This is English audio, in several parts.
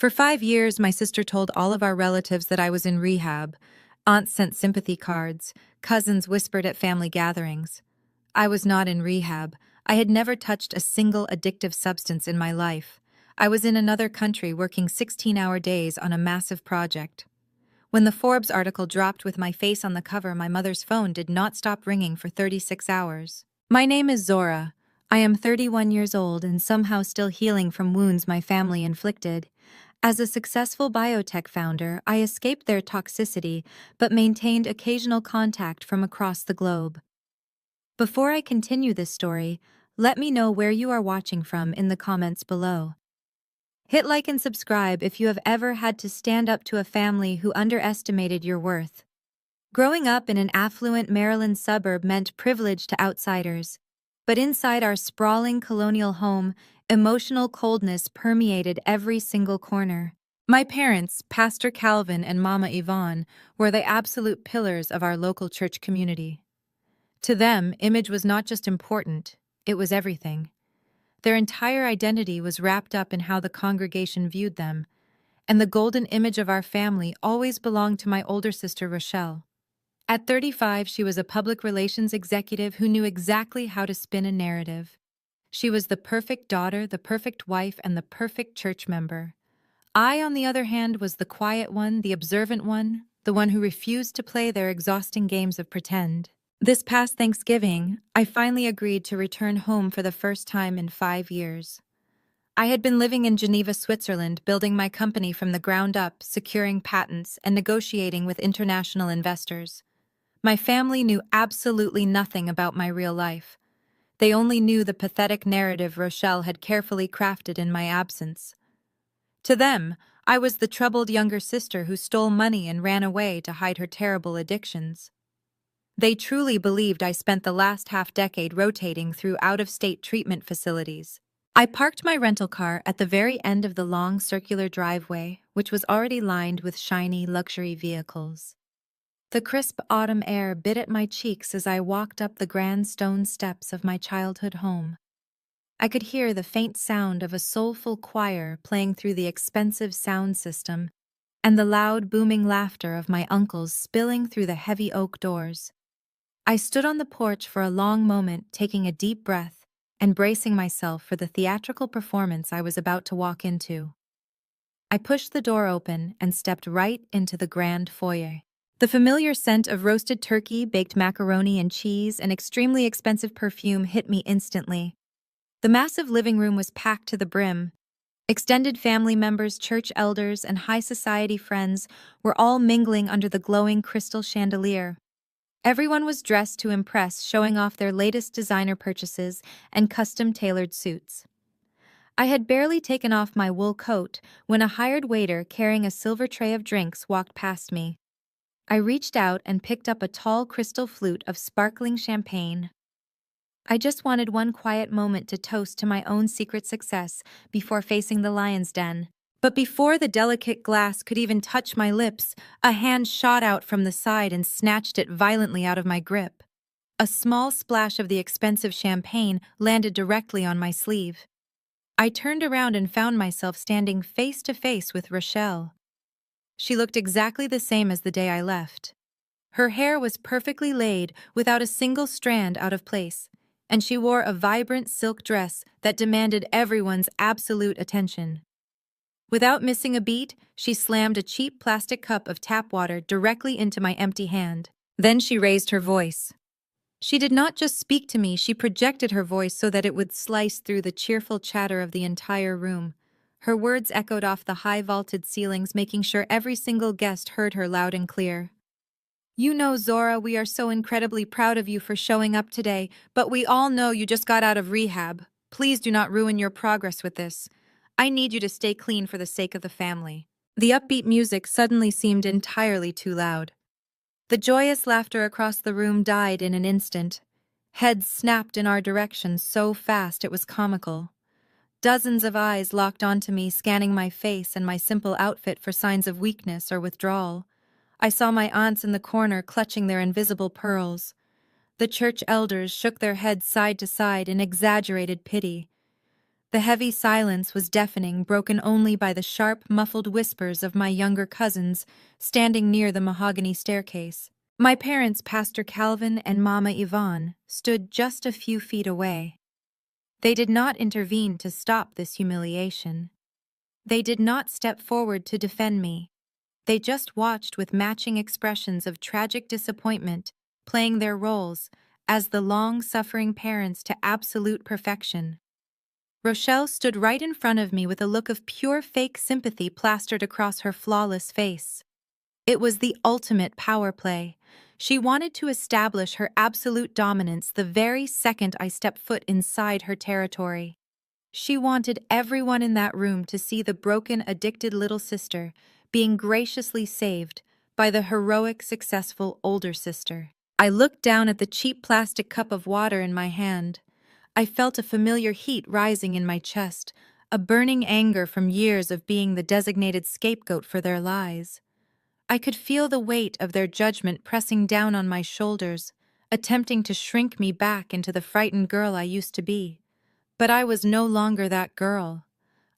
For 5 years, my sister told all of our relatives that I was in rehab. Aunts sent sympathy cards, cousins whispered at family gatherings. I was not in rehab. I had never touched a single addictive substance in my life. I was in another country working 16-hour days on a massive project. When the Forbes article dropped with my face on the cover, my mother's phone did not stop ringing for 36 hours. My name is Zora. I am 31 years old and somehow still healing from wounds my family inflicted. As a successful biotech founder, I escaped their toxicity but maintained occasional contact from across the globe. Before I continue this story, let me know where you are watching from in the comments below. Hit like and subscribe if you have ever had to stand up to a family who underestimated your worth. Growing up in an affluent Maryland suburb meant privilege to outsiders. But inside our sprawling colonial home, emotional coldness permeated every single corner. My parents, Pastor Calvin and Mama Yvonne, were the absolute pillars of our local church community. To them, image was not just important, it was everything. Their entire identity was wrapped up in how the congregation viewed them, and the golden image of our family always belonged to my older sister Rochelle. At 35, she was a public relations executive who knew exactly how to spin a narrative. She was the perfect daughter, the perfect wife, and the perfect church member. I, on the other hand, was the quiet one, the observant one, the one who refused to play their exhausting games of pretend. This past Thanksgiving, I finally agreed to return home for the first time in 5 years. I had been living in Geneva, Switzerland, building my company from the ground up, securing patents, and negotiating with international investors. My family knew absolutely nothing about my real life. They only knew the pathetic narrative Rochelle had carefully crafted in my absence. To them, I was the troubled younger sister who stole money and ran away to hide her terrible addictions. They truly believed I spent the last half-decade rotating through out-of-state treatment facilities. I parked my rental car at the very end of the long circular driveway, which was already lined with shiny luxury vehicles. The crisp autumn air bit at my cheeks as I walked up the grand stone steps of my childhood home. I could hear the faint sound of a soulful choir playing through the expensive sound system, and the loud booming laughter of my uncles spilling through the heavy oak doors. I stood on the porch for a long moment, taking a deep breath and bracing myself for the theatrical performance I was about to walk into. I pushed the door open and stepped right into the grand foyer. The familiar scent of roasted turkey, baked macaroni and cheese, and extremely expensive perfume hit me instantly. The massive living room was packed to the brim. Extended family members, church elders, and high society friends were all mingling under the glowing crystal chandelier. Everyone was dressed to impress, showing off their latest designer purchases and custom-tailored suits. I had barely taken off my wool coat when a hired waiter carrying a silver tray of drinks walked past me. I reached out and picked up a tall crystal flute of sparkling champagne. I just wanted one quiet moment to toast to my own secret success before facing the lion's den. But before the delicate glass could even touch my lips, a hand shot out from the side and snatched it violently out of my grip. A small splash of the expensive champagne landed directly on my sleeve. I turned around and found myself standing face to face with Rochelle. She looked exactly the same as the day I left. Her hair was perfectly laid, without a single strand out of place, and she wore a vibrant silk dress that demanded everyone's absolute attention. Without missing a beat, she slammed a cheap plastic cup of tap water directly into my empty hand. Then she raised her voice. She did not just speak to me, she projected her voice so that it would slice through the cheerful chatter of the entire room. Her words echoed off the high vaulted ceilings, making sure every single guest heard her loud and clear. "You know, Zora, we are so incredibly proud of you for showing up today, but we all know you just got out of rehab. Please do not ruin your progress with this. I need you to stay clean for the sake of the family." The upbeat music suddenly seemed entirely too loud. The joyous laughter across the room died in an instant. Heads snapped in our direction so fast it was comical. Dozens of eyes locked onto me, scanning my face and my simple outfit for signs of weakness or withdrawal. I saw my aunts in the corner clutching their invisible pearls. The church elders shook their heads side to side in exaggerated pity. The heavy silence was deafening, broken only by the sharp, muffled whispers of my younger cousins standing near the mahogany staircase. My parents, Pastor Calvin and Mama Yvonne, stood just a few feet away. They did not intervene to stop this humiliation. They did not step forward to defend me. They just watched with matching expressions of tragic disappointment, playing their roles as the long-suffering parents to absolute perfection. Rochelle stood right in front of me with a look of pure fake sympathy plastered across her flawless face. It was the ultimate power play. She wanted to establish her absolute dominance the very second I stepped foot inside her territory. She wanted everyone in that room to see the broken, addicted little sister being graciously saved by the heroic, successful older sister. I looked down at the cheap plastic cup of water in my hand. I felt a familiar heat rising in my chest, a burning anger from years of being the designated scapegoat for their lies. I could feel the weight of their judgment pressing down on my shoulders, attempting to shrink me back into the frightened girl I used to be. But I was no longer that girl.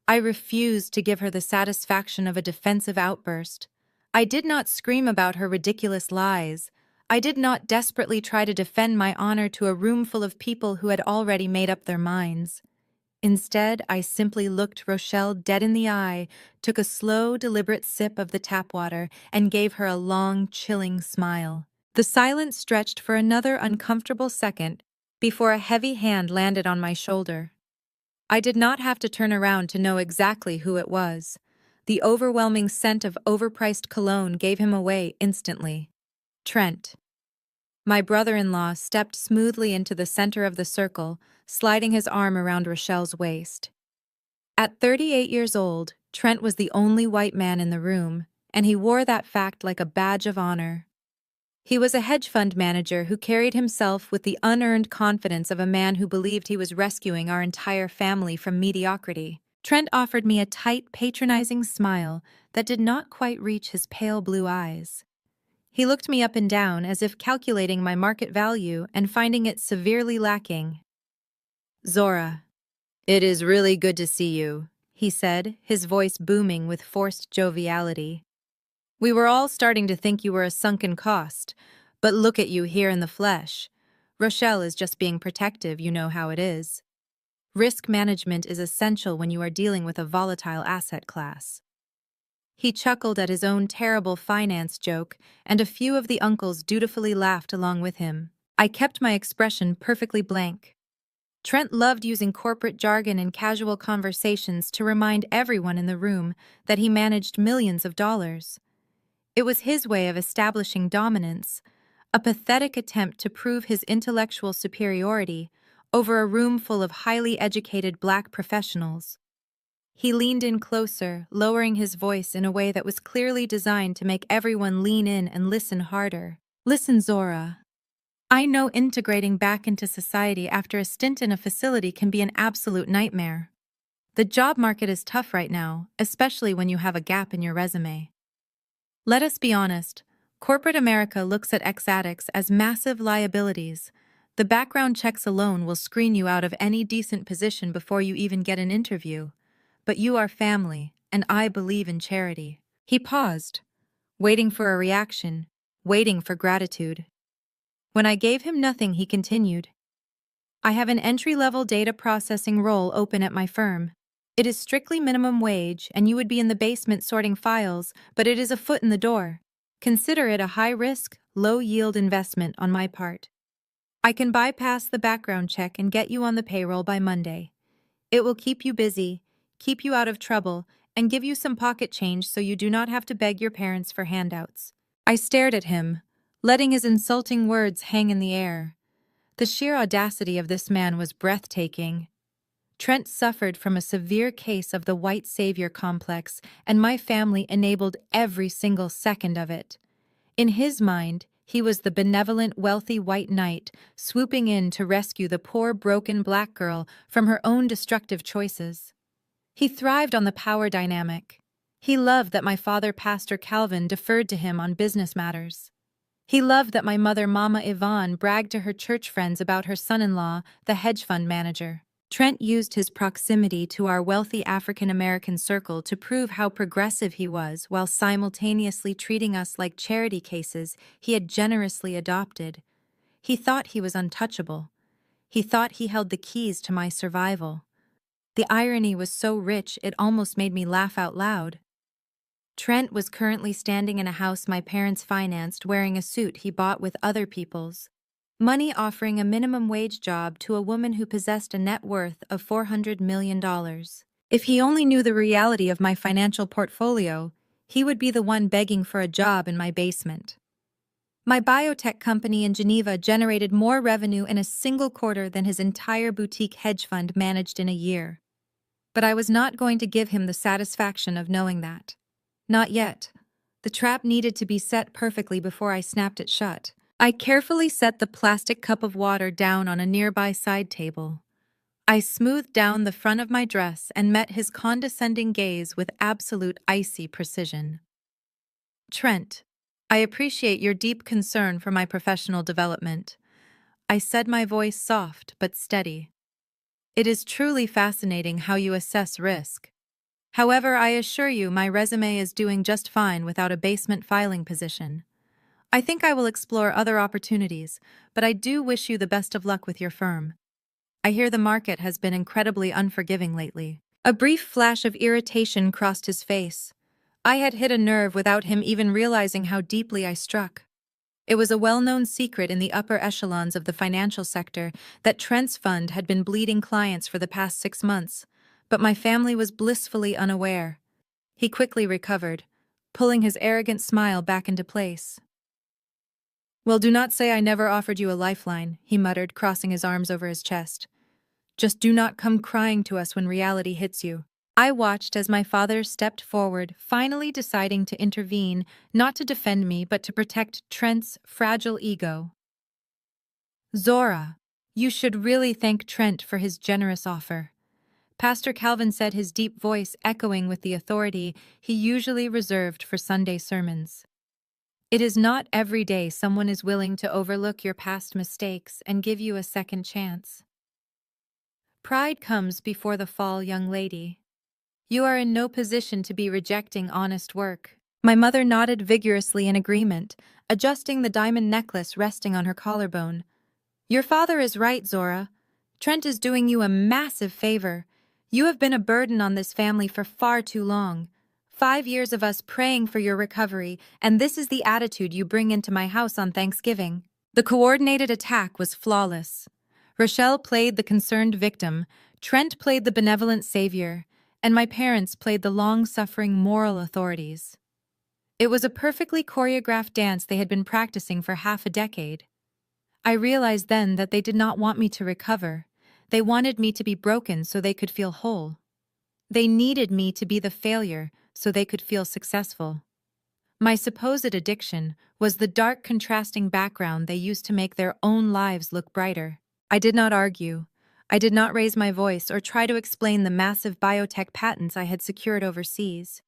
I refused to give her the satisfaction of a defensive outburst. I did not scream about her ridiculous lies. I did not desperately try to defend my honor to a room full of people who had already made up their minds. Instead, I simply looked Rochelle dead in the eye, took a slow, deliberate sip of the tap water, and gave her a long, chilling smile. The silence stretched for another uncomfortable second before a heavy hand landed on my shoulder. I did not have to turn around to know exactly who it was. The overwhelming scent of overpriced cologne gave him away instantly. Trent. My brother-in-law stepped smoothly into the center of the circle, sliding his arm around Rochelle's waist. At 38 years old, Trent was the only white man in the room, and he wore that fact like a badge of honor. He was a hedge fund manager who carried himself with the unearned confidence of a man who believed he was rescuing our entire family from mediocrity. Trent offered me a tight, patronizing smile that did not quite reach his pale blue eyes. He looked me up and down as if calculating my market value and finding it severely lacking. "Zora, it is really good to see you," he said, his voice booming with forced joviality. "We were all starting to think you were a sunken cost, but look at you here in the flesh. Rochelle is just being protective, you know how it is. Risk management is essential when you are dealing with a volatile asset class." He chuckled at his own terrible finance joke, and a few of the uncles dutifully laughed along with him. I kept my expression perfectly blank. Trent loved using corporate jargon in casual conversations to remind everyone in the room that he managed millions of dollars. It was his way of establishing dominance, a pathetic attempt to prove his intellectual superiority over a room full of highly educated black professionals. He leaned in closer, lowering his voice in a way that was clearly designed to make everyone lean in and listen harder. "Listen, Zora. I know integrating back into society after a stint in a facility can be an absolute nightmare. The job market is tough right now, especially when you have a gap in your resume. Let us be honest, corporate America looks at ex-addicts as massive liabilities. The background checks alone will screen you out of any decent position before you even get an interview. But you are family, and I believe in charity." He paused, waiting for a reaction, waiting for gratitude. When I gave him nothing, he continued, "I have an entry-level data processing role open at my firm. It is strictly minimum wage, and you would be in the basement sorting files, but it is a foot in the door. Consider it a high-risk, low-yield investment on my part. I can bypass the background check and get you on the payroll by Monday. It will keep you busy, keep you out of trouble, and give you some pocket change so you do not have to beg your parents for handouts." I stared at him, letting his insulting words hang in the air. The sheer audacity of this man was breathtaking. Trent suffered from a severe case of the white savior complex, and my family enabled every single second of it. In his mind, he was the benevolent, wealthy white knight swooping in to rescue the poor, broken black girl from her own destructive choices. He thrived on the power dynamic. He loved that my father, Pastor Calvin, deferred to him on business matters. He loved that my mother, Mama Yvonne, bragged to her church friends about her son-in-law, the hedge fund manager. Trent used his proximity to our wealthy African American circle to prove how progressive he was while simultaneously treating us like charity cases he had generously adopted. He thought he was untouchable. He thought he held the keys to my survival. The irony was so rich it almost made me laugh out loud. Trent was currently standing in a house my parents financed wearing a suit he bought with other people's. Money offering a minimum wage job to a woman who possessed a net worth of $400 million. If he only knew the reality of my financial portfolio, he would be the one begging for a job in my basement. My biotech company in Geneva generated more revenue in a single quarter than his entire boutique hedge fund managed in a year. But I was not going to give him the satisfaction of knowing that. Not yet. The trap needed to be set perfectly before I snapped it shut. I carefully set the plastic cup of water down on a nearby side table. I smoothed down the front of my dress and met his condescending gaze with absolute icy precision. Trent, I appreciate your deep concern for my professional development. I said, my voice soft but steady. It is truly fascinating how you assess risk. However, I assure you my resume is doing just fine without a basement filing position. I think I will explore other opportunities, but I do wish you the best of luck with your firm. I hear the market has been incredibly unforgiving lately. A brief flash of irritation crossed his face. I had hit a nerve without him even realizing how deeply I struck. It was a well-known secret in the upper echelons of the financial sector that Trent's fund had been bleeding clients for the past 6 months, but my family was blissfully unaware. He quickly recovered, pulling his arrogant smile back into place. Well, do not say I never offered you a lifeline, he muttered, crossing his arms over his chest. Just do not come crying to us when reality hits you. I watched as my father stepped forward, finally deciding to intervene, not to defend me, but to protect Trent's fragile ego. Zora, you should really thank Trent for his generous offer. Pastor Calvin said, his deep voice echoing with the authority he usually reserved for Sunday sermons. It is not every day someone is willing to overlook your past mistakes and give you a second chance. Pride comes before the fall, young lady. You are in no position to be rejecting honest work. My mother nodded vigorously in agreement, adjusting the diamond necklace resting on her collarbone. Your father is right, Zora. Trent is doing you a massive favor. You have been a burden on this family for far too long. 5 years of us praying for your recovery, and this is the attitude you bring into my house on Thanksgiving. The coordinated attack was flawless. Rochelle played the concerned victim, Trent played the benevolent savior, and my parents played the long-suffering moral authorities. It was a perfectly choreographed dance they had been practicing for half a decade. I realized then that they did not want me to recover. They wanted me to be broken so they could feel whole. They needed me to be the failure so they could feel successful. My supposed addiction was the dark contrasting background they used to make their own lives look brighter. I did not argue. I did not raise my voice or try to explain the massive biotech patents I had secured overseas.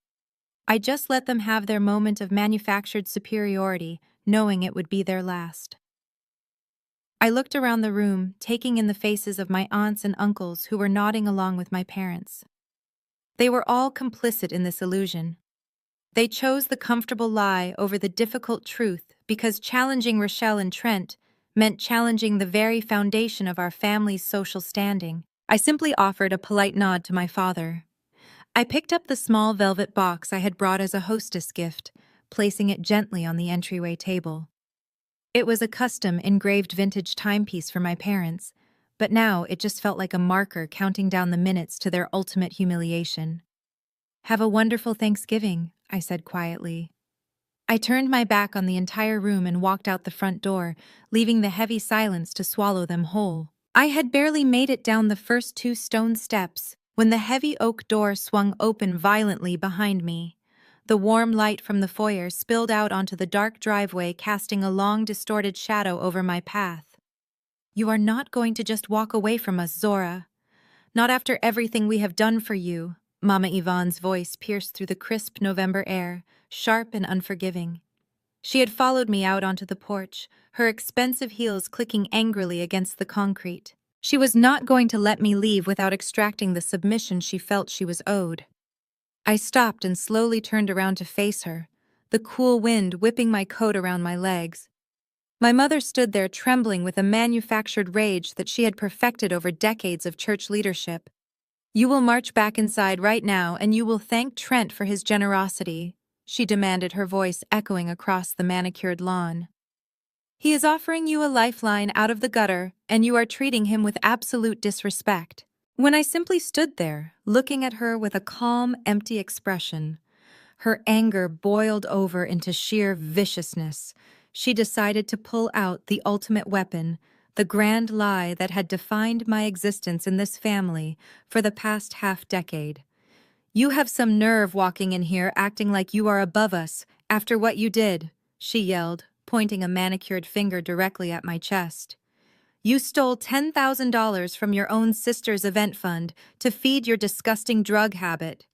I just let them have their moment of manufactured superiority, knowing it would be their last. I looked around the room, taking in the faces of my aunts and uncles who were nodding along with my parents. They were all complicit in this illusion. They chose the comfortable lie over the difficult truth because challenging Rochelle and Trent meant challenging the very foundation of our family's social standing. I simply offered a polite nod to my father. I picked up the small velvet box I had brought as a hostess gift, placing it gently on the entryway table. It was a custom engraved vintage timepiece for my parents, but now it just felt like a marker counting down the minutes to their ultimate humiliation. Have a wonderful Thanksgiving, I said quietly. I turned my back on the entire room and walked out the front door, leaving the heavy silence to swallow them whole. I had barely made it down the first 2 stone steps when the heavy oak door swung open violently behind me. The warm light from the foyer spilled out onto the dark driveway, casting a long, distorted shadow over my path. You are not going to just walk away from us, Zora. Not after everything we have done for you. Mama Yvonne's voice pierced through the crisp November air, sharp and unforgiving. She had followed me out onto the porch, her expensive heels clicking angrily against the concrete. She was not going to let me leave without extracting the submission she felt she was owed. I stopped and slowly turned around to face her, the cool wind whipping my coat around my legs. My mother stood there trembling with a manufactured rage that she had perfected over decades of church leadership. "You will march back inside right now and you will thank Trent for his generosity," she demanded, her voice echoing across the manicured lawn. "He is offering you a lifeline out of the gutter, and you are treating him with absolute disrespect." When I simply stood there, looking at her with a calm, empty expression, her anger boiled over into sheer viciousness. She decided to pull out the ultimate weapon, the grand lie that had defined my existence in this family for the past half-decade. "You have some nerve walking in here acting like you are above us after what you did," she yelled, pointing a manicured finger directly at my chest. "You stole $10,000 from your own sister's event fund to feed your disgusting drug habit.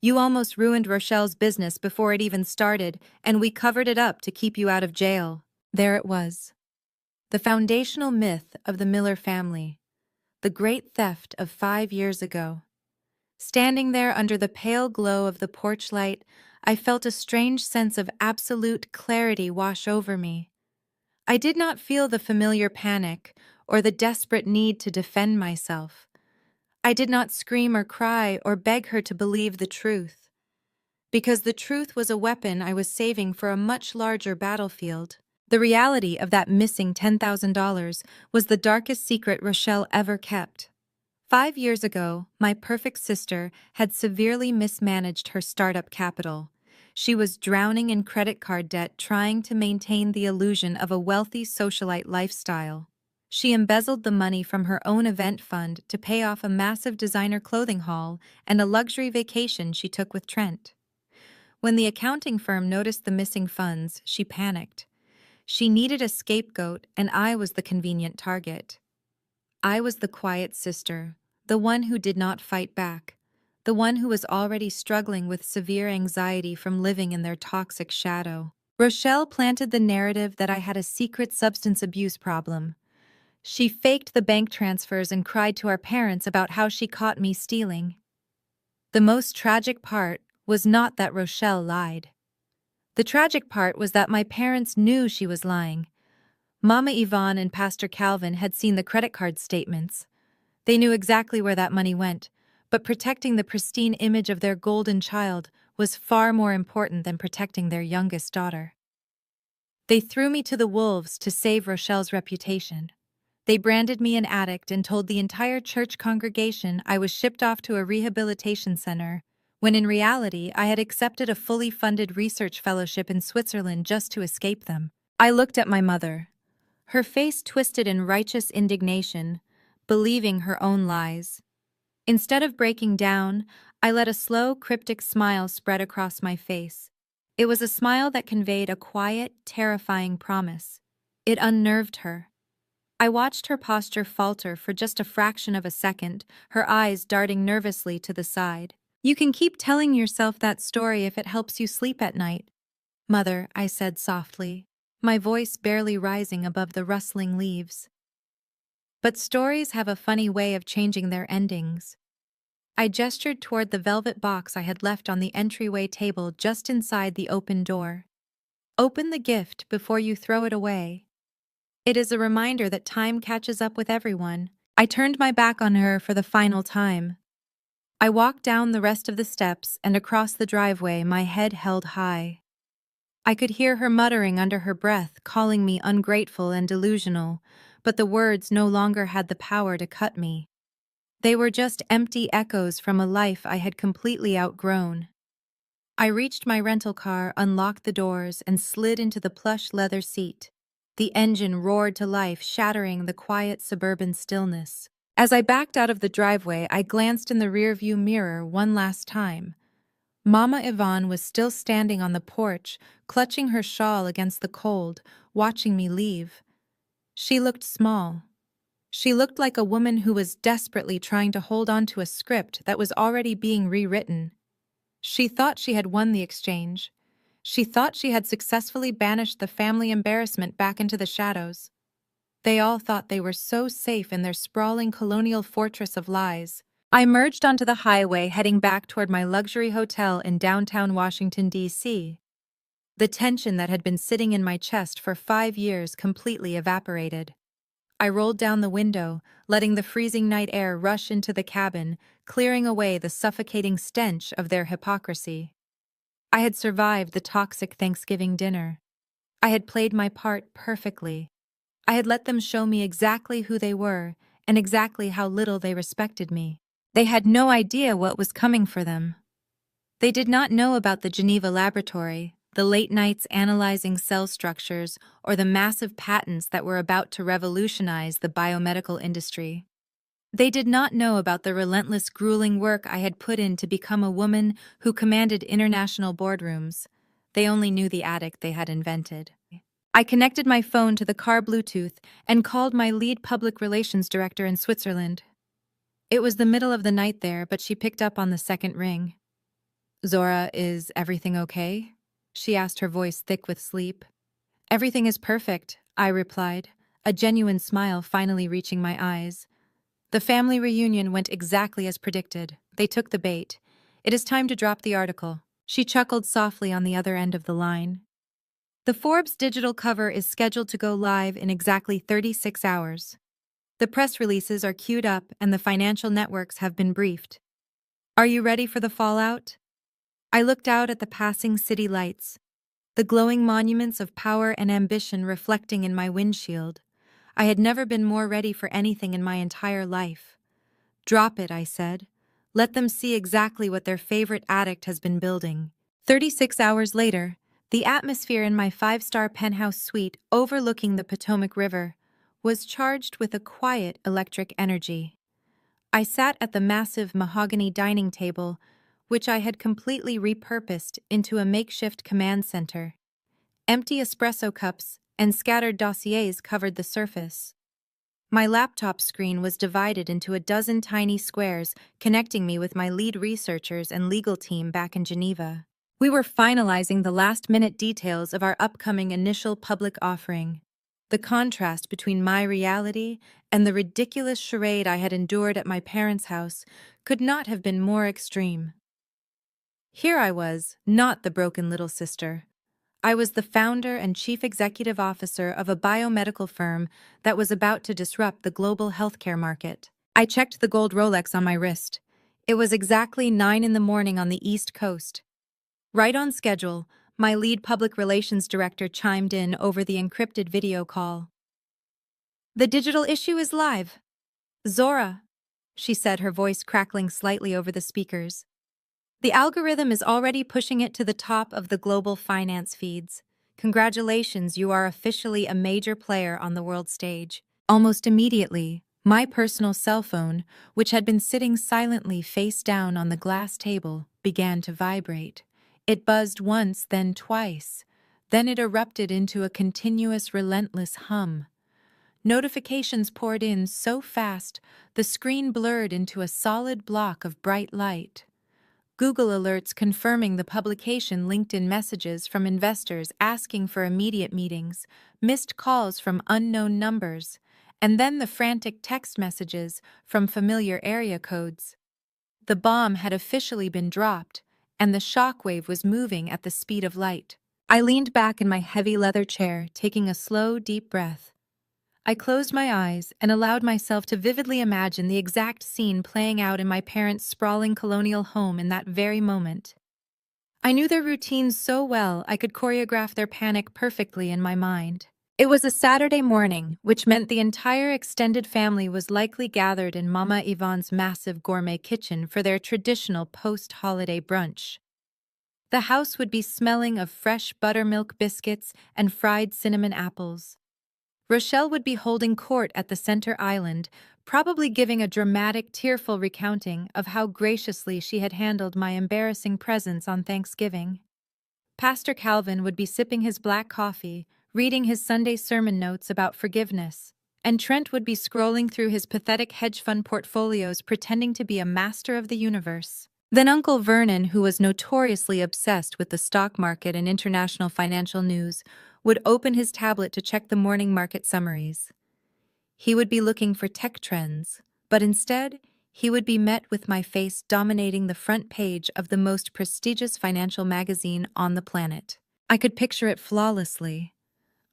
You almost ruined Rochelle's business before it even started, and we covered it up to keep you out of jail." There it was. The foundational myth of the Miller family. The great theft of 5 years ago. Standing there under the pale glow of the porch light, I felt a strange sense of absolute clarity wash over me. I did not feel the familiar panic or the desperate need to defend myself. I did not scream or cry or beg her to believe the truth, because the truth was a weapon I was saving for a much larger battlefield. The reality of that missing $10,000 was the darkest secret Rochelle ever kept. 5 years ago, my perfect sister had severely mismanaged her startup capital. She was drowning in credit card debt trying to maintain the illusion of a wealthy socialite lifestyle. She embezzled the money from her own event fund to pay off a massive designer clothing haul and a luxury vacation she took with Trent. When the accounting firm noticed the missing funds, she panicked. She needed a scapegoat, and I was the convenient target. I was the quiet sister, the one who did not fight back, the one who was already struggling with severe anxiety from living in their toxic shadow. Rochelle planted the narrative that I had a secret substance abuse problem. She faked the bank transfers and cried to our parents about how she caught me stealing. The most tragic part was not that Rochelle lied. The tragic part was that my parents knew she was lying. Mama Yvonne and Pastor Calvin had seen the credit card statements. They knew exactly where that money went, but protecting the pristine image of their golden child was far more important than protecting their youngest daughter. They threw me to the wolves to save Rochelle's reputation. They branded me an addict and told the entire church congregation I was shipped off to a rehabilitation center, when in reality I had accepted a fully funded research fellowship in Switzerland just to escape them. I looked at my mother, her face twisted in righteous indignation, believing her own lies. Instead of breaking down, I let a slow, cryptic smile spread across my face. It was a smile that conveyed a quiet, terrifying promise. It unnerved her. I watched her posture falter for just a fraction of a second, her eyes darting nervously to the side. "You can keep telling yourself that story if it helps you sleep at night, Mother," I said softly, my voice barely rising above the rustling leaves. "But stories have a funny way of changing their endings." I gestured toward the velvet box I had left on the entryway table just inside the open door. "Open the gift before you throw it away. It is a reminder that time catches up with everyone." I turned my back on her for the final time. I walked down the rest of the steps and across the driveway, my head held high. I could hear her muttering under her breath, calling me ungrateful and delusional, but the words no longer had the power to cut me. They were just empty echoes from a life I had completely outgrown. I reached my rental car, unlocked the doors, and slid into the plush leather seat. The engine roared to life, shattering the quiet suburban stillness. As I backed out of the driveway, I glanced in the rearview mirror one last time. Mama Yvonne was still standing on the porch, clutching her shawl against the cold, watching me leave. She looked small. She looked like a woman who was desperately trying to hold on to a script that was already being rewritten. She thought she had won the exchange. She thought she had successfully banished the family embarrassment back into the shadows. They all thought they were so safe in their sprawling colonial fortress of lies. I emerged onto the highway heading back toward my luxury hotel in downtown Washington, D.C. The tension that had been sitting in my chest for 5 years completely evaporated. I rolled down the window, letting the freezing night air rush into the cabin, clearing away the suffocating stench of their hypocrisy. I had survived the toxic Thanksgiving dinner. I had played my part perfectly. I had let them show me exactly who they were and exactly how little they respected me. They had no idea what was coming for them. They did not know about the Geneva laboratory, the late nights analyzing cell structures, or the massive patents that were about to revolutionize the biomedical industry. They did not know about the relentless, grueling work I had put in to become a woman who commanded international boardrooms. They only knew the addict they had invented. I connected my phone to the car Bluetooth and called my lead public relations director in Switzerland. It was the middle of the night there, but she picked up on the second ring. "Zora, is everything okay?" she asked, her voice thick with sleep. "Everything is perfect," I replied, a genuine smile finally reaching my eyes. The family reunion went exactly as predicted. They took the bait. "It is time to drop the article." She chuckled softly on the other end of the line. "The Forbes digital cover is scheduled to go live in exactly 36 hours. The press releases are queued up and the financial networks have been briefed. Are you ready for the fallout?" I looked out at the passing city lights, the glowing monuments of power and ambition reflecting in my windshield. I had never been more ready for anything in my entire life. "Drop it," I said. "Let them see exactly what their favorite addict has been building." 36 hours later, the atmosphere in my five-star penthouse suite overlooking the Potomac River was charged with a quiet electric energy. I sat at the massive mahogany dining table, which I had completely repurposed into a makeshift command center. Empty espresso cups and scattered dossiers covered the surface. My laptop screen was divided into a dozen tiny squares, connecting me with my lead researchers and legal team back in Geneva. We were finalizing the last-minute details of our upcoming initial public offering. The contrast between my reality and the ridiculous charade I had endured at my parents' house could not have been more extreme. Here I was, not the broken little sister. I was the founder and chief executive officer of a biomedical firm that was about to disrupt the global healthcare market. I checked the gold Rolex on my wrist. It was exactly 9 in the morning on the East Coast. Right on schedule, my lead public relations director chimed in over the encrypted video call. "The digital issue is live. Zora," she said, her voice crackling slightly over the speakers. "The algorithm is already pushing it to the top of the global finance feeds. Congratulations, you are officially a major player on the world stage." Almost immediately, my personal cell phone, which had been sitting silently face down on the glass table, began to vibrate. It buzzed once, then twice. Then it erupted into a continuous, relentless hum. Notifications poured in so fast, the screen blurred into a solid block of bright light. Google alerts confirming the publication, LinkedIn messages from investors asking for immediate meetings, missed calls from unknown numbers, and then the frantic text messages from familiar area codes. The bomb had officially been dropped, and the shockwave was moving at the speed of light. I leaned back in my heavy leather chair, taking a slow, deep breath. I closed my eyes and allowed myself to vividly imagine the exact scene playing out in my parents' sprawling colonial home in that very moment. I knew their routines so well I could choreograph their panic perfectly in my mind. It was a Saturday morning, which meant the entire extended family was likely gathered in Mama Yvonne's massive gourmet kitchen for their traditional post-holiday brunch. The house would be smelling of fresh buttermilk biscuits and fried cinnamon apples. Rochelle would be holding court at the center island, probably giving a dramatic, tearful recounting of how graciously she had handled my embarrassing presence on Thanksgiving. Pastor Calvin would be sipping his black coffee, reading his Sunday sermon notes about forgiveness, and Trent would be scrolling through his pathetic hedge fund portfolios pretending to be a master of the universe. Then Uncle Vernon, who was notoriously obsessed with the stock market and international financial news, would open his tablet to check the morning market summaries. he would be looking for tech trends, but instead, he would be met with my face dominating the front page of the most prestigious financial magazine on the planet. I could picture it flawlessly.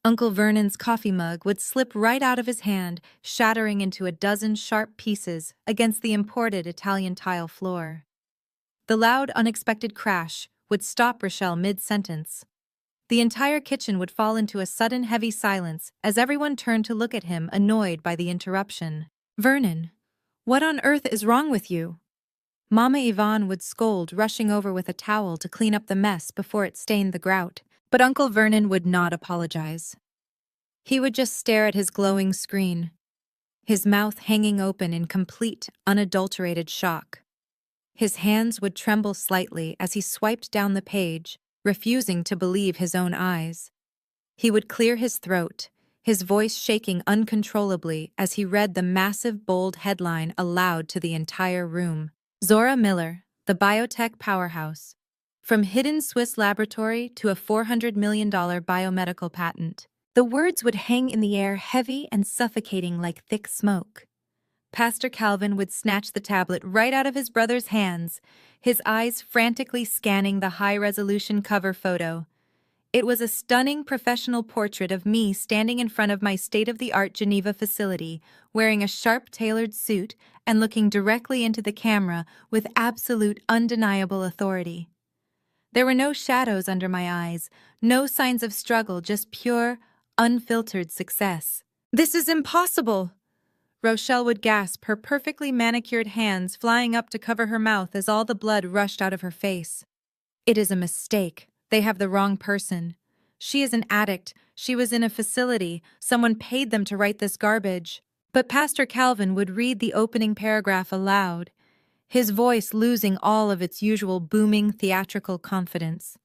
Uncle Vernon's coffee mug would slip right out of his hand, shattering into a dozen sharp pieces against the imported Italian tile floor. The loud, unexpected crash would stop Rochelle mid-sentence. The entire kitchen would fall into a sudden heavy silence as everyone turned to look at him, annoyed by the interruption. "Vernon, what on earth is wrong with you?" Mama Yvonne would scold, rushing over with a towel to clean up the mess before it stained the grout. But Uncle Vernon would not apologize. He would just stare at his glowing screen, his mouth hanging open in complete, unadulterated shock. His hands would tremble slightly as he swiped down the page, refusing to believe his own eyes. He would clear his throat, his voice shaking uncontrollably as he read the massive bold headline aloud to the entire room. Zora Miller, the biotech powerhouse. From hidden Swiss laboratory to a $400 million biomedical patent. The words would hang in the air, heavy and suffocating like thick smoke. Pastor Calvin would snatch the tablet right out of his brother's hands, his eyes frantically scanning the high-resolution cover photo. It was a stunning professional portrait of me standing in front of my state-of-the-art Geneva facility, wearing a sharp tailored suit and looking directly into the camera with absolute undeniable authority. There were no shadows under my eyes, no signs of struggle, just pure, unfiltered success. "This is impossible!" Rochelle would gasp, her perfectly manicured hands flying up to cover her mouth as all the blood rushed out of her face. "It is a mistake. They have the wrong person. She is an addict. She was in a facility. Someone paid them to write this garbage." But Pastor Calvin would read the opening paragraph aloud, his voice losing all of its usual booming theatrical confidence.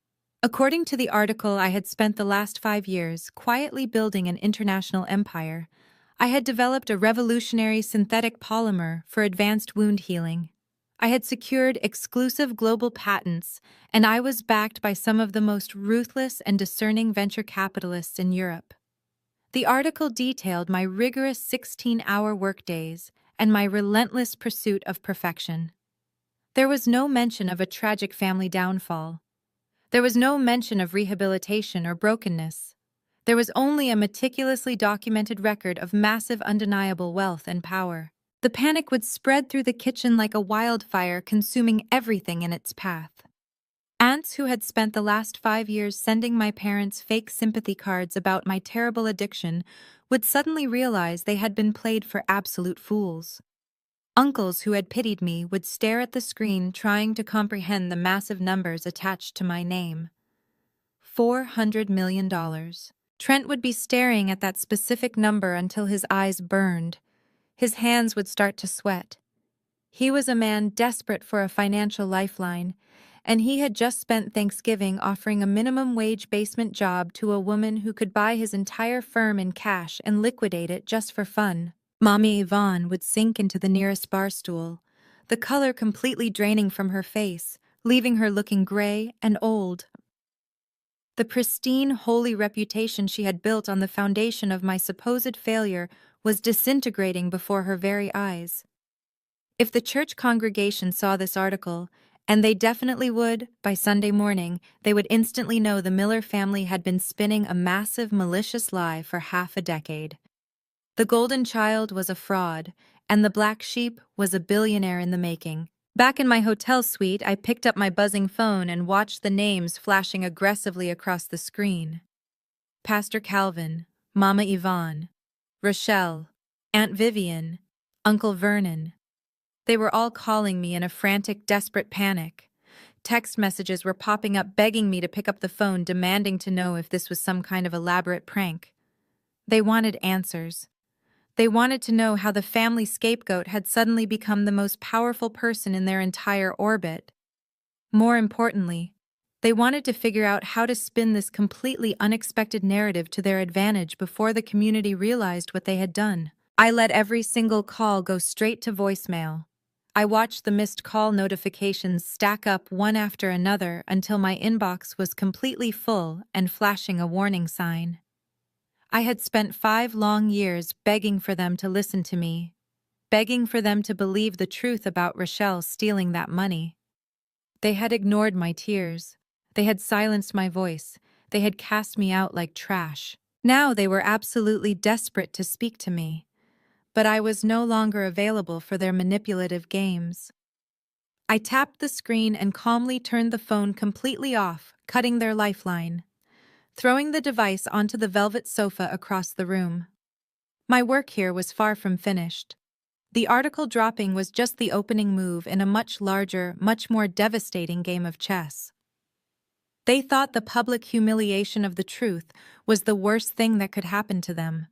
According to the article, I had spent the last 5 years quietly building an international empire. I had developed a revolutionary synthetic polymer for advanced wound healing. I had secured exclusive global patents, and I was backed by some of the most ruthless and discerning venture capitalists in Europe. The article detailed my rigorous 16-hour workdays and my relentless pursuit of perfection. There was no mention of a tragic family downfall. There was no mention of rehabilitation or brokenness. There was only a meticulously documented record of massive undeniable wealth and power. The panic would spread through the kitchen like a wildfire, consuming everything in its path. Aunts who had spent the last 5 years sending my parents fake sympathy cards about my terrible addiction would suddenly realize they had been played for absolute fools. Uncles who had pitied me would stare at the screen, trying to comprehend the massive numbers attached to my name. $400 million. Trent would be staring at that specific number until his eyes burned. His hands would start to sweat. He was a man desperate for a financial lifeline, and he had just spent Thanksgiving offering a minimum wage basement job to a woman who could buy his entire firm in cash and liquidate it just for fun. Mommy Yvonne would sink into the nearest bar stool, the color completely draining from her face, leaving her looking gray and old. The pristine, holy reputation she had built on the foundation of my supposed failure was disintegrating before her very eyes. If the church congregation saw this article, and they definitely would, by Sunday morning, they would instantly know the Miller family had been spinning a massive, malicious lie for half a decade. The golden child was a fraud, and the black sheep was a billionaire in the making. Back in my hotel suite, I picked up my buzzing phone and watched the names flashing aggressively across the screen. Pastor Calvin, Mama Yvonne, Rochelle, Aunt Vivian, Uncle Vernon. They were all calling me in a frantic, desperate panic. Text messages were popping up begging me to pick up the phone, demanding to know if this was some kind of elaborate prank. They wanted answers. They wanted to know how the family scapegoat had suddenly become the most powerful person in their entire orbit. More importantly, they wanted to figure out how to spin this completely unexpected narrative to their advantage before the community realized what they had done. I let every single call go straight to voicemail. I watched the missed call notifications stack up one after another until my inbox was completely full and flashing a warning sign. I had spent 5 long years begging for them to listen to me, begging for them to believe the truth about Rochelle stealing that money. They had ignored my tears. They had silenced my voice. They had cast me out like trash. Now they were absolutely desperate to speak to me. But I was no longer available for their manipulative games. I tapped the screen and calmly turned the phone completely off, cutting their lifeline, throwing the device onto the velvet sofa across the room. My work here was far from finished. The article dropping was just the opening move in a much larger, much more devastating game of chess. They thought the public humiliation of the truth was the worst thing that could happen to them.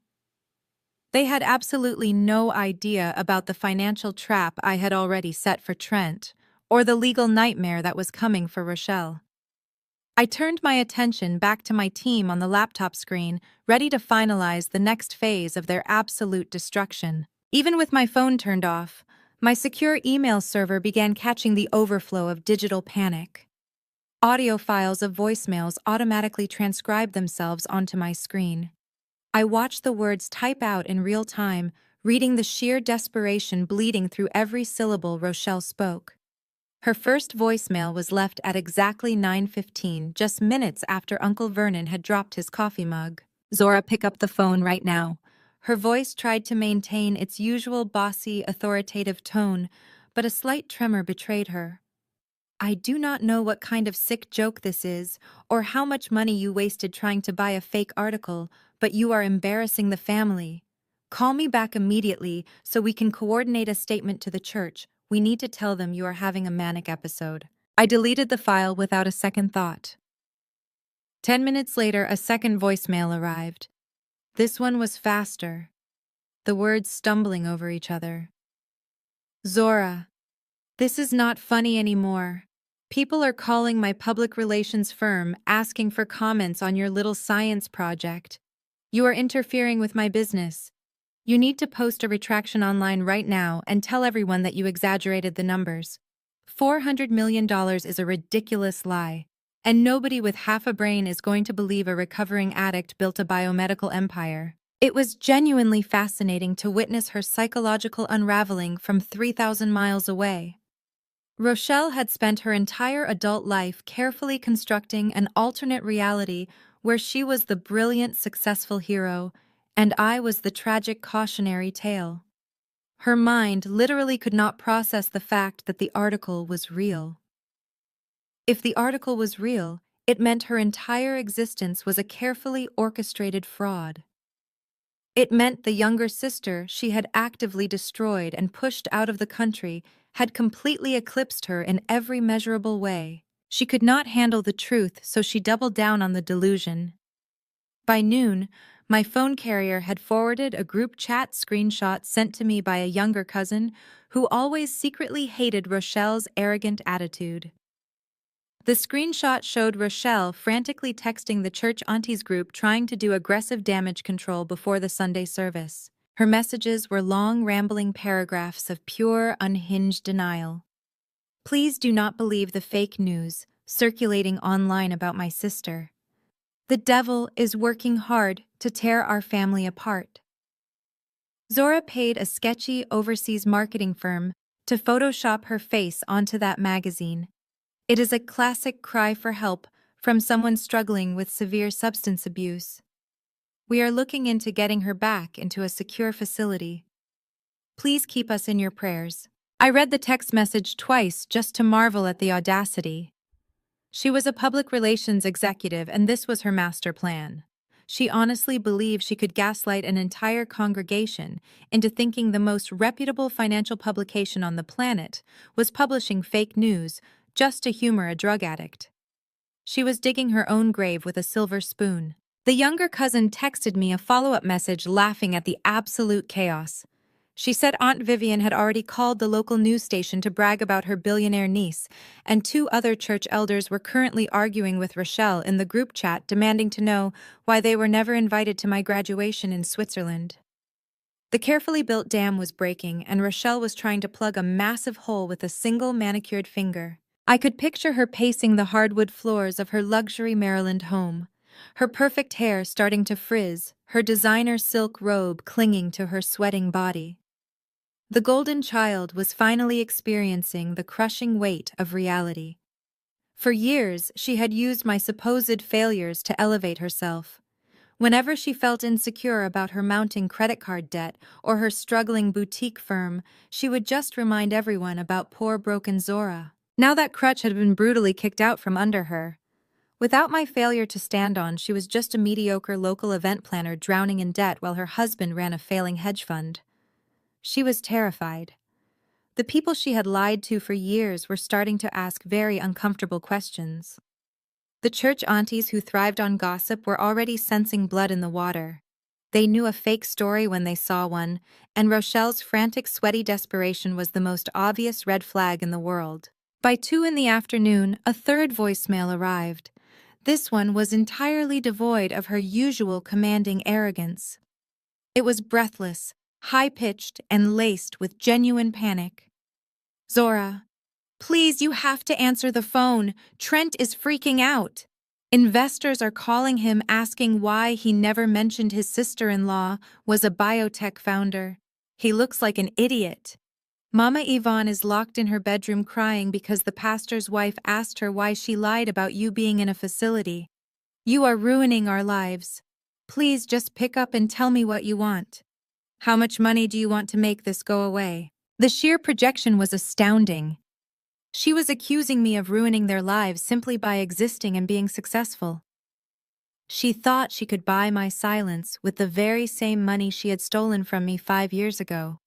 They had absolutely no idea about the financial trap I had already set for Trent, or the legal nightmare that was coming for Rochelle. I turned my attention back to my team on the laptop screen, ready to finalize the next phase of their absolute destruction. Even with my phone turned off, my secure email server began catching the overflow of digital panic. Audio files of voicemails automatically transcribed themselves onto my screen. I watched the words type out in real time, reading the sheer desperation bleeding through every syllable Rochelle spoke. Her first voicemail was left at exactly 9:15, just minutes after Uncle Vernon had dropped his coffee mug. "Zora, pick up the phone right now." Her voice tried to maintain its usual bossy, authoritative tone, but a slight tremor betrayed her. "I do not know what kind of sick joke this is, or how much money you wasted trying to buy a fake article, but you are embarrassing the family. Call me back immediately so we can coordinate a statement to the church. We need to tell them you are having a manic episode." I deleted the file without a second thought. 10 minutes later, a second voicemail arrived. This one was faster, the words stumbling over each other. "Zora, this is not funny anymore. People are calling my public relations firm asking for comments on your little science project. You are interfering with my business. You need to post a retraction online right now and tell everyone that you exaggerated the numbers. $400 million is a ridiculous lie, and nobody with half a brain is going to believe a recovering addict built a biomedical empire." It was genuinely fascinating to witness her psychological unraveling from 3,000 miles away. Rochelle had spent her entire adult life carefully constructing an alternate reality where she was the brilliant, successful hero, and I was the tragic cautionary tale. Her mind literally could not process the fact that the article was real. If the article was real, it meant her entire existence was a carefully orchestrated fraud. It meant the younger sister she had actively destroyed and pushed out of the country had completely eclipsed her in every measurable way. She could not handle the truth, so she doubled down on the delusion. By noon, my phone carrier had forwarded a group chat screenshot sent to me by a younger cousin who always secretly hated Rochelle's arrogant attitude. The screenshot showed Rochelle frantically texting the church aunties group trying to do aggressive damage control before the Sunday service. Her messages were long, rambling paragraphs of pure, unhinged denial. "Please do not believe the fake news circulating online about my sister. The devil is working hard to tear our family apart." Zora paid a sketchy overseas marketing firm to Photoshop her face onto that magazine. It is a classic cry for help from someone struggling with severe substance abuse. We are looking into getting her back into a secure facility. Please keep us in your prayers. I read the text message twice just to marvel at the audacity. She was a public relations executive, and this was her master plan. She honestly believed she could gaslight an entire congregation into thinking the most reputable financial publication on the planet was publishing fake news just to humor a drug addict. She was digging her own grave with a silver spoon. The younger cousin texted me a follow-up message laughing at the absolute chaos. She said Aunt Vivian had already called the local news station to brag about her billionaire niece, and 2 other church elders were currently arguing with Rochelle in the group chat demanding to know why they were never invited to my graduation in Switzerland. The carefully built dam was breaking, and Rochelle was trying to plug a massive hole with a single manicured finger. I could picture her pacing the hardwood floors of her luxury Maryland home, her perfect hair starting to frizz, her designer silk robe clinging to her sweating body. The golden child was finally experiencing the crushing weight of reality. For years, she had used my supposed failures to elevate herself. Whenever she felt insecure about her mounting credit card debt or her struggling boutique firm, she would just remind everyone about poor broken Zora. Now that crutch had been brutally kicked out from under her. Without my failure to stand on, she was just a mediocre local event planner drowning in debt while her husband ran a failing hedge fund. She was terrified. The people she had lied to for years were starting to ask very uncomfortable questions. The church aunties who thrived on gossip were already sensing blood in the water. They knew a fake story when they saw one, and Rochelle's frantic, sweaty desperation was the most obvious red flag in the world. By 2 in the afternoon, a third voicemail arrived. This one was entirely devoid of her usual commanding arrogance. It was breathless, high-pitched, and laced with genuine panic. Zora, please, you have to answer the phone. Trent is freaking out. Investors are calling him asking why he never mentioned his sister-in-law was a biotech founder. He looks like an idiot. Mama Yvonne is locked in her bedroom crying because the pastor's wife asked her why she lied about you being in a facility. You are ruining our lives. Please just pick up and tell me what you want. How much money do you want to make this go away? The sheer projection was astounding. She was accusing me of ruining their lives simply by existing and being successful. She thought she could buy my silence with the very same money she had stolen from me 5 years ago.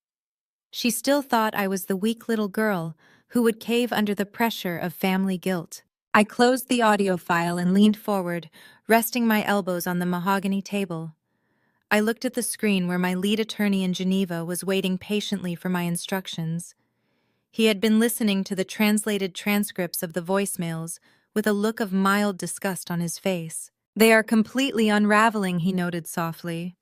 She still thought I was the weak little girl who would cave under the pressure of family guilt. I closed the audio file and leaned forward, resting my elbows on the mahogany table. I looked at the screen where my lead attorney in Geneva was waiting patiently for my instructions. He had been listening to the translated transcripts of the voicemails with a look of mild disgust on his face. They are completely unraveling, he noted softly.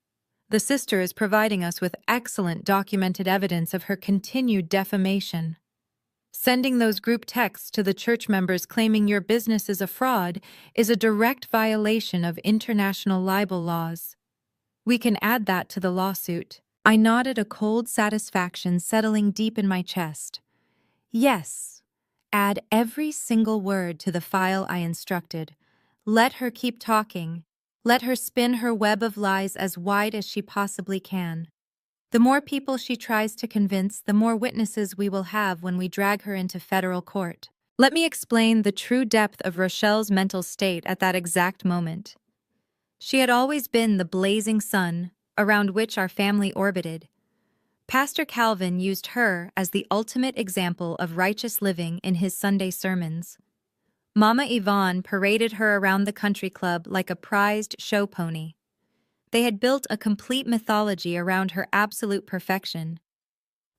The sister is providing us with excellent documented evidence of her continued defamation. Sending those group texts to the church members claiming your business is a fraud is a direct violation of international libel laws. We can add that to the lawsuit. I nodded, a cold satisfaction settling deep in my chest. Yes, add every single word to the file I instructed. Let her keep talking. Let her spin her web of lies as wide as she possibly can. The more people she tries to convince, the more witnesses we will have when we drag her into federal court. Let me explain the true depth of Rochelle's mental state at that exact moment. She had always been the blazing sun around which our family orbited. Pastor Calvin used her as the ultimate example of righteous living in his Sunday sermons. Mama Yvonne paraded her around the country club like a prized show pony. They had built a complete mythology around her absolute perfection.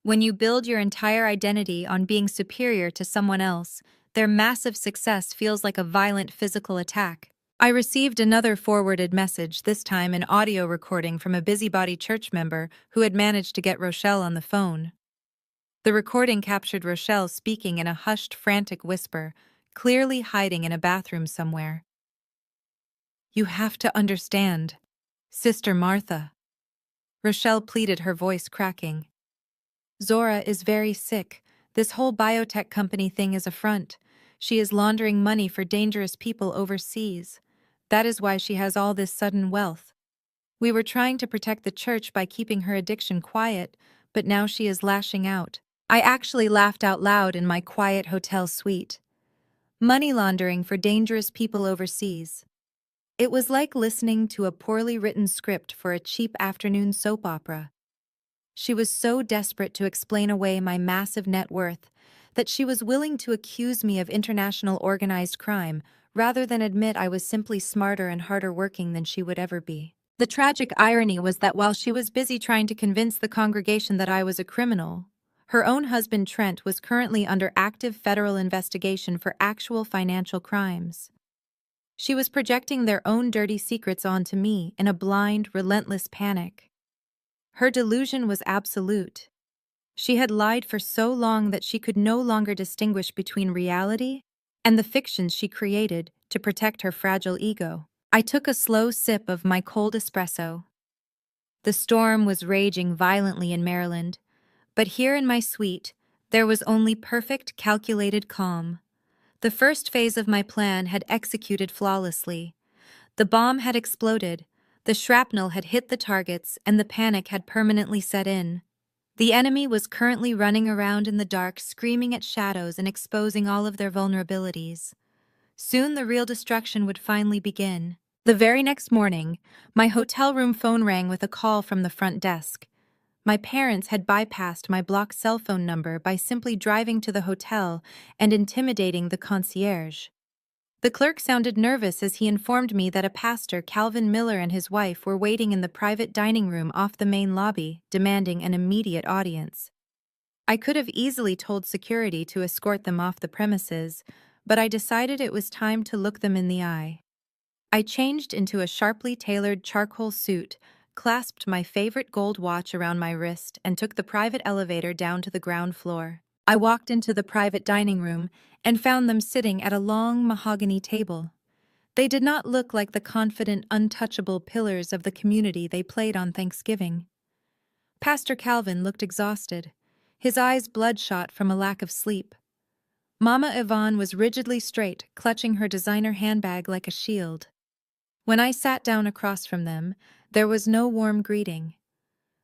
When you build your entire identity on being superior to someone else, their massive success feels like a violent physical attack. I received another forwarded message, this time an audio recording from a busybody church member who had managed to get Rochelle on the phone. The recording captured Rochelle speaking in a hushed, frantic whisper, clearly hiding in a bathroom somewhere. You have to understand, Sister Martha. Rochelle pleaded, her voice cracking. Zora is very sick. This whole biotech company thing is a front. She is laundering money for dangerous people overseas. That is why she has all this sudden wealth. We were trying to protect the church by keeping her addiction quiet, but now she is lashing out. I actually laughed out loud in my quiet hotel suite. Money laundering for dangerous people overseas. It was like listening to a poorly written script for a cheap afternoon soap opera. She was so desperate to explain away my massive net worth that she was willing to accuse me of international organized crime rather than admit I was simply smarter and harder working than she would ever be. The tragic irony was that while she was busy trying to convince the congregation that I was a criminal, her own husband Trent was currently under active federal investigation for actual financial crimes. She was projecting their own dirty secrets onto me in a blind, relentless panic. Her delusion was absolute. She had lied for so long that she could no longer distinguish between reality and the fictions she created to protect her fragile ego. I took a slow sip of my cold espresso. The storm was raging violently in Maryland, but here in my suite, there was only perfect, calculated calm. The first phase of my plan had executed flawlessly. The bomb had exploded, the shrapnel had hit the targets, and the panic had permanently set in. The enemy was currently running around in the dark, screaming at shadows and exposing all of their vulnerabilities. Soon the real destruction would finally begin. The very next morning, my hotel room phone rang with a call from the front desk. My parents had bypassed my blocked cell phone number by simply driving to the hotel and intimidating the concierge. The clerk sounded nervous as he informed me that a pastor, Calvin Miller, and his wife were waiting in the private dining room off the main lobby, demanding an immediate audience. I could have easily told security to escort them off the premises, but I decided it was time to look them in the eye. I changed into a sharply tailored charcoal suit, clasped my favorite gold watch around my wrist, and took the private elevator down to the ground floor. I walked into the private dining room and found them sitting at a long mahogany table. They did not look like the confident, untouchable pillars of the community they played on Thanksgiving. Pastor Calvin looked exhausted, his eyes bloodshot from a lack of sleep. Mama Yvonne was rigidly straight, clutching her designer handbag like a shield. When I sat down across from them, there was no warm greeting.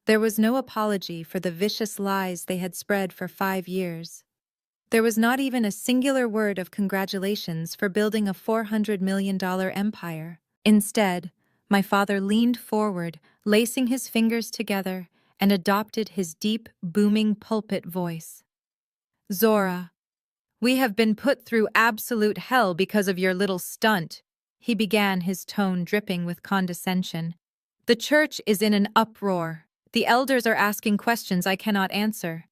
There was no apology for the vicious lies they had spread for 5 years. There was not even a singular word of congratulations for building a $400 million empire. Instead, my father leaned forward, lacing his fingers together, and adopted his deep, booming pulpit voice. "Zora, we have been put through absolute hell because of your little stunt," he began, his tone dripping with condescension. "The church is in an uproar. The elders are asking questions I cannot answer.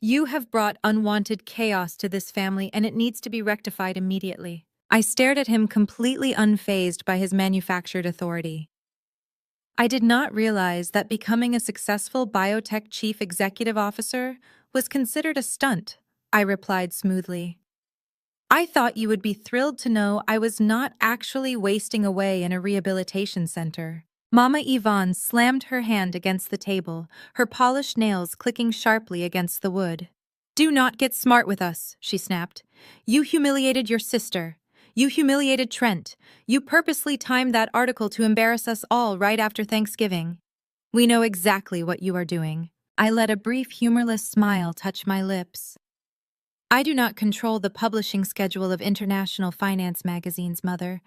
You have brought unwanted chaos to this family, and it needs to be rectified immediately." I stared at him, completely unfazed by his manufactured authority. I did not realize that becoming a successful biotech chief executive officer was considered a stunt, I replied smoothly. "I thought you would be thrilled to know I was not actually wasting away in a rehabilitation center." Mama Yvonne slammed her hand against the table, her polished nails clicking sharply against the wood. "Do not get smart with us," she snapped. "You humiliated your sister. You humiliated Trent. You purposely timed that article to embarrass us all right after Thanksgiving. We know exactly what you are doing." I let a brief, humorless smile touch my lips. "I do not control the publishing schedule of international finance magazines, Mother.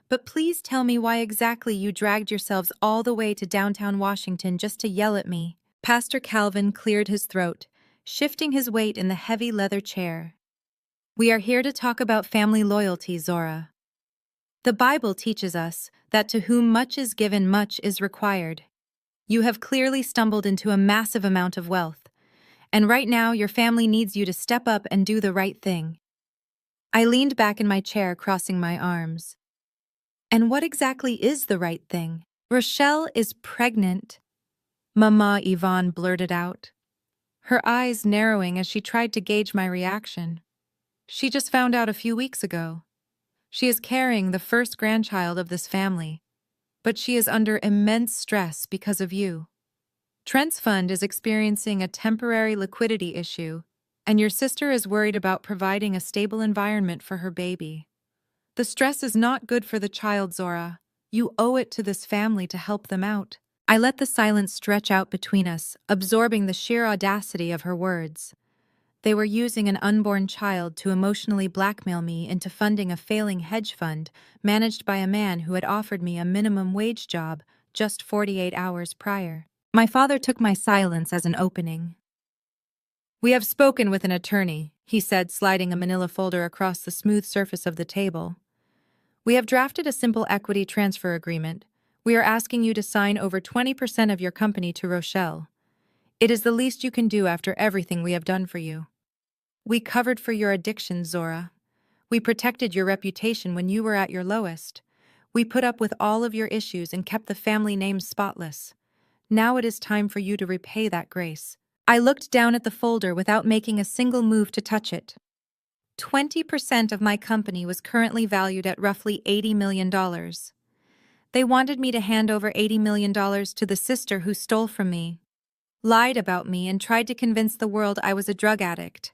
But please tell me why exactly you dragged yourselves all the way to downtown Washington just to yell at me." Pastor Calvin cleared his throat, shifting his weight in the heavy leather chair. "We are here to talk about family loyalty, Zora. The Bible teaches us that to whom much is given, much is required. You have clearly stumbled into a massive amount of wealth, and right now your family needs you to step up and do the right thing." I leaned back in my chair, crossing my arms. "And what exactly is the right thing?" "Rochelle is pregnant," Mama Yvonne blurted out, her eyes narrowing as she tried to gauge my reaction. "She just found out a few weeks ago. She is carrying the first grandchild of this family, but she is under immense stress because of you. Trent's fund is experiencing a temporary liquidity issue, and your sister is worried about providing a stable environment for her baby. The stress is not good for the child, Zora. You owe it to this family to help them out." I let the silence stretch out between us, absorbing the sheer audacity of her words. They were using an unborn child to emotionally blackmail me into funding a failing hedge fund managed by a man who had offered me a minimum wage job just 48 hours prior. My father took my silence as an opening. "We have spoken with an attorney," he said, sliding a manila folder across the smooth surface of the table. "We have drafted a simple equity transfer agreement. We are asking you to sign over 20% of your company to Rochelle. It is the least you can do after everything we have done for you. We covered for your addiction, Zora. We protected your reputation when you were at your lowest. We put up with all of your issues and kept the family name spotless. Now it is time for you to repay that grace." I looked down at the folder without making a single move to touch it. 20% of my company was currently valued at roughly $80 million. They wanted me to hand over $80 million to the sister who stole from me, lied about me, and tried to convince the world I was a drug addict.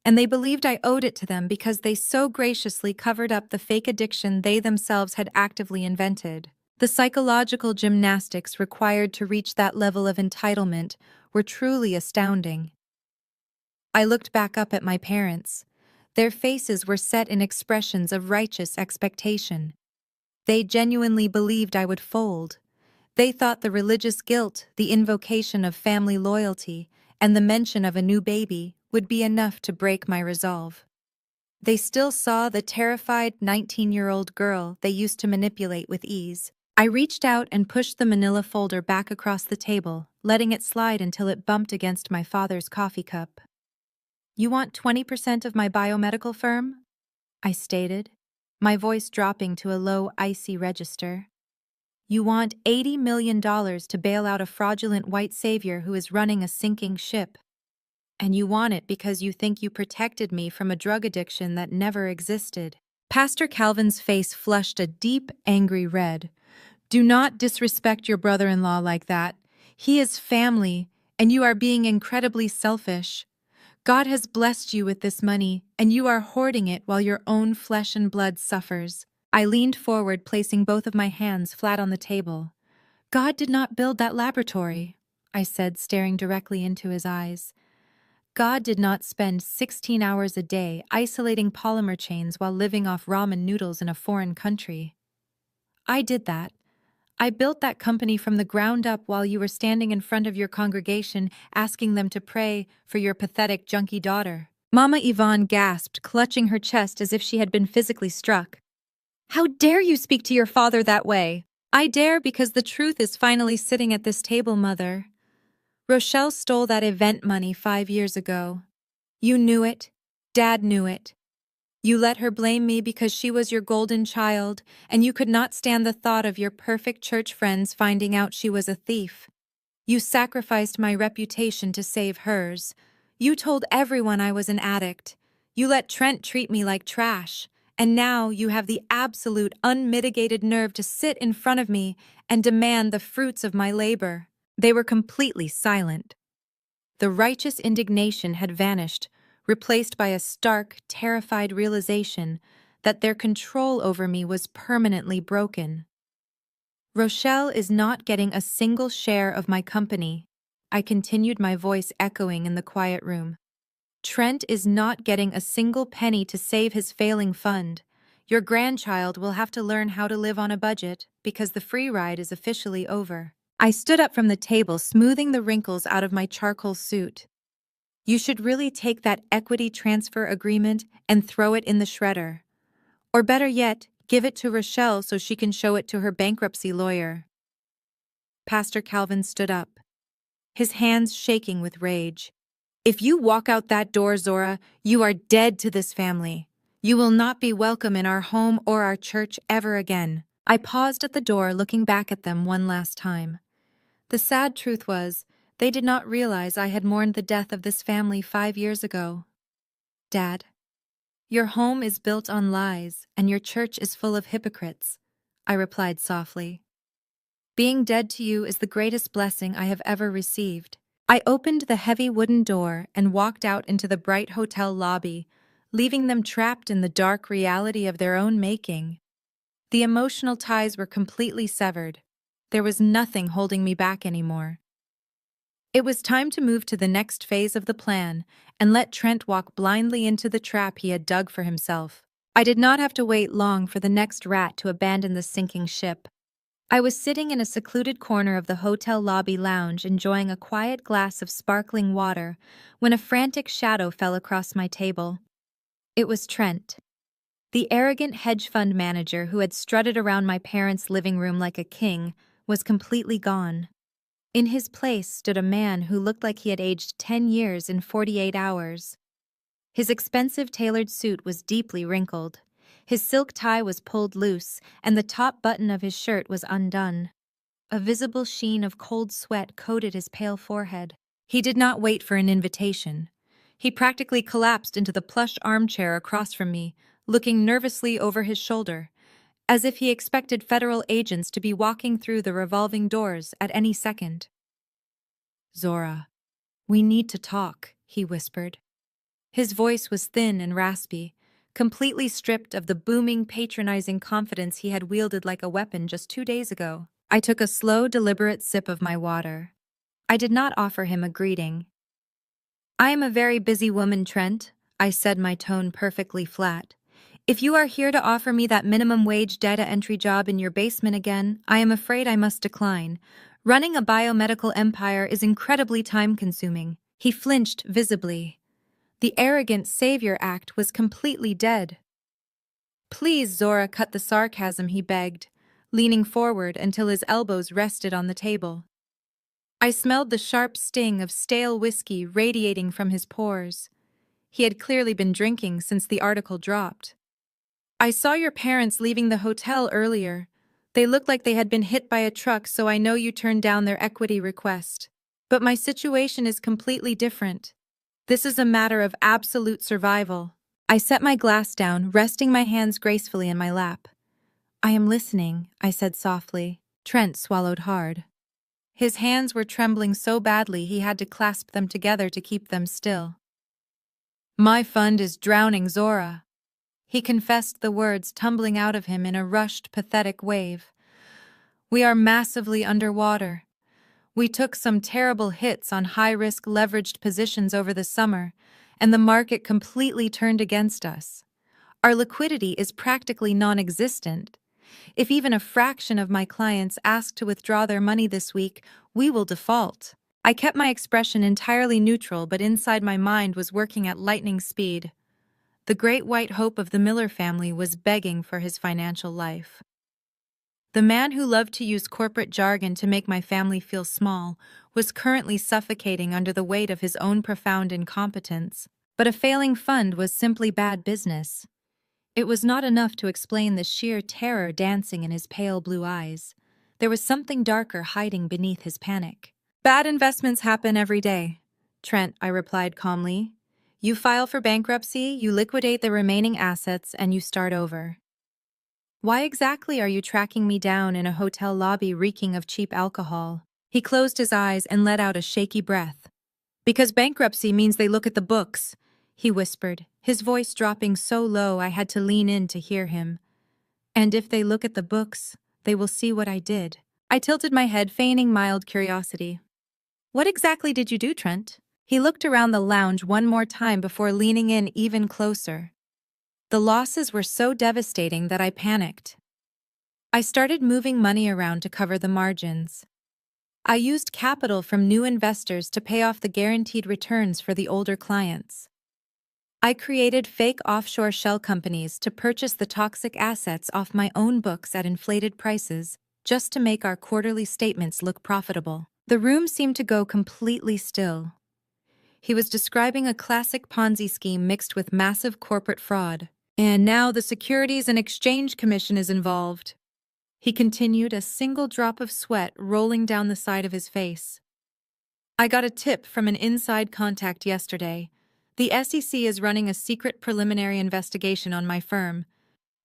And they believed I owed it to them because they so graciously covered up the fake addiction they themselves had actively invented. The psychological gymnastics required to reach that level of entitlement were truly astounding. I looked back up at my parents. Their faces were set in expressions of righteous expectation. They genuinely believed I would fold. They thought the religious guilt, the invocation of family loyalty, and the mention of a new baby would be enough to break my resolve. They still saw the terrified 19-year-old girl they used to manipulate with ease. I reached out and pushed the manila folder back across the table, letting it slide until it bumped against my father's coffee cup. "You want 20% of my biomedical firm?" I stated, my voice dropping to a low, icy register. "You want $80 million to bail out a fraudulent white savior who is running a sinking ship. And you want it because you think you protected me from a drug addiction that never existed." Pastor Calvin's face flushed a deep, angry red. "Do not disrespect your brother-in-law like that. He is family, and you are being incredibly selfish. God has blessed you with this money, and you are hoarding it while your own flesh and blood suffers." I leaned forward, placing both of my hands flat on the table. "God did not build that laboratory," I said, staring directly into his eyes. "God did not spend 16 hours a day isolating polymer chains while living off ramen noodles in a foreign country. I did that. I built that company from the ground up while you were standing in front of your congregation asking them to pray for your pathetic junkie daughter." Mama Yvonne gasped, clutching her chest as if she had been physically struck. "How dare you speak to your father that way?" "I dare because the truth is finally sitting at this table, Mother. Rochelle stole that event money 5 years ago. You knew it. Dad knew it. You let her blame me because she was your golden child, and you could not stand the thought of your perfect church friends finding out she was a thief. You sacrificed my reputation to save hers. You told everyone I was an addict. You let Trent treat me like trash. And now you have the absolute unmitigated nerve to sit in front of me and demand the fruits of my labor." They were completely silent. The righteous indignation had vanished, replaced by a stark, terrified realization that their control over me was permanently broken. "Rochelle is not getting a single share of my company," I continued, my voice echoing in the quiet room. "Trent is not getting a single penny to save his failing fund. Your grandchild will have to learn how to live on a budget because the free ride is officially over." I stood up from the table, smoothing the wrinkles out of my charcoal suit. "You should really take that equity transfer agreement and throw it in the shredder. Or better yet, give it to Rochelle so she can show it to her bankruptcy lawyer." Pastor Calvin stood up, his hands shaking with rage. "If you walk out that door, Zora, you are dead to this family. You will not be welcome in our home or our church ever again." I paused at the door, looking back at them one last time. The sad truth was, they did not realize I had mourned the death of this family 5 years ago. "Dad, your home is built on lies, and your church is full of hypocrites," I replied softly. "Being dead to you is the greatest blessing I have ever received." I opened the heavy wooden door and walked out into the bright hotel lobby, leaving them trapped in the dark reality of their own making. The emotional ties were completely severed. There was nothing holding me back anymore. It was time to move to the next phase of the plan and let Trent walk blindly into the trap he had dug for himself. I did not have to wait long for the next rat to abandon the sinking ship. I was sitting in a secluded corner of the hotel lobby lounge enjoying a quiet glass of sparkling water when a frantic shadow fell across my table. It was Trent. The arrogant hedge fund manager who had strutted around my parents' living room like a king was completely gone. In his place stood a man who looked like he had aged 10 years in 48 hours. His expensive tailored suit was deeply wrinkled. His silk tie was pulled loose, and the top button of his shirt was undone. A visible sheen of cold sweat coated his pale forehead. He did not wait for an invitation. He practically collapsed into the plush armchair across from me, looking nervously over his shoulder. as if he expected federal agents to be walking through the revolving doors at any second. "Zora, we need to talk," he whispered. His voice was thin and raspy, completely stripped of the booming, patronizing confidence he had wielded like a weapon just 2 days ago. I took a slow, deliberate sip of my water. I did not offer him a greeting. "I am a very busy woman, Trent," I said, my tone perfectly flat. "If you are here to offer me that minimum wage data entry job in your basement again, I am afraid I must decline. Running a biomedical empire is incredibly time-consuming." He flinched visibly. The arrogant savior act was completely dead. "Please, Zora, cut the sarcasm," he begged, leaning forward until his elbows rested on the table. I smelled the sharp sting of stale whiskey radiating from his pores. He had clearly been drinking since the article dropped. "I saw your parents leaving the hotel earlier. They looked like they had been hit by a truck, so I know you turned down their equity request. But my situation is completely different. This is a matter of absolute survival." I set my glass down, resting my hands gracefully in my lap. "I am listening," I said softly. Trent swallowed hard. His hands were trembling so badly he had to clasp them together to keep them still. "My fund is drowning, Zora." He confessed, the words tumbling out of him in a rushed, pathetic wave. "We are massively underwater. We took some terrible hits on high-risk leveraged positions over the summer, and the market completely turned against us. Our liquidity is practically non-existent. If even a fraction of my clients ask to withdraw their money this week, we will default." I kept my expression entirely neutral, but inside my mind was working at lightning speed. The great white hope of the Miller family was begging for his financial life. The man who loved to use corporate jargon to make my family feel small was currently suffocating under the weight of his own profound incompetence. But a failing fund was simply bad business. It was not enough to explain the sheer terror dancing in his pale blue eyes. There was something darker hiding beneath his panic. "Bad investments happen every day, Trent," I replied calmly. "You file for bankruptcy, you liquidate the remaining assets, and you start over. Why exactly are you tracking me down in a hotel lobby reeking of cheap alcohol?" He closed his eyes and let out a shaky breath. "Because bankruptcy means they look at the books," he whispered, his voice dropping so low I had to lean in to hear him. "And if they look at the books, they will see what I did." I tilted my head, feigning mild curiosity. "What exactly did you do, Trent?" He looked around the lounge one more time before leaning in even closer. The losses were so devastating that I panicked. I started moving money around to cover the margins. I used capital from new investors to pay off the guaranteed returns for the older clients. I created fake offshore shell companies to purchase the toxic assets off my own books at inflated prices, just to make our quarterly statements look profitable. The room seemed to go completely still. He was describing a classic Ponzi scheme mixed with massive corporate fraud. "And now the Securities and Exchange Commission is involved," he continued, a single drop of sweat rolling down the side of his face. "I got a tip from an inside contact yesterday. The SEC is running a secret preliminary investigation on my firm.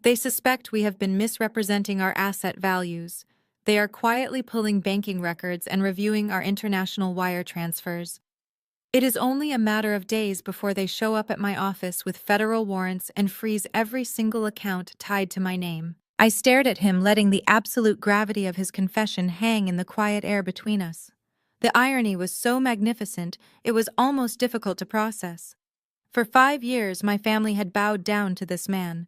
They suspect we have been misrepresenting our asset values. They are quietly pulling banking records and reviewing our international wire transfers. It is only a matter of days before they show up at my office with federal warrants and freeze every single account tied to my name." I stared at him, letting the absolute gravity of his confession hang in the quiet air between us. The irony was so magnificent, it was almost difficult to process. For 5 years, my family had bowed down to this man.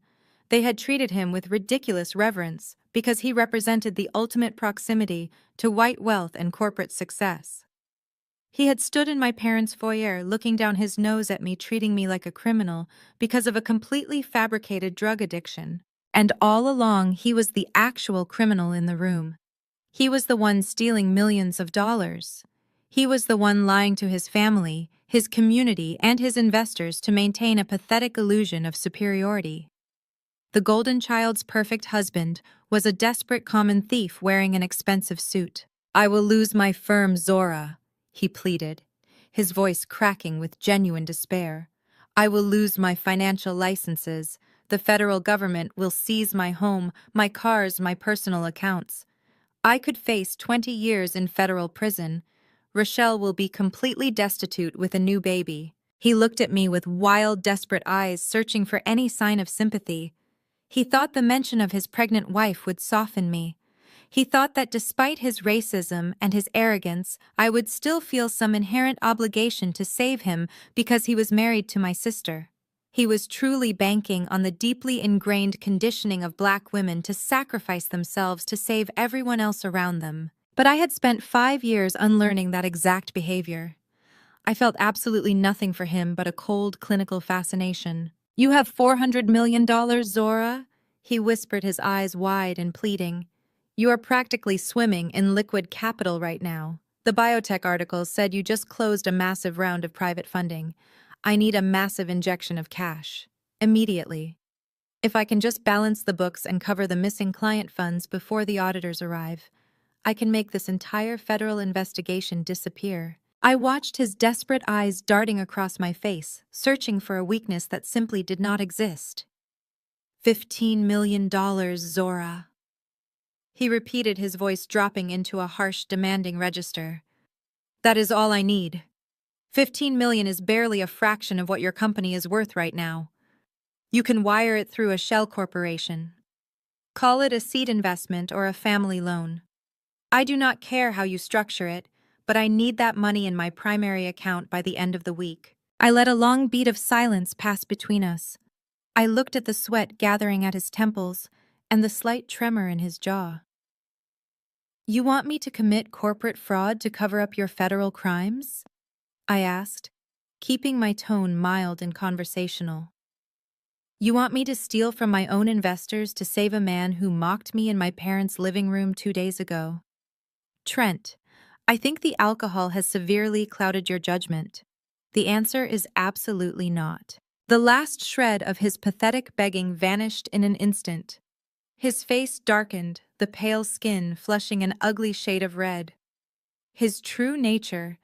They had treated him with ridiculous reverence because he represented the ultimate proximity to white wealth and corporate success. He had stood in my parents' foyer, looking down his nose at me, treating me like a criminal because of a completely fabricated drug addiction. And all along, he was the actual criminal in the room. He was the one stealing millions of dollars. He was the one lying to his family, his community, and his investors to maintain a pathetic illusion of superiority. The golden child's perfect husband was a desperate common thief wearing an expensive suit. "I will lose my firm, Zora," he pleaded, his voice cracking with genuine despair. "I will lose my financial licenses, The federal government will seize my home, my cars, my personal accounts. I could face 20 years in federal prison. Rochelle will be completely destitute with a new baby. He looked at me with wild, desperate eyes, searching for any sign of sympathy. He thought the mention of his pregnant wife would soften me. He thought that despite his racism and his arrogance, I would still feel some inherent obligation to save him because he was married to my sister. He was truly banking on the deeply ingrained conditioning of Black women to sacrifice themselves to save everyone else around them. But I had spent 5 years unlearning that exact behavior. I felt absolutely nothing for him but a cold, clinical fascination. "You have $400 million, Zora?" He whispered, his eyes wide and pleading. "You are practically swimming in liquid capital right now. The biotech article said you just closed a massive round of private funding. I need a massive injection of cash. Immediately. If I can just balance the books and cover the missing client funds before the auditors arrive, I can make this entire federal investigation disappear." I watched his desperate eyes darting across my face, searching for a weakness that simply did not exist. $15 million, Zora. He repeated, his voice dropping into a harsh, demanding register. "That is all I need. 15 million is barely a fraction of what your company is worth right now. You can wire it through a shell corporation. Call it a seed investment or a family loan. I do not care how you structure it, but I need that money in my primary account by the end of the week." I let a long beat of silence pass between us. I looked at the sweat gathering at his temples and the slight tremor in his jaw. "You want me to commit corporate fraud to cover up your federal crimes?" I asked, keeping my tone mild and conversational. "You want me to steal from my own investors to save a man who mocked me in my parents' living room 2 days ago?" "Trent, I think the alcohol has severely clouded your judgment." The answer is absolutely not. The last shred of his pathetic begging vanished in an instant. His face darkened, the pale skin flushing an ugly shade of red. His true nature,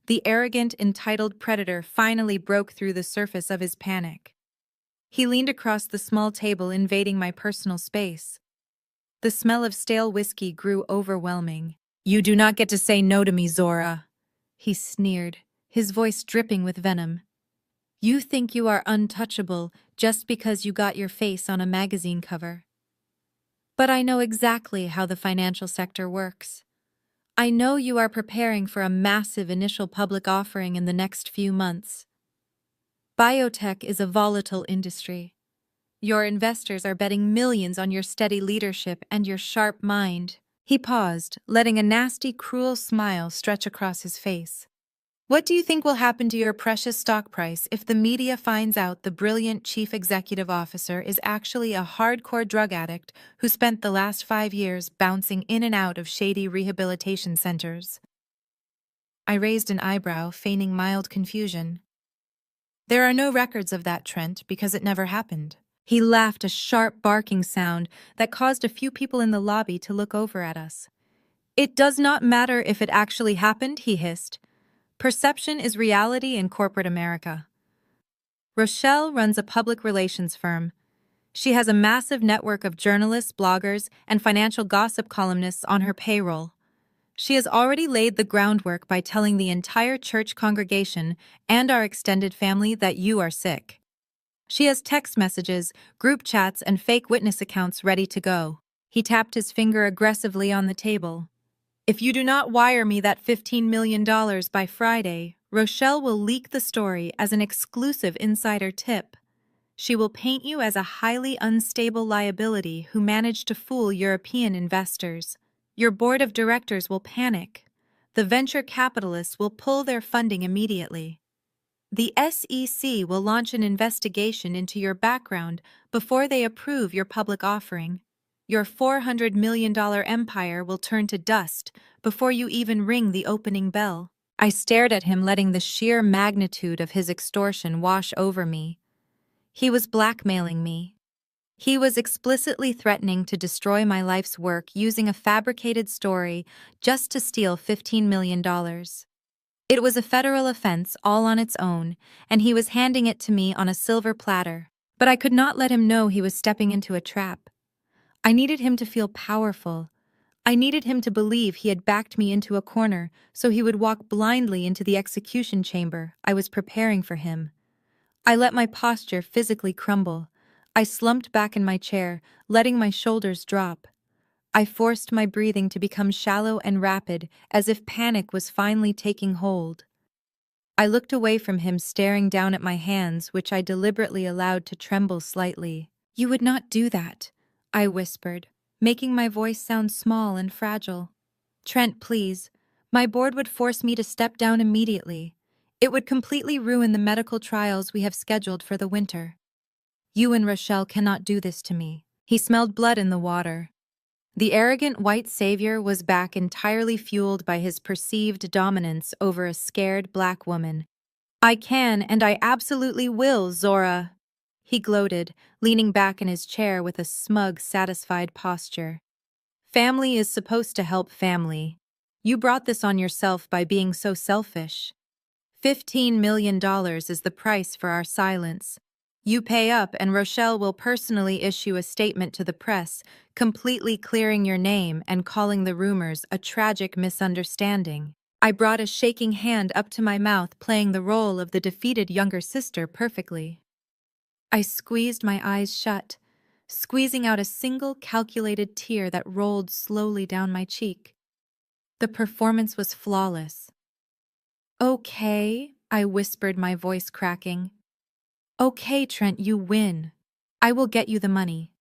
the arrogant, entitled predator, finally broke through the surface of his panic. He leaned across the small table, invading my personal space. The smell of stale whiskey grew overwhelming. "You do not get to say no to me, Zora," he sneered, his voice dripping with venom. "You think you are untouchable just because you got your face on a magazine cover. But I know exactly how the financial sector works. I know you are preparing for a massive initial public offering in the next few months. Biotech is a volatile industry. Your investors are betting millions on your steady leadership and your sharp mind." He paused, letting a nasty, cruel smile stretch across his face. "What do you think will happen to your precious stock price if the media finds out the brilliant chief executive officer is actually a hardcore drug addict who spent the last 5 years bouncing in and out of shady rehabilitation centers?" I raised an eyebrow, feigning mild confusion. "There are no records of that, Trent, because it never happened." He laughed, a sharp barking sound that caused a few people in the lobby to look over at us. "It does not matter if it actually happened," he hissed. "Perception is reality in corporate America. Rochelle runs a public relations firm. She has a massive network of journalists, bloggers, and financial gossip columnists on her payroll. She has already laid the groundwork by telling the entire church congregation and our extended family that you are sick. She has text messages, group chats, and fake witness accounts ready to go." He tapped his finger aggressively on the table. "If you do not wire me that $15 million by Friday, Rochelle will leak the story as an exclusive insider tip. She will paint you as a highly unstable liability who managed to fool European investors. Your board of directors will panic. The venture capitalists will pull their funding immediately. The SEC will launch an investigation into your background before they approve your public offering. Your $400 million empire will turn to dust before you even ring the opening bell." I stared at him, letting the sheer magnitude of his extortion wash over me. He was blackmailing me. He was explicitly threatening to destroy my life's work using a fabricated story just to steal $15 million. It was a federal offense all on its own, and he was handing it to me on a silver platter. But I could not let him know he was stepping into a trap. I needed him to feel powerful. I needed him to believe he had backed me into a corner so he would walk blindly into the execution chamber I was preparing for him. I let my posture physically crumble. I slumped back in my chair, letting my shoulders drop. I forced my breathing to become shallow and rapid, as if panic was finally taking hold. I looked away from him, staring down at my hands, which I deliberately allowed to tremble slightly. "You would not do that," I whispered, making my voice sound small and fragile. "Trent, please. My board would force me to step down immediately. It would completely ruin the medical trials we have scheduled for the winter. You and Rochelle cannot do this to me." He smelled blood in the water. The arrogant white savior was back, entirely fueled by his perceived dominance over a scared black woman. "I can, and I absolutely will, Zora," he gloated, leaning back in his chair with a smug, satisfied posture. "Family is supposed to help family. You brought this on yourself by being so selfish. $15 million is the price for our silence. You pay up and Rochelle will personally issue a statement to the press, completely clearing your name and calling the rumors a tragic misunderstanding." I brought a shaking hand up to my mouth, playing the role of the defeated younger sister perfectly. I squeezed my eyes shut, squeezing out a single calculated tear that rolled slowly down my cheek. The performance was flawless. "Okay," I whispered, my voice cracking. "Okay, Trent, you win. I will get you the money.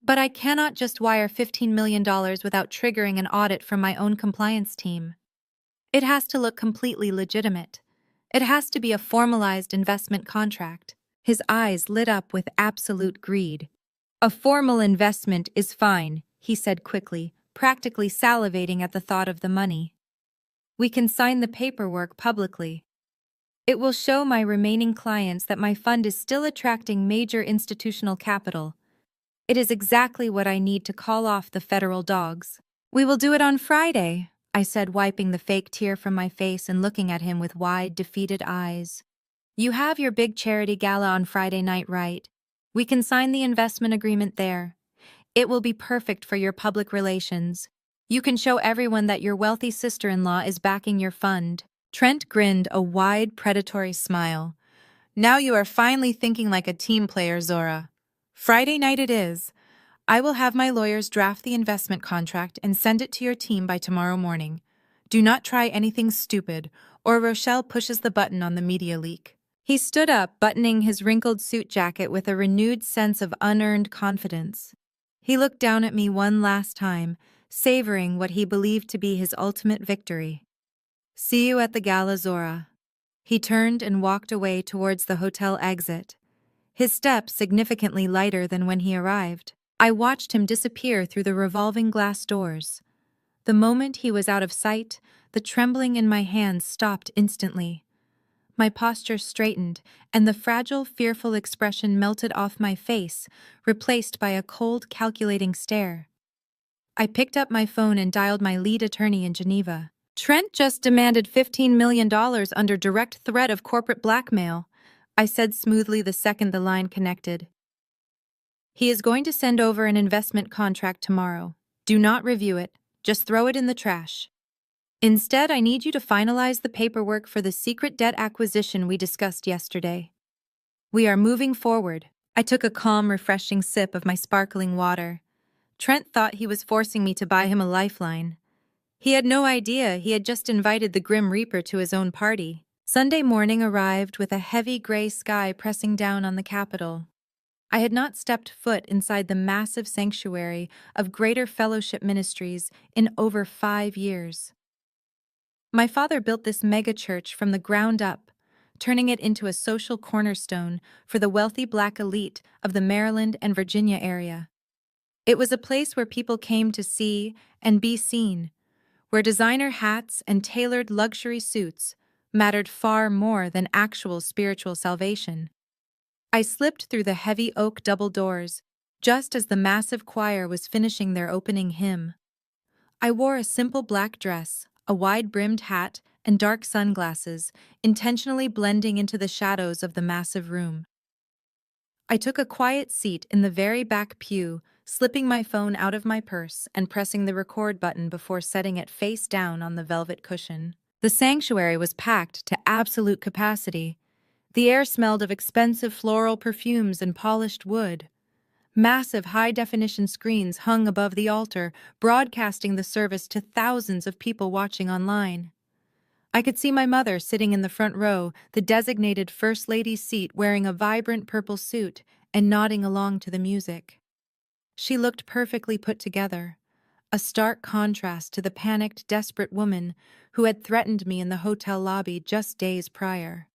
But I cannot just wire $15 million without triggering an audit from my own compliance team. It has to look completely legitimate. It has to be a formalized investment contract." His eyes lit up with absolute greed. "A formal investment is fine," he said quickly, practically salivating at the thought of the money. "We can sign the paperwork publicly. It will show my remaining clients that my fund is still attracting major institutional capital. It is exactly what I need to call off the federal dogs." "We will do it on Friday," I said, wiping the fake tear from my face and looking at him with wide, defeated eyes. "You have your big charity gala on Friday night, right? We can sign the investment agreement there. It will be perfect for your public relations. You can show everyone that your wealthy sister-in-law is backing your fund." Trent grinned a wide, predatory smile. "Now you are finally thinking like a team player, Zora. Friday night it is. I will have my lawyers draft the investment contract and send it to your team by tomorrow morning. Do not try anything stupid, or Rochelle pushes the button on the media leak." He stood up, buttoning his wrinkled suit jacket with a renewed sense of unearned confidence. He looked down at me one last time, savoring what he believed to be his ultimate victory. "See you at the gala, Zora." He turned and walked away towards the hotel exit, his step significantly lighter than when he arrived. I watched him disappear through the revolving glass doors. The moment he was out of sight, the trembling in my hands stopped instantly. My posture straightened, and the fragile, fearful expression melted off my face, replaced by a cold, calculating stare. I picked up my phone and dialed my lead attorney in Geneva. "Trent just demanded $15 million under direct threat of corporate blackmail," I said smoothly the second the line connected. "He is going to send over an investment contract tomorrow. Do not review it. Just throw it in the trash. Instead, I need you to finalize the paperwork for the secret debt acquisition we discussed yesterday. We are moving forward." I took a calm, refreshing sip of my sparkling water. Trent thought he was forcing me to buy him a lifeline. He had no idea he had just invited the Grim Reaper to his own party. Sunday morning arrived with a heavy gray sky pressing down on the capital. I had not stepped foot inside the massive sanctuary of Greater Fellowship Ministries in over 5 years. My father built this megachurch from the ground up, turning it into a social cornerstone for the wealthy Black elite of the Maryland and Virginia area. It was a place where people came to see and be seen, where designer hats and tailored luxury suits mattered far more than actual spiritual salvation. I slipped through the heavy oak double doors, just as the massive choir was finishing their opening hymn. I wore a simple black dress, a wide-brimmed hat, and dark sunglasses, intentionally blending into the shadows of the massive room. I took a quiet seat in the very back pew, slipping my phone out of my purse and pressing the record button before setting it face down on the velvet cushion. The sanctuary was packed to absolute capacity. The air smelled of expensive floral perfumes and polished wood. Massive high-definition screens hung above the altar, broadcasting the service to thousands of people watching online. I could see my mother sitting in the front row, the designated First Lady's seat, wearing a vibrant purple suit and nodding along to the music. She looked perfectly put together, a stark contrast to the panicked, desperate woman who had threatened me in the hotel lobby just days prior.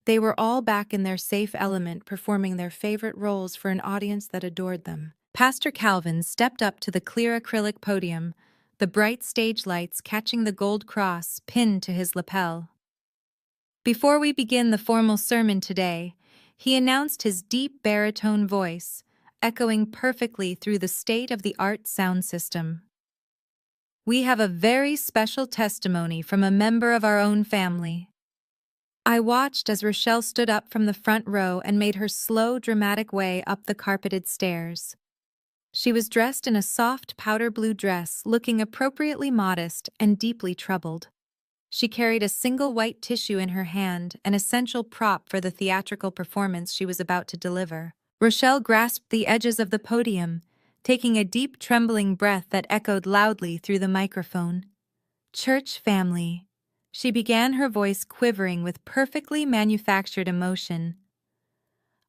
They were all back in their safe element, performing their favorite roles for an audience that adored them. Pastor Calvin stepped up to the clear acrylic podium, the bright stage lights catching the gold cross pinned to his lapel. Before we begin the formal sermon today, he announced his deep baritone voice, echoing perfectly through the state-of-the-art sound system. We have a very special testimony from a member of our own family. I watched as Rochelle stood up from the front row and made her slow, dramatic way up the carpeted stairs. She was dressed in a soft powder blue dress, looking appropriately modest and deeply troubled. She carried a single white tissue in her hand, an essential prop for the theatrical performance she was about to deliver. Rochelle grasped the edges of the podium, taking a deep, trembling breath that echoed loudly through the microphone. "Church family," she began, her voice quivering with perfectly manufactured emotion.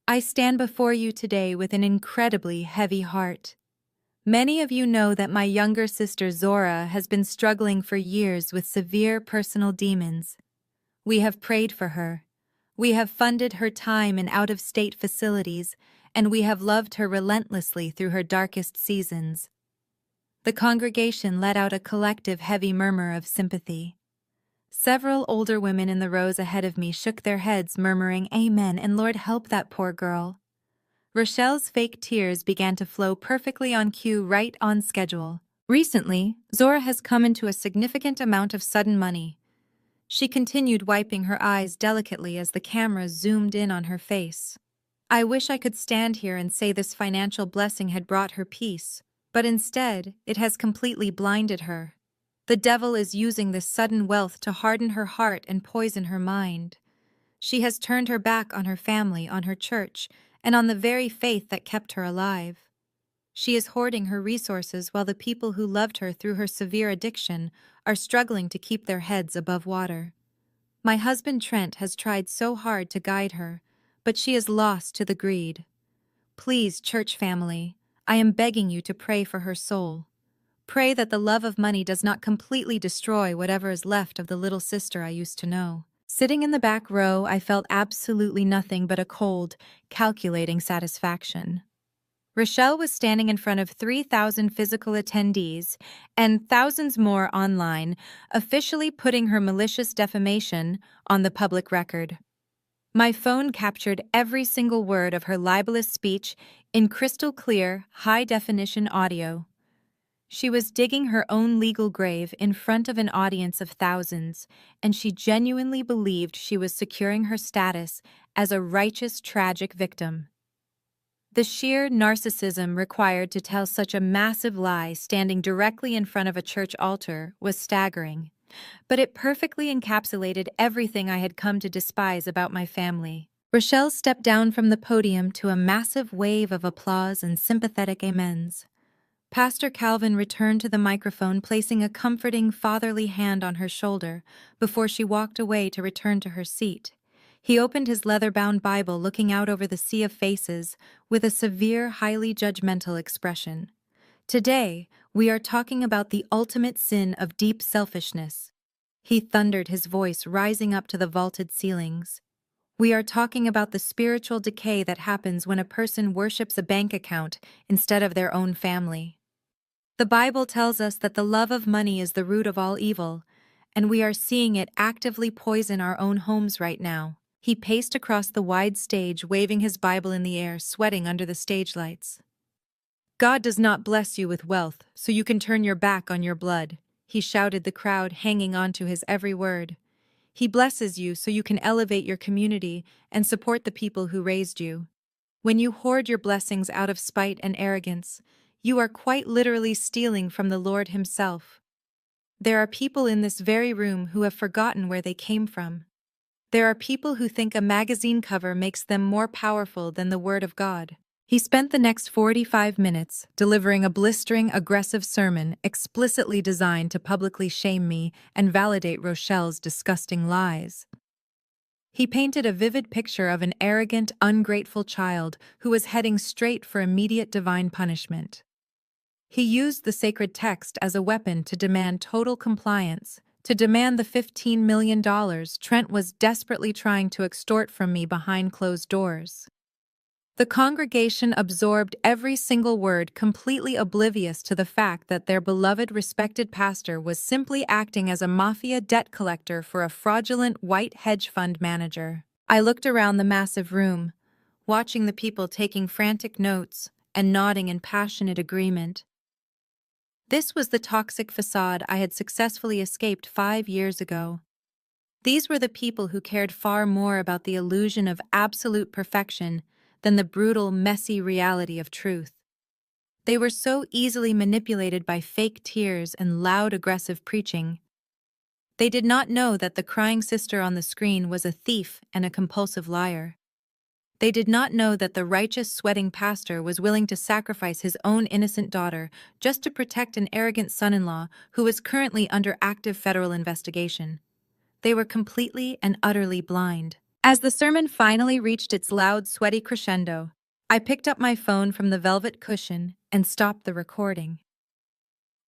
"I stand before you today with an incredibly heavy heart. Many of you know that my younger sister Zora has been struggling for years with severe personal demons. We have prayed for her. We have funded her time in out-of-state facilities, and we have loved her relentlessly through her darkest seasons." The congregation let out a collective heavy murmur of sympathy. Several older women in the rows ahead of me shook their heads, murmuring "Amen" and "Lord help that poor girl." Rochelle's fake tears began to flow perfectly on cue, right on schedule. "Recently, Zora has come into a significant amount of sudden money." She continued, wiping her eyes delicately as the camera zoomed in on her face. "I wish I could stand here and say this financial blessing had brought her peace, but instead, it has completely blinded her. The devil is using this sudden wealth to harden her heart and poison her mind. She has turned her back on her family, on her church, and on the very faith that kept her alive. She is hoarding her resources while the people who loved her through her severe addiction are struggling to keep their heads above water. My husband Trent has tried so hard to guide her, but she is lost to the greed. Please, church family, I am begging you to pray for her soul. Pray that the love of money does not completely destroy whatever is left of the little sister I used to know." Sitting in the back row, I felt absolutely nothing but a cold, calculating satisfaction. Rochelle was standing in front of 3,000 physical attendees and thousands more online, officially putting her malicious defamation on the public record. My phone captured every single word of her libelous speech in crystal clear, high-definition audio. She was digging her own legal grave in front of an audience of thousands, and she genuinely believed she was securing her status as a righteous, tragic victim. The sheer narcissism required to tell such a massive lie standing directly in front of a church altar was staggering, but it perfectly encapsulated everything I had come to despise about my family. Rochelle stepped down from the podium to a massive wave of applause and sympathetic amens. Pastor Calvin returned to the microphone, placing a comforting, fatherly hand on her shoulder before she walked away to return to her seat. He opened his leather-bound Bible, looking out over the sea of faces with a severe, highly judgmental expression. "Today, we are talking about the ultimate sin of deep selfishness," he thundered, his voice rising up to the vaulted ceilings. "We are talking about the spiritual decay that happens when a person worships a bank account instead of their own family. The Bible tells us that the love of money is the root of all evil, and we are seeing it actively poison our own homes right now." He paced across the wide stage, waving his Bible in the air, sweating under the stage lights. "God does not bless you with wealth, so you can turn your back on your blood," he shouted, the crowd hanging on to his every word. "He blesses you so you can elevate your community and support the people who raised you. When you hoard your blessings out of spite and arrogance, you are quite literally stealing from the Lord Himself. There are people in this very room who have forgotten where they came from. There are people who think a magazine cover makes them more powerful than the Word of God. He spent the next 45 minutes delivering a blistering, aggressive sermon explicitly designed to publicly shame me and validate Rochelle's disgusting lies. He painted a vivid picture of an arrogant, ungrateful child who was heading straight for immediate divine punishment. He used the sacred text as a weapon to demand total compliance, to demand the $15 million Trent was desperately trying to extort from me behind closed doors. The congregation absorbed every single word, completely oblivious to the fact that their beloved, respected pastor was simply acting as a mafia debt collector for a fraudulent white hedge fund manager. I looked around the massive room, watching the people taking frantic notes and nodding in passionate agreement. This was the toxic facade I had successfully escaped 5 years ago. These were the people who cared far more about the illusion of absolute perfection than the brutal, messy reality of truth. They were so easily manipulated by fake tears and loud, aggressive preaching. They did not know that the crying sister on the screen was a thief and a compulsive liar. They did not know that the righteous, sweating pastor was willing to sacrifice his own innocent daughter just to protect an arrogant son-in-law who was currently under active federal investigation. They were completely and utterly blind. As the sermon finally reached its loud, sweaty crescendo, I picked up my phone from the velvet cushion and stopped the recording.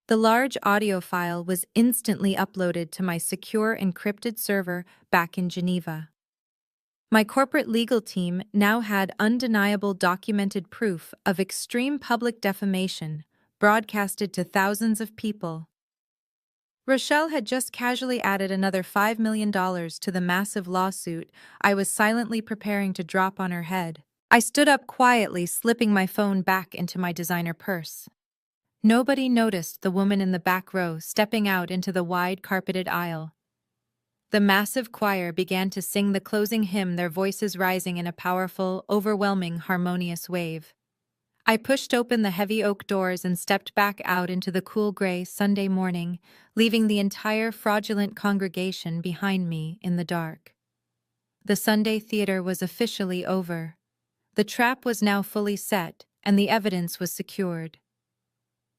The large audio file was instantly uploaded to my secure encrypted server back in Geneva. My corporate legal team now had undeniable documented proof of extreme public defamation, broadcasted to thousands of people. Rochelle had just casually added another $5 million to the massive lawsuit I was silently preparing to drop on her head. I stood up quietly, slipping my phone back into my designer purse. Nobody noticed the woman in the back row stepping out into the wide carpeted aisle. The massive choir began to sing the closing hymn, their voices rising in a powerful, overwhelming, harmonious wave. I pushed open the heavy oak doors and stepped back out into the cool gray Sunday morning, leaving the entire fraudulent congregation behind me in the dark. The Sunday theater was officially over. The trap was now fully set, and the evidence was secured.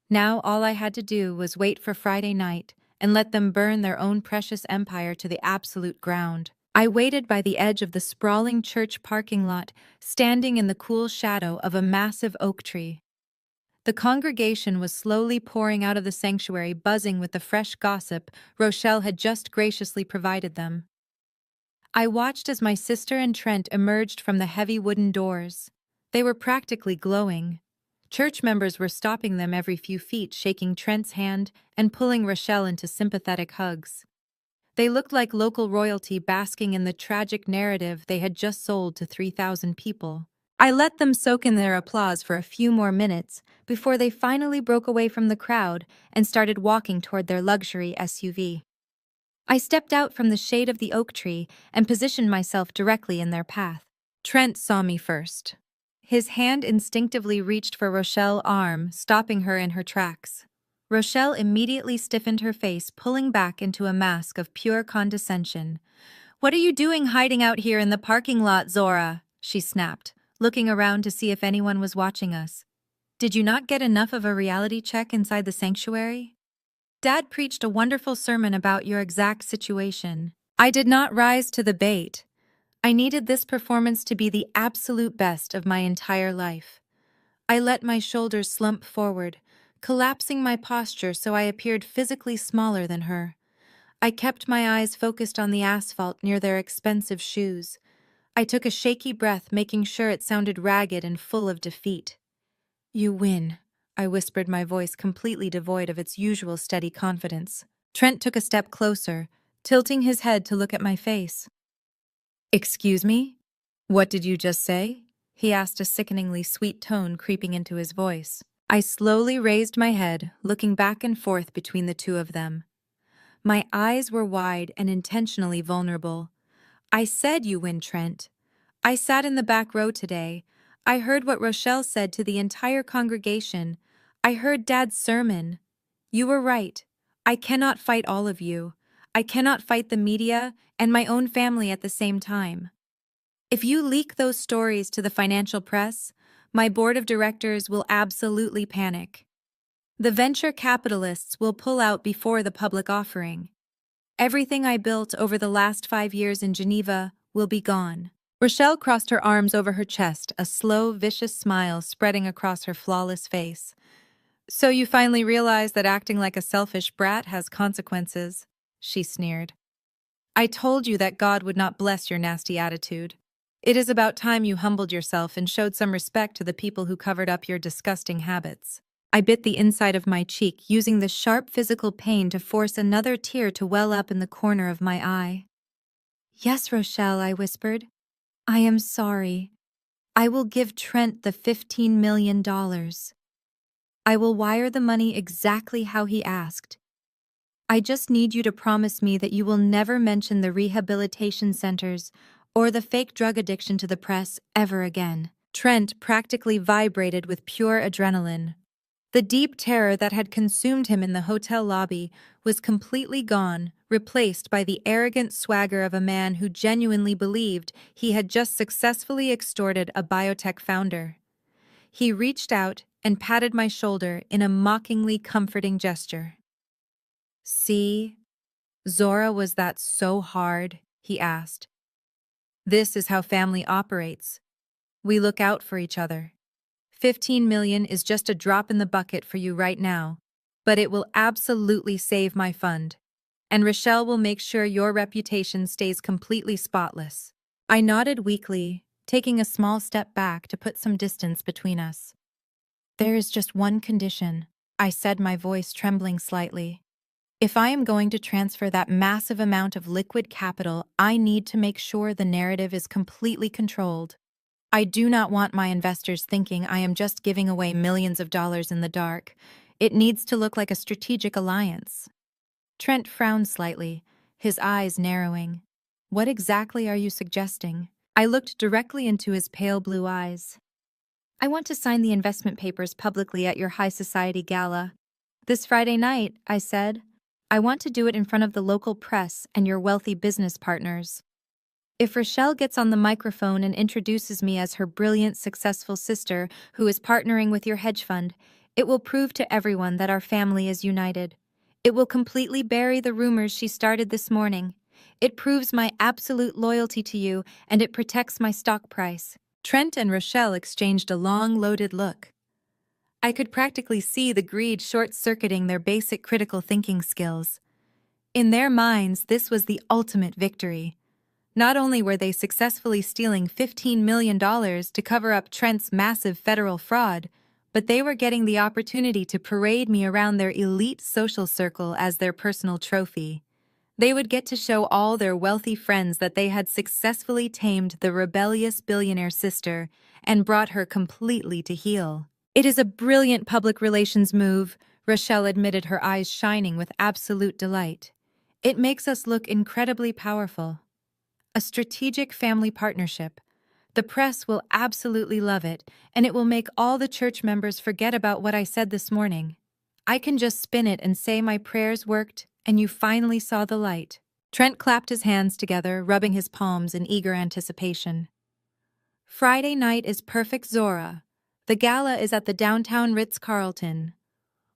Now all I had to do was wait for Friday night and let them burn their own precious empire to the absolute ground. I waited by the edge of the sprawling church parking lot, standing in the cool shadow of a massive oak tree. The congregation was slowly pouring out of the sanctuary, buzzing with the fresh gossip Rochelle had just graciously provided them. I watched as my sister and Trent emerged from the heavy wooden doors. They were practically glowing. Church members were stopping them every few feet, shaking Trent's hand and pulling Rochelle into sympathetic hugs. They looked like local royalty basking in the tragic narrative they had just sold to 3,000 people. I let them soak in their applause for a few more minutes before they finally broke away from the crowd and started walking toward their luxury SUV. I stepped out from the shade of the oak tree and positioned myself directly in their path. Trent saw me first. His hand instinctively reached for Rochelle's arm, stopping her in her tracks. Rochelle immediately stiffened her face, pulling back into a mask of pure condescension. "What are you doing hiding out here in the parking lot, Zora?" she snapped, looking around to see if anyone was watching us. "Did you not get enough of a reality check inside the sanctuary? Dad preached a wonderful sermon about your exact situation." I did not rise to the bait. I needed this performance to be the absolute best of my entire life. I let my shoulders slump forward, collapsing my posture so I appeared physically smaller than her. I kept my eyes focused on the asphalt near their expensive shoes. I took a shaky breath, making sure it sounded ragged and full of defeat. "You win," I whispered, my voice completely devoid of its usual steady confidence. Trent took a step closer, tilting his head to look at my face. "Excuse me? What did you just say?" he asked, a sickeningly sweet tone creeping into his voice. I slowly raised my head, looking back and forth between the two of them. My eyes were wide and intentionally vulnerable. "I said you win, Trent. I sat in the back row today. I heard what Rochelle said to the entire congregation. I heard Dad's sermon. You were right. I cannot fight all of you. I cannot fight the media and my own family at the same time. If you leak those stories to the financial press, my board of directors will absolutely panic. The venture capitalists will pull out before the public offering. Everything I built over the last 5 years in Geneva will be gone. Rochelle crossed her arms over her chest, a slow, vicious smile spreading across her flawless face. So you finally realize that acting like a selfish brat has consequences, she sneered. I told you that God would not bless your nasty attitude. It is about time you humbled yourself and showed some respect to the people who covered up your disgusting habits. I bit the inside of my cheek, using the sharp physical pain to force another tear to well up in the corner of my eye. Yes, Rochelle, I whispered. I am sorry. I will give Trent the $15 million. I will wire the money exactly how he asked. I just need you to promise me that you will never mention the rehabilitation centers or the fake drug addiction to the press ever again. Trent practically vibrated with pure adrenaline. The deep terror that had consumed him in the hotel lobby was completely gone, replaced by the arrogant swagger of a man who genuinely believed he had just successfully extorted a biotech founder. He reached out and patted my shoulder in a mockingly comforting gesture. See, Zora, was that so hard? He asked. This is how family operates. We look out for each other. 15 million is just a drop in the bucket for you right now, but it will absolutely save my fund. And Rochelle will make sure your reputation stays completely spotless. I nodded weakly, taking a small step back to put some distance between us. There is just one condition, I said, my voice trembling slightly. If I am going to transfer that massive amount of liquid capital, I need to make sure the narrative is completely controlled. I do not want my investors thinking I am just giving away millions of dollars in the dark. It needs to look like a strategic alliance. Trent frowned slightly, his eyes narrowing. What exactly are you suggesting? I looked directly into his pale blue eyes. I want to sign the investment papers publicly at your high society gala. This Friday night, I said. I want to do it in front of the local press and your wealthy business partners. If Rochelle gets on the microphone and introduces me as her brilliant, successful sister who is partnering with your hedge fund, it will prove to everyone that our family is united. It will completely bury the rumors she started this morning. It proves my absolute loyalty to you, and it protects my stock price. Trent and Rochelle exchanged a long, loaded look. I could practically see the greed short-circuiting their basic critical thinking skills. In their minds, this was the ultimate victory. Not only were they successfully stealing $15 million to cover up Trent's massive federal fraud, but they were getting the opportunity to parade me around their elite social circle as their personal trophy. They would get to show all their wealthy friends that they had successfully tamed the rebellious billionaire sister and brought her completely to heel. It is a brilliant public relations move, Rochelle admitted, her eyes shining with absolute delight. It makes us look incredibly powerful. A strategic family partnership. The press will absolutely love it, and it will make all the church members forget about what I said this morning. I can just spin it and say my prayers worked, and you finally saw the light. Trent clapped his hands together, rubbing his palms in eager anticipation. Friday night is perfect, Zora. The gala is at the downtown Ritz-Carlton.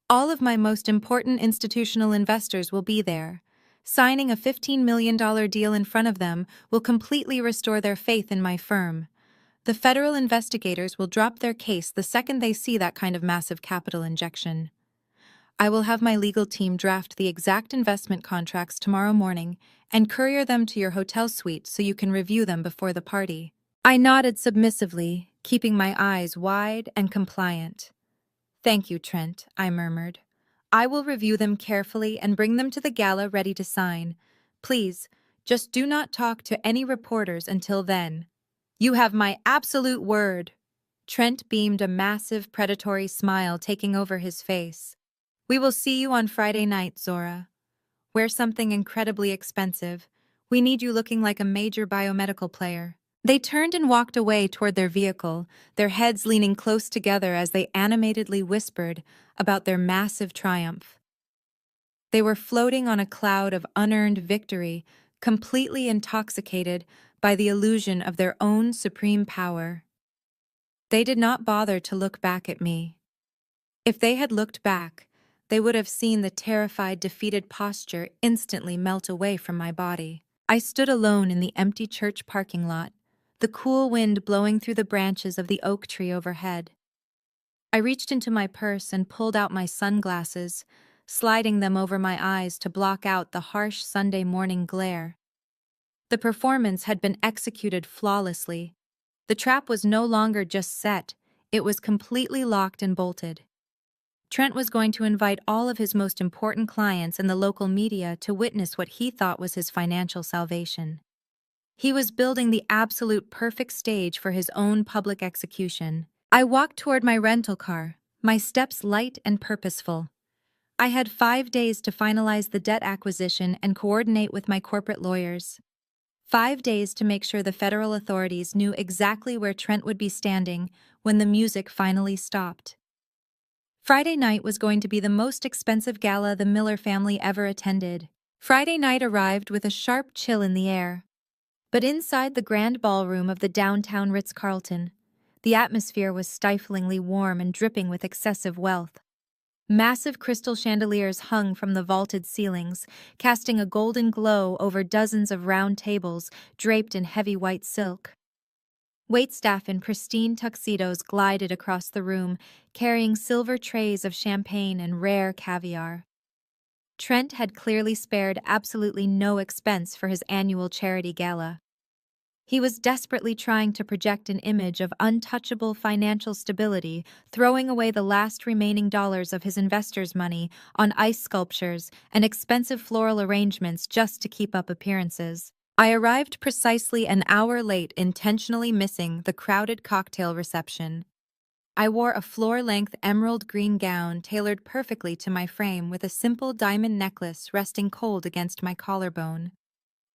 All of my most important institutional investors will be there. Signing a $15 million deal in front of them will completely restore their faith in my firm. The federal investigators will drop their case the second they see that kind of massive capital injection. I will have my legal team draft the exact investment contracts tomorrow morning and courier them to your hotel suite so you can review them before the party. I nodded submissively, keeping my eyes wide and compliant. Thank you, Trent, I murmured. I will review them carefully and bring them to the gala ready to sign. Please, just do not talk to any reporters until then. You have my absolute word. Trent beamed, a massive, predatory smile taking over his face. We will see you on Friday night, Zora. Wear something incredibly expensive. We need you looking like a major biomedical player. They turned and walked away toward their vehicle, their heads leaning close together as they animatedly whispered about their massive triumph. They were floating on a cloud of unearned victory, completely intoxicated by the illusion of their own supreme power. They did not bother to look back at me. If they had looked back, they would have seen the terrified, defeated posture instantly melt away from my body. I stood alone in the empty church parking lot, the cool wind blowing through the branches of the oak tree overhead. I reached into my purse and pulled out my sunglasses, sliding them over my eyes to block out the harsh Sunday morning glare. The performance had been executed flawlessly. The trap was no longer just set, it was completely locked and bolted. Trent was going to invite all of his most important clients and the local media to witness what he thought was his financial salvation. He was building the absolute perfect stage for his own public execution. I walked toward my rental car, my steps light and purposeful. I had 5 days to finalize the debt acquisition and coordinate with my corporate lawyers. 5 days to make sure the federal authorities knew exactly where Trent would be standing when the music finally stopped. Friday night was going to be the most expensive gala the Miller family ever attended. Friday night arrived with a sharp chill in the air. But inside the grand ballroom of the downtown Ritz-Carlton, the atmosphere was stiflingly warm and dripping with excessive wealth. Massive crystal chandeliers hung from the vaulted ceilings, casting a golden glow over dozens of round tables draped in heavy white silk. Waitstaff in pristine tuxedos glided across the room, carrying silver trays of champagne and rare caviar. Trent had clearly spared absolutely no expense for his annual charity gala. He was desperately trying to project an image of untouchable financial stability, throwing away the last remaining dollars of his investors' money on ice sculptures and expensive floral arrangements just to keep up appearances. I arrived precisely an hour late, intentionally missing the crowded cocktail reception. I wore a floor-length emerald green gown tailored perfectly to my frame with a simple diamond necklace resting cold against my collarbone.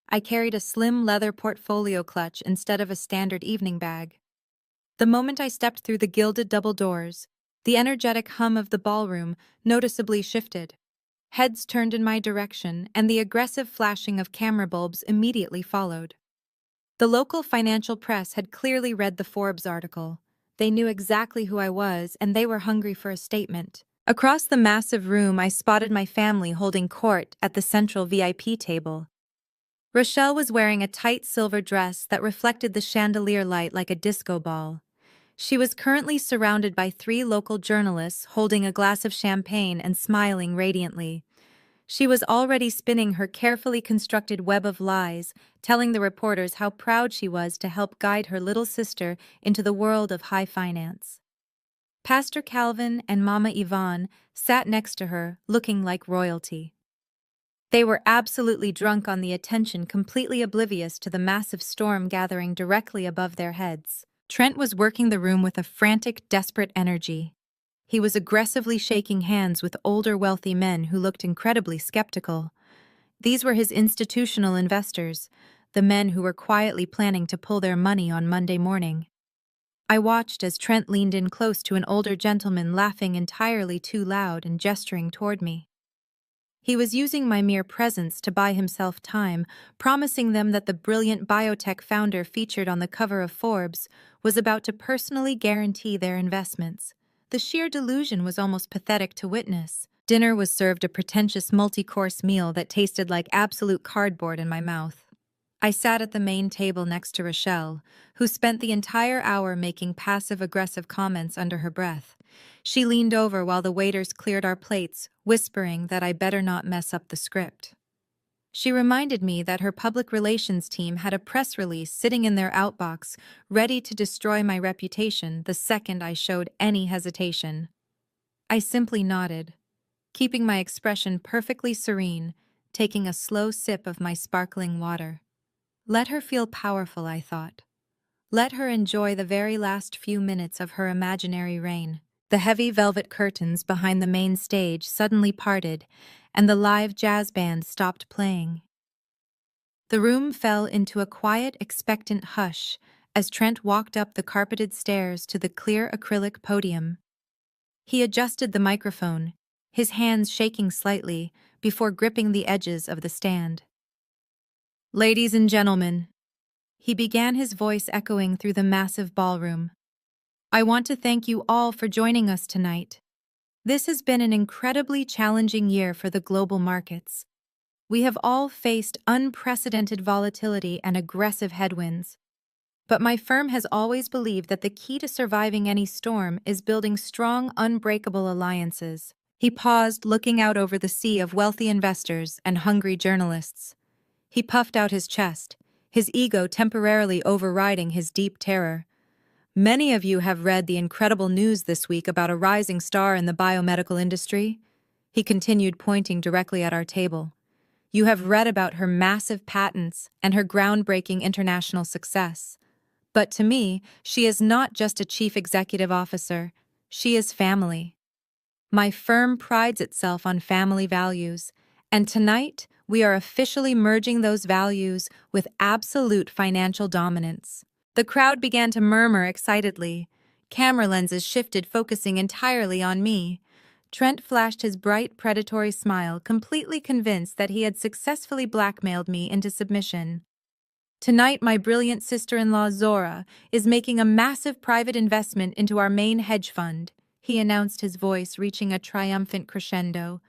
I carried a slim leather portfolio clutch instead of a standard evening bag. The moment I stepped through the gilded double doors, the energetic hum of the ballroom noticeably shifted. Heads turned in my direction, and the aggressive flashing of camera bulbs immediately followed. The local financial press had clearly read the Forbes article. They knew exactly who I was, and they were hungry for a statement. Across the massive room, I spotted my family holding court at the central VIP table. Rochelle was wearing a tight silver dress that reflected the chandelier light like a disco ball. She was currently surrounded by 3 local journalists holding a glass of champagne and smiling radiantly. She was already spinning her carefully constructed web of lies, telling the reporters how proud she was to help guide her little sister into the world of high finance. Pastor Calvin and Mama Yvonne sat next to her, looking like royalty. They were absolutely drunk on the attention, completely oblivious to the massive storm gathering directly above their heads. Trent was working the room with a frantic, desperate energy. He was aggressively shaking hands with older, wealthy men who looked incredibly skeptical. These were his institutional investors, the men who were quietly planning to pull their money on Monday morning. I watched as Trent leaned in close to an older gentleman, laughing entirely too loud and gesturing toward me. He was using my mere presence to buy himself time, promising them that the brilliant biotech founder featured on the cover of Forbes was about to personally guarantee their investments. The sheer delusion was almost pathetic to witness. Dinner was served, a pretentious multi-course meal that tasted like absolute cardboard in my mouth. I sat at the main table next to Rochelle, who spent the entire hour making passive-aggressive comments under her breath. She leaned over while the waiters cleared our plates, whispering that I better not mess up the script. She reminded me that her public relations team had a press release sitting in their outbox, ready to destroy my reputation the second I showed any hesitation. I simply nodded, keeping my expression perfectly serene, taking a slow sip of my sparkling water. Let her feel powerful, I thought. Let her enjoy the very last few minutes of her imaginary reign. The heavy velvet curtains behind the main stage suddenly parted, and the live jazz band stopped playing. The room fell into a quiet, expectant hush as Trent walked up the carpeted stairs to the clear acrylic podium. He adjusted the microphone, his hands shaking slightly, before gripping the edges of the stand. "Ladies and gentlemen," he began, his voice echoing through the massive ballroom, "I want to thank you all for joining us tonight. This has been an incredibly challenging year for the global markets. We have all faced unprecedented volatility and aggressive headwinds. But my firm has always believed that the key to surviving any storm is building strong, unbreakable alliances." He paused, looking out over the sea of wealthy investors and hungry journalists. He puffed out his chest, his ego temporarily overriding his deep terror. "Many of you have read the incredible news this week about a rising star in the biomedical industry," he continued, pointing directly at our table. "You have read about her massive patents and her groundbreaking international success. But to me, she is not just a chief executive officer, she is family. My firm prides itself on family values, and tonight we are officially merging those values with absolute financial dominance." The crowd began to murmur excitedly. Camera lenses shifted, focusing entirely on me. Trent flashed his bright, predatory smile, completely convinced that he had successfully blackmailed me into submission. "Tonight, my brilliant sister-in-law Zora is making a massive private investment into our main hedge fund," he announced, his voice reaching a triumphant crescendo.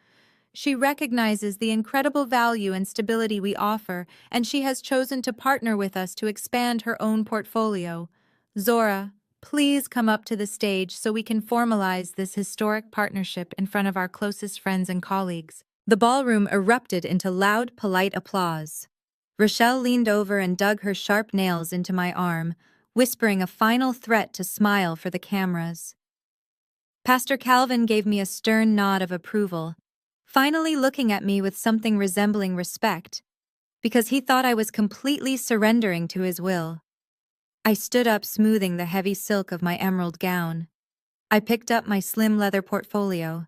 "She recognizes the incredible value and stability we offer, and she has chosen to partner with us to expand her own portfolio. Zora, please come up to the stage so we can formalize this historic partnership in front of our closest friends and colleagues." The ballroom erupted into loud, polite applause. Rochelle leaned over and dug her sharp nails into my arm, whispering a final threat to smile for the cameras. Pastor Calvin gave me a stern nod of approval, finally looking at me with something resembling respect, because he thought I was completely surrendering to his will. I stood up, smoothing the heavy silk of my emerald gown. I picked up my slim leather portfolio.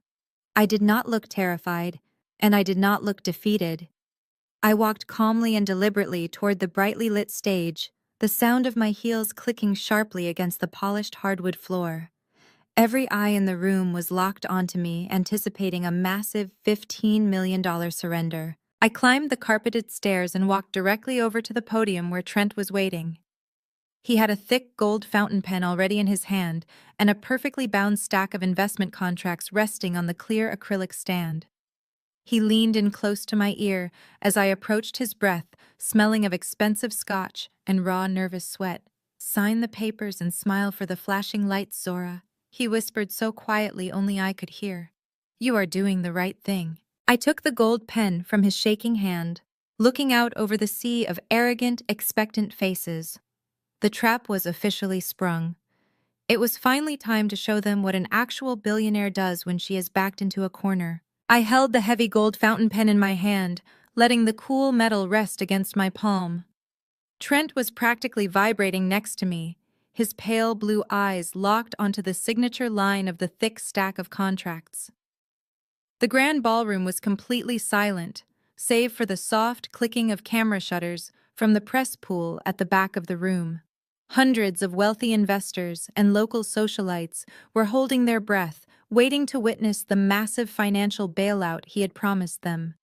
I did not look terrified, and I did not look defeated. I walked calmly and deliberately toward the brightly lit stage, the sound of my heels clicking sharply against the polished hardwood floor. Every eye in the room was locked onto me, anticipating a massive $15 million surrender. I climbed the carpeted stairs and walked directly over to the podium where Trent was waiting. He had a thick gold fountain pen already in his hand and a perfectly bound stack of investment contracts resting on the clear acrylic stand. He leaned in close to my ear as I approached, his breath smelling of expensive scotch and raw, nervous sweat. "Sign the papers and smile for the flashing lights, Zora," he whispered so quietly only I could hear. "You are doing the right thing." I took the gold pen from his shaking hand, looking out over the sea of arrogant, expectant faces. The trap was officially sprung. It was finally time to show them what an actual billionaire does when she is backed into a corner. I held the heavy gold fountain pen in my hand, letting the cool metal rest against my palm. Trent was practically vibrating next to me, his pale blue eyes locked onto the signature line of the thick stack of contracts. The grand ballroom was completely silent, save for the soft clicking of camera shutters from the press pool at the back of the room. Hundreds of wealthy investors and local socialites were holding their breath, waiting to witness the massive financial bailout he had promised them.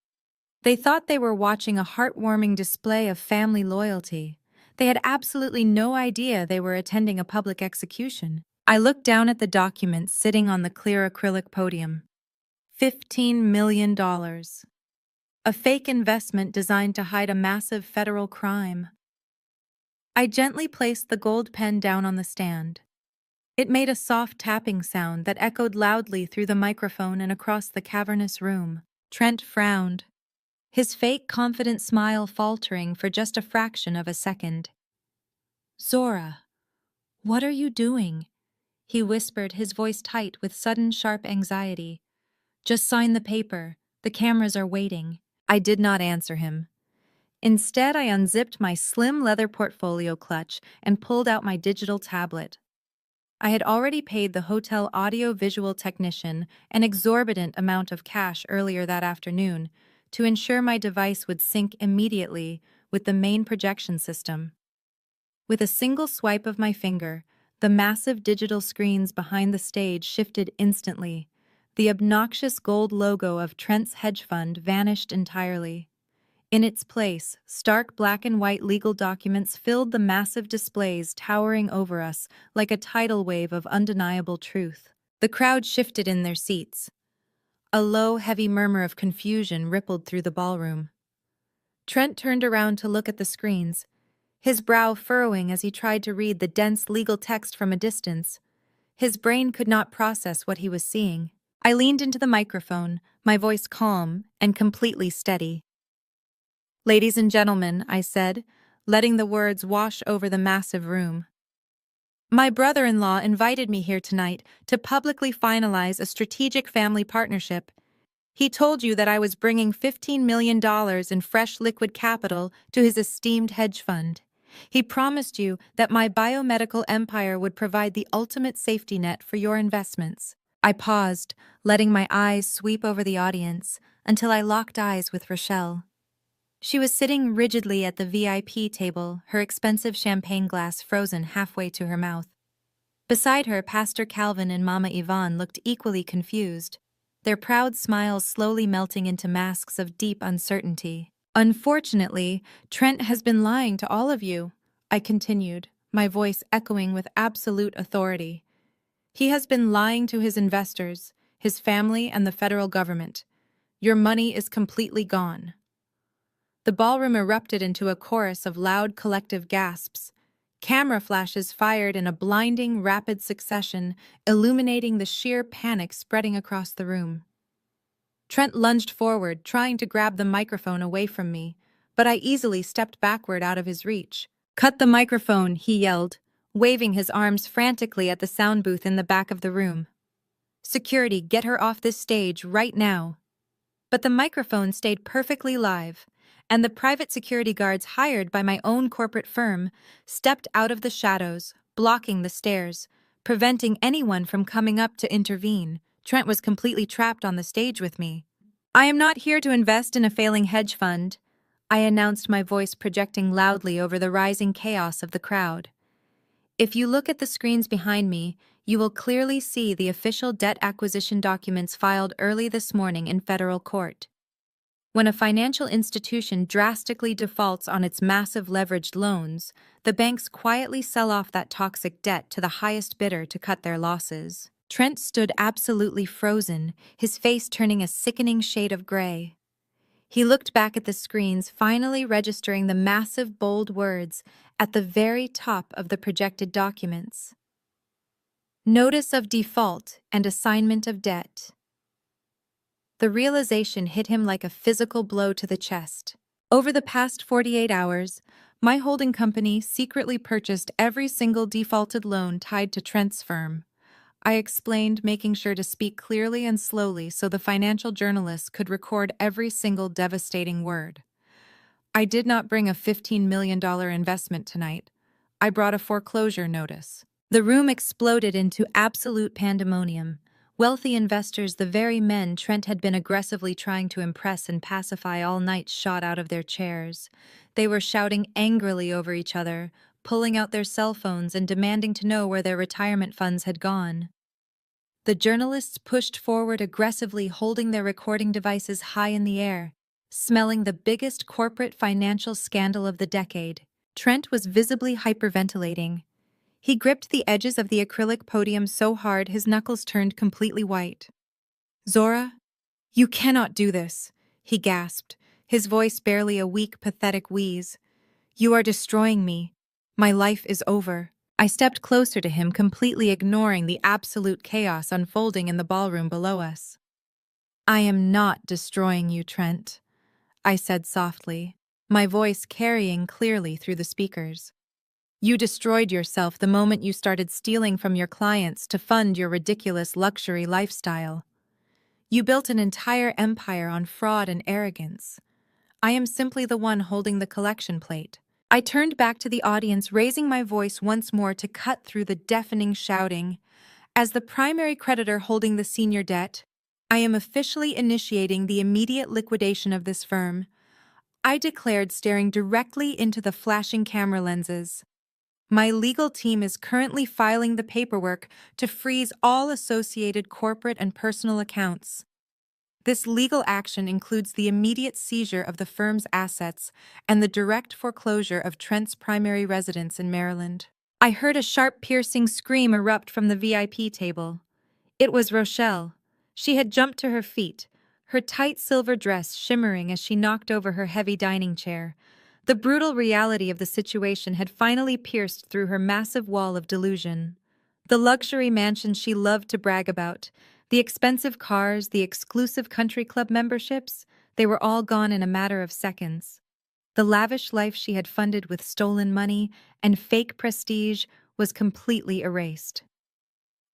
They thought they were watching a heartwarming display of family loyalty. They had absolutely no idea they were attending a public execution. I looked down at the documents sitting on the clear acrylic podium. $15 million. A fake investment designed to hide a massive federal crime. I gently placed the gold pen down on the stand. It made a soft tapping sound that echoed loudly through the microphone and across the cavernous room. Trent frowned, his fake confident smile faltering for just a fraction of a second. "Zora, what are you doing?" he whispered, his voice tight with sudden sharp anxiety. "Just sign the paper. The cameras are waiting." I did not answer him. Instead, I unzipped my slim leather portfolio clutch and pulled out my digital tablet. I had already paid the hotel audio-visual technician an exorbitant amount of cash earlier that afternoon to ensure my device would sync immediately with the main projection system. With a single swipe of my finger, the massive digital screens behind the stage shifted instantly. The obnoxious gold logo of Trent's hedge fund vanished entirely. In its place, stark black and white legal documents filled the massive displays towering over us like a tidal wave of undeniable truth. The crowd shifted in their seats. A low, heavy murmur of confusion rippled through the ballroom. Trent turned around to look at the screens, his brow furrowing as he tried to read the dense legal text from a distance. His brain could not process what he was seeing. I leaned into the microphone, my voice calm and completely steady. "Ladies and gentlemen," I said, letting the words wash over the massive room. "My brother-in-law invited me here tonight to publicly finalize a strategic family partnership. He told you that I was bringing $15 million in fresh liquid capital to his esteemed hedge fund. He promised you that my biomedical empire would provide the ultimate safety net for your investments." I paused, letting my eyes sweep over the audience until I locked eyes with Rochelle. She was sitting rigidly at the VIP table, her expensive champagne glass frozen halfway to her mouth. Beside her, Pastor Calvin and Mama Yvonne looked equally confused, their proud smiles slowly melting into masks of deep uncertainty. "Unfortunately, Trent has been lying to all of you," I continued, my voice echoing with absolute authority. "He has been lying to his investors, his family, and the federal government. Your money is completely gone." The ballroom erupted into a chorus of loud collective gasps. Camera flashes fired in a blinding, rapid succession, illuminating the sheer panic spreading across the room. Trent lunged forward, trying to grab the microphone away from me, but I easily stepped backward out of his reach. "Cut the microphone," he yelled, waving his arms frantically at the sound booth in the back of the room. "Security, get her off this stage right now." But the microphone stayed perfectly live, and the private security guards hired by my own corporate firm stepped out of the shadows, blocking the stairs, preventing anyone from coming up to intervene. Trent was completely trapped on the stage with me. "I am not here to invest in a failing hedge fund," I announced, my voice projecting loudly over the rising chaos of the crowd. "If you look at the screens behind me, you will clearly see the official debt acquisition documents filed early this morning in federal court. When a financial institution drastically defaults on its massive leveraged loans, the banks quietly sell off that toxic debt to the highest bidder to cut their losses." Trent stood absolutely frozen, his face turning a sickening shade of gray. He looked back at the screens, finally registering the massive bold words at the very top of the projected documents. "Notice of default and assignment of debt." The realization hit him like a physical blow to the chest. Over the past 48 hours, my holding company secretly purchased every single defaulted loan tied to Trent's firm. I explained, making sure to speak clearly and slowly so the financial journalists could record every single devastating word. "I did not bring a $15 million investment tonight. I brought a foreclosure notice." The room exploded into absolute pandemonium. Wealthy investors, the very men Trent had been aggressively trying to impress and pacify all night, shot out of their chairs. They were shouting angrily over each other, pulling out their cell phones and demanding to know where their retirement funds had gone. The journalists pushed forward aggressively, holding their recording devices high in the air, smelling the biggest corporate financial scandal of the decade. Trent was visibly hyperventilating. He gripped the edges of the acrylic podium so hard his knuckles turned completely white. "Zora, you cannot do this," he gasped, his voice barely a weak, pathetic wheeze. "You are destroying me. My life is over." I stepped closer to him, completely ignoring the absolute chaos unfolding in the ballroom below us. "I am not destroying you, Trent," I said softly, my voice carrying clearly through the speakers. "You destroyed yourself the moment you started stealing from your clients to fund your ridiculous luxury lifestyle. You built an entire empire on fraud and arrogance. I am simply the one holding the collection plate." I turned back to the audience, raising my voice once more to cut through the deafening shouting. "As the primary creditor holding the senior debt, I am officially initiating the immediate liquidation of this firm," I declared, staring directly into the flashing camera lenses. My legal team is currently filing the paperwork to freeze all associated corporate and personal accounts. This legal action includes the immediate seizure of the firm's assets and the direct foreclosure of Trent's primary residence in Maryland. I heard a sharp, piercing scream erupt from the VIP table. It was Rochelle. She had jumped to her feet, her tight silver dress shimmering as she knocked over her heavy dining chair. The brutal reality of the situation had finally pierced through her massive wall of delusion. The luxury mansion she loved to brag about, the expensive cars, the exclusive country club memberships, they were all gone in a matter of seconds. The lavish life she had funded with stolen money and fake prestige was completely erased.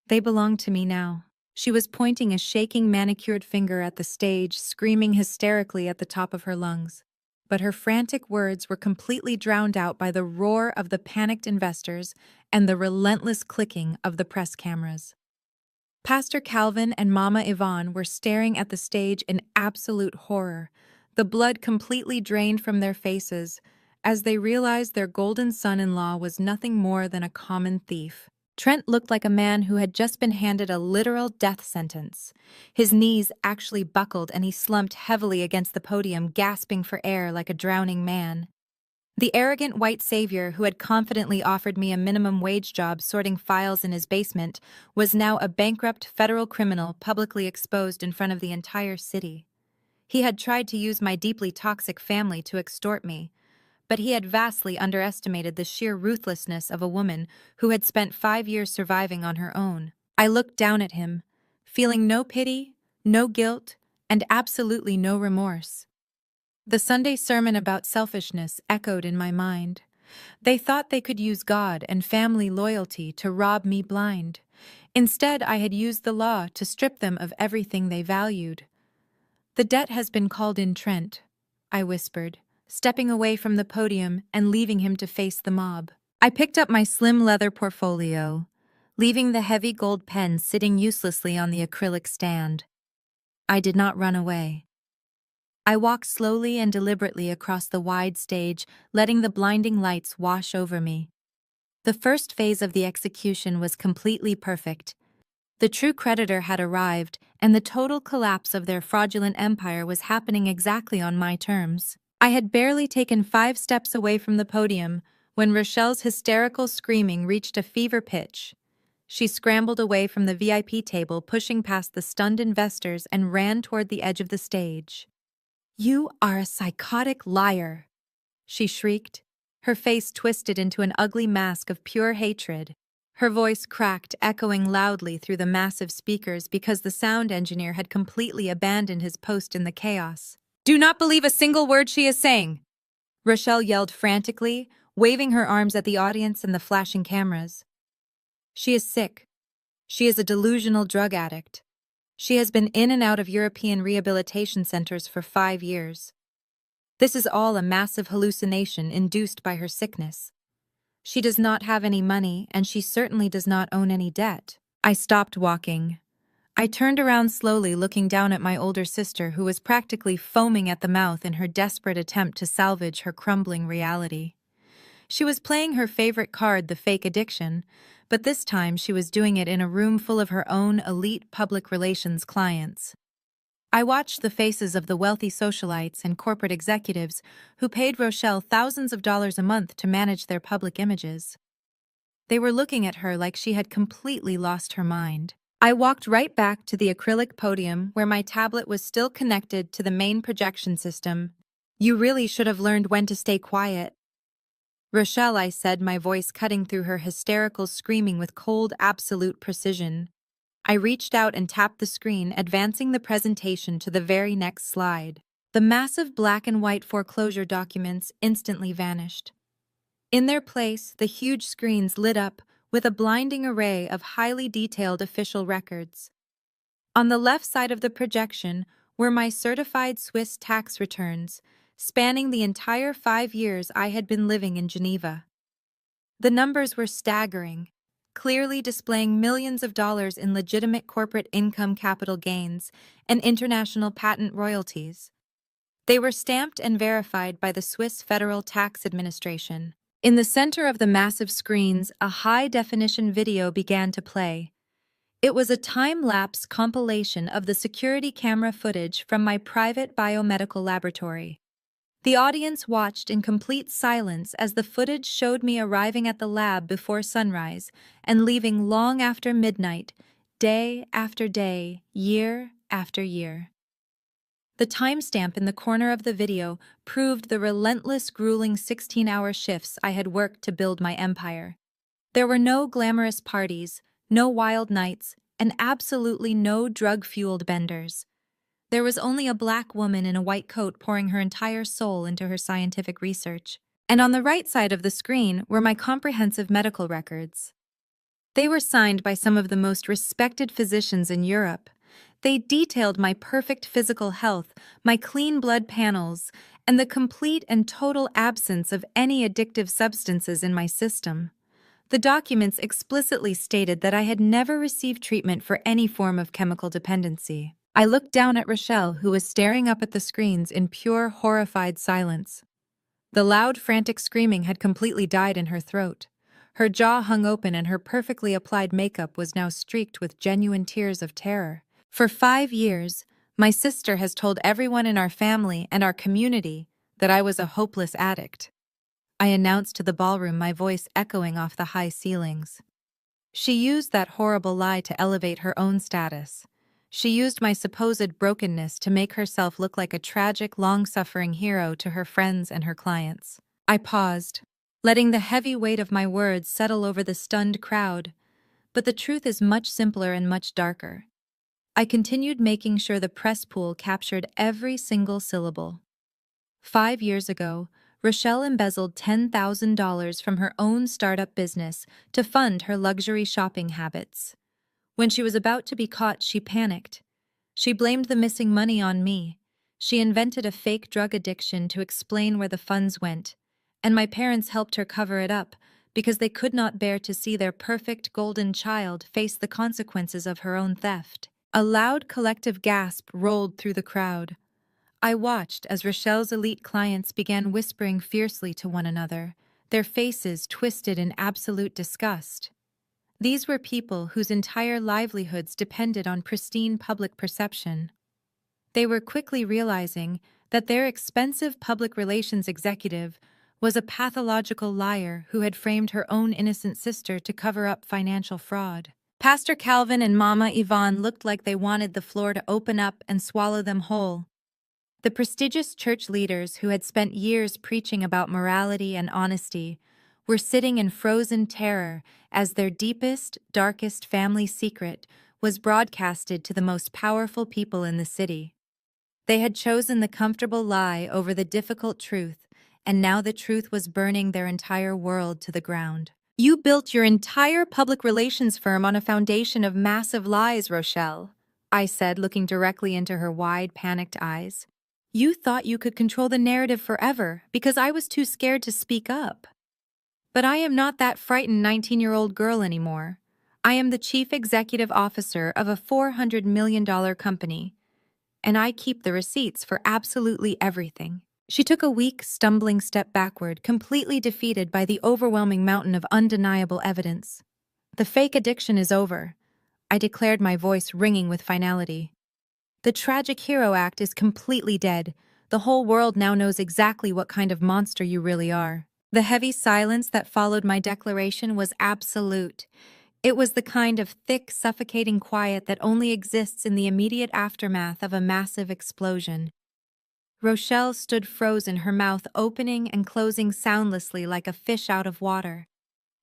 They belonged to me now. She was pointing a shaking manicured finger at the stage, screaming hysterically at the top of her lungs. But her frantic words were completely drowned out by the roar of the panicked investors and the relentless clicking of the press cameras. Pastor Calvin and Mama Yvonne were staring at the stage in absolute horror, the blood completely drained from their faces, as they realized their golden son-in-law was nothing more than a common thief. Trent looked like a man who had just been handed a literal death sentence. His knees actually buckled and he slumped heavily against the podium, gasping for air like a drowning man. The arrogant white savior who had confidently offered me a minimum wage job sorting files in his basement was now a bankrupt federal criminal publicly exposed in front of the entire city. He had tried to use my deeply toxic family to extort me, but he had vastly underestimated the sheer ruthlessness of a woman who had spent 5 years surviving on her own. I looked down at him, feeling no pity, no guilt, and absolutely no remorse. The Sunday sermon about selfishness echoed in my mind. They thought they could use God and family loyalty to rob me blind. Instead, I had used the law to strip them of everything they valued. "The debt has been called in, Trent," I whispered, stepping away from the podium and leaving him to face the mob. I picked up my slim leather portfolio, leaving the heavy gold pen sitting uselessly on the acrylic stand. I did not run away. I walked slowly and deliberately across the wide stage, letting the blinding lights wash over me. The first phase of the execution was completely perfect. The true creditor had arrived, and the total collapse of their fraudulent empire was happening exactly on my terms. I had barely taken 5 steps away from the podium when Rochelle's hysterical screaming reached a fever pitch. She scrambled away from the VIP table, pushing past the stunned investors, and ran toward the edge of the stage. "You are a psychotic liar," she shrieked, her face twisted into an ugly mask of pure hatred. Her voice cracked, echoing loudly through the massive speakers because the sound engineer had completely abandoned his post in the chaos. "Do not believe a single word she is saying!" Rochelle yelled frantically, waving her arms at the audience and the flashing cameras. "She is sick. She is a delusional drug addict. She has been in and out of European rehabilitation centers for 5 years. This is all a massive hallucination induced by her sickness. She does not have any money, and she certainly does not own any debt." I stopped walking. I turned around slowly, looking down at my older sister, who was practically foaming at the mouth in her desperate attempt to salvage her crumbling reality. She was playing her favorite card, the fake addiction, but this time she was doing it in a room full of her own elite public relations clients. I watched the faces of the wealthy socialites and corporate executives who paid Rochelle thousands of dollars a month to manage their public images. They were looking at her like she had completely lost her mind. I walked right back to the acrylic podium where my tablet was still connected to the main projection system. "You really should have learned when to stay quiet." "Rochelle," I said, my voice cutting through her hysterical screaming with cold, absolute precision. I reached out and tapped the screen, advancing the presentation to the very next slide. The massive black and white foreclosure documents instantly vanished. In their place, the huge screens lit up with a blinding array of highly detailed official records. On the left side of the projection were my certified Swiss tax returns, spanning the entire 5 years I had been living in Geneva. The numbers were staggering, clearly displaying millions of dollars in legitimate corporate income, capital gains, and international patent royalties. They were stamped and verified by the Swiss Federal Tax Administration. In the center of the massive screens, a high-definition video began to play. It was a time-lapse compilation of the security camera footage from my private biomedical laboratory. The audience watched in complete silence as the footage showed me arriving at the lab before sunrise and leaving long after midnight, day after day, year after year. The timestamp in the corner of the video proved the relentless, grueling 16-hour shifts I had worked to build my empire. There were no glamorous parties, no wild nights, and absolutely no drug-fueled benders. There was only a black woman in a white coat pouring her entire soul into her scientific research. And on the right side of the screen were my comprehensive medical records. They were signed by some of the most respected physicians in Europe. They detailed my perfect physical health, my clean blood panels, and the complete and total absence of any addictive substances in my system. The documents explicitly stated that I had never received treatment for any form of chemical dependency. I looked down at Rochelle, who was staring up at the screens in pure, horrified silence. The loud, frantic screaming had completely died in her throat. Her jaw hung open and her perfectly applied makeup was now streaked with genuine tears of terror. For 5 years, my sister has told everyone in our family and our community that I was a hopeless addict. I announced to the ballroom, my voice echoing off the high ceilings. She used that horrible lie to elevate her own status. She used my supposed brokenness to make herself look like a tragic, long-suffering hero to her friends and her clients. I paused, letting the heavy weight of my words settle over the stunned crowd. But the truth is much simpler and much darker. I continued, making sure the press pool captured every single syllable. 5 years ago, Rochelle embezzled $10,000 from her own startup business to fund her luxury shopping habits. When she was about to be caught, she panicked. She blamed the missing money on me. She invented a fake drug addiction to explain where the funds went, and my parents helped her cover it up because they could not bear to see their perfect golden child face the consequences of her own theft. A loud collective gasp rolled through the crowd. I watched as Rochelle's elite clients began whispering fiercely to one another, their faces twisted in absolute disgust. These were people whose entire livelihoods depended on pristine public perception. They were quickly realizing that their expensive public relations executive was a pathological liar who had framed her own innocent sister to cover up financial fraud. Pastor Calvin and Mama Yvonne looked like they wanted the floor to open up and swallow them whole. The prestigious church leaders who had spent years preaching about morality and honesty were sitting in frozen terror as their deepest, darkest family secret was broadcasted to the most powerful people in the city. They had chosen the comfortable lie over the difficult truth, and now the truth was burning their entire world to the ground. You built your entire public relations firm on a foundation of massive lies, Rochelle, I said, looking directly into her wide, panicked eyes. You thought you could control the narrative forever because I was too scared to speak up. But I am not that frightened 19-year-old girl anymore. I am the chief executive officer of a $400 million company, and I keep the receipts for absolutely everything. She took a weak, stumbling step backward, completely defeated by the overwhelming mountain of undeniable evidence. The fake addiction is over, I declared, my voice ringing with finality. The tragic hero act is completely dead. The whole world now knows exactly what kind of monster you really are. The heavy silence that followed my declaration was absolute. It was the kind of thick, suffocating quiet that only exists in the immediate aftermath of a massive explosion. Rochelle stood frozen, her mouth opening and closing soundlessly like a fish out of water.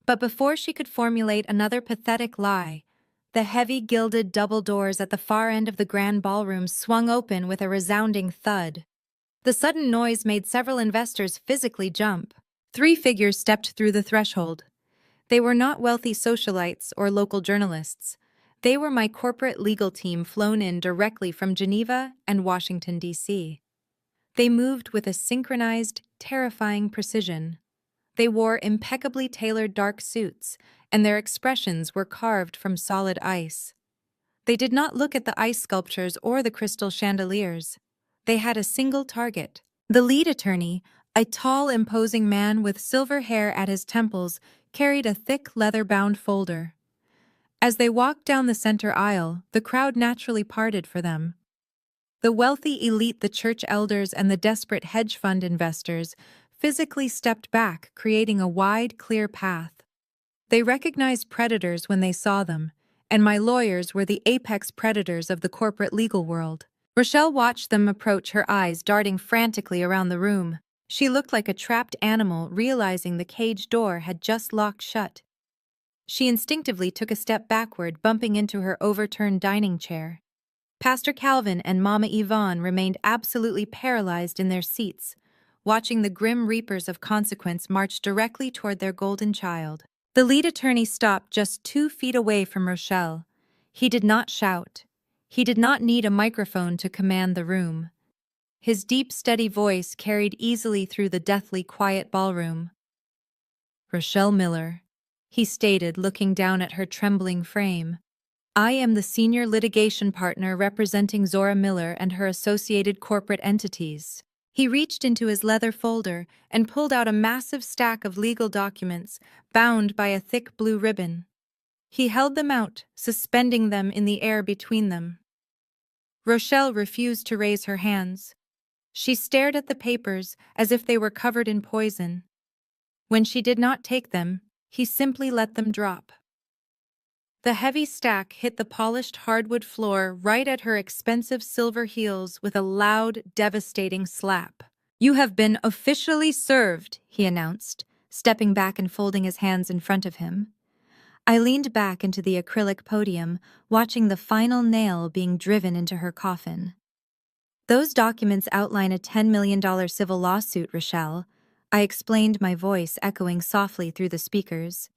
But before she could formulate another pathetic lie, the heavy gilded double doors at the far end of the grand ballroom swung open with a resounding thud. The sudden noise made several investors physically jump. 3 figures stepped through the threshold. They were not wealthy socialites or local journalists. They were my corporate legal team flown in directly from Geneva and Washington, D.C. They moved with a synchronized, terrifying precision. They wore impeccably tailored dark suits, and their expressions were carved from solid ice. They did not look at the ice sculptures or the crystal chandeliers. They had a single target. The lead attorney, A tall, imposing man with silver hair at his temples carried a thick, leather-bound folder. As they walked down the center aisle, the crowd naturally parted for them. The wealthy elite, the church elders, and the desperate hedge fund investors physically stepped back, creating a wide, clear path. They recognized predators when they saw them, and my lawyers were the apex predators of the corporate legal world. Rochelle watched them approach, her eyes darting frantically around the room. She looked like a trapped animal, realizing the cage door had just locked shut. She instinctively took a step backward, bumping into her overturned dining chair. Pastor Calvin and Mama Yvonne remained absolutely paralyzed in their seats, watching the grim reapers of consequence march directly toward their golden child. The lead attorney stopped just 2 feet away from Rochelle. He did not shout. He did not need a microphone to command the room. His deep, steady voice carried easily through the deathly quiet ballroom. "Rochelle Miller," he stated, looking down at her trembling frame. "I am the senior litigation partner representing Zora Miller and her associated corporate entities." He reached into his leather folder and pulled out a massive stack of legal documents, bound by a thick blue ribbon. He held them out, suspending them in the air between them. Rochelle refused to raise her hands. She stared at the papers as if they were covered in poison. When she did not take them, he simply let them drop. The heavy stack hit the polished hardwood floor right at her expensive silver heels with a loud, devastating slap. "You have been officially served," he announced, stepping back and folding his hands in front of him. I leaned back into the acrylic podium, watching the final nail being driven into her coffin. "Those documents outline a $10 million civil lawsuit, Rochelle," I explained, my voice echoing softly through the speakers.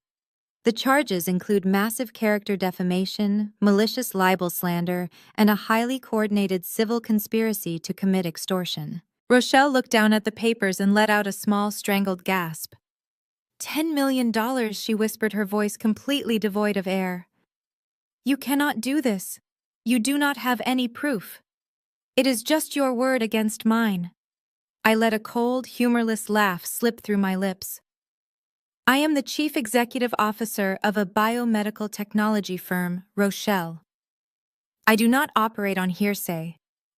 "The charges include massive character defamation, malicious libel slander, and a highly coordinated civil conspiracy to commit extortion." Rochelle looked down at the papers and let out a small, strangled gasp. $10 million, she whispered, her voice completely devoid of air. "You cannot do this. You do not have any proof. It is just your word against mine." I let a cold, humorless laugh slip through my lips. "I am the chief executive officer of a biomedical technology firm, Rochelle. I do not operate on hearsay.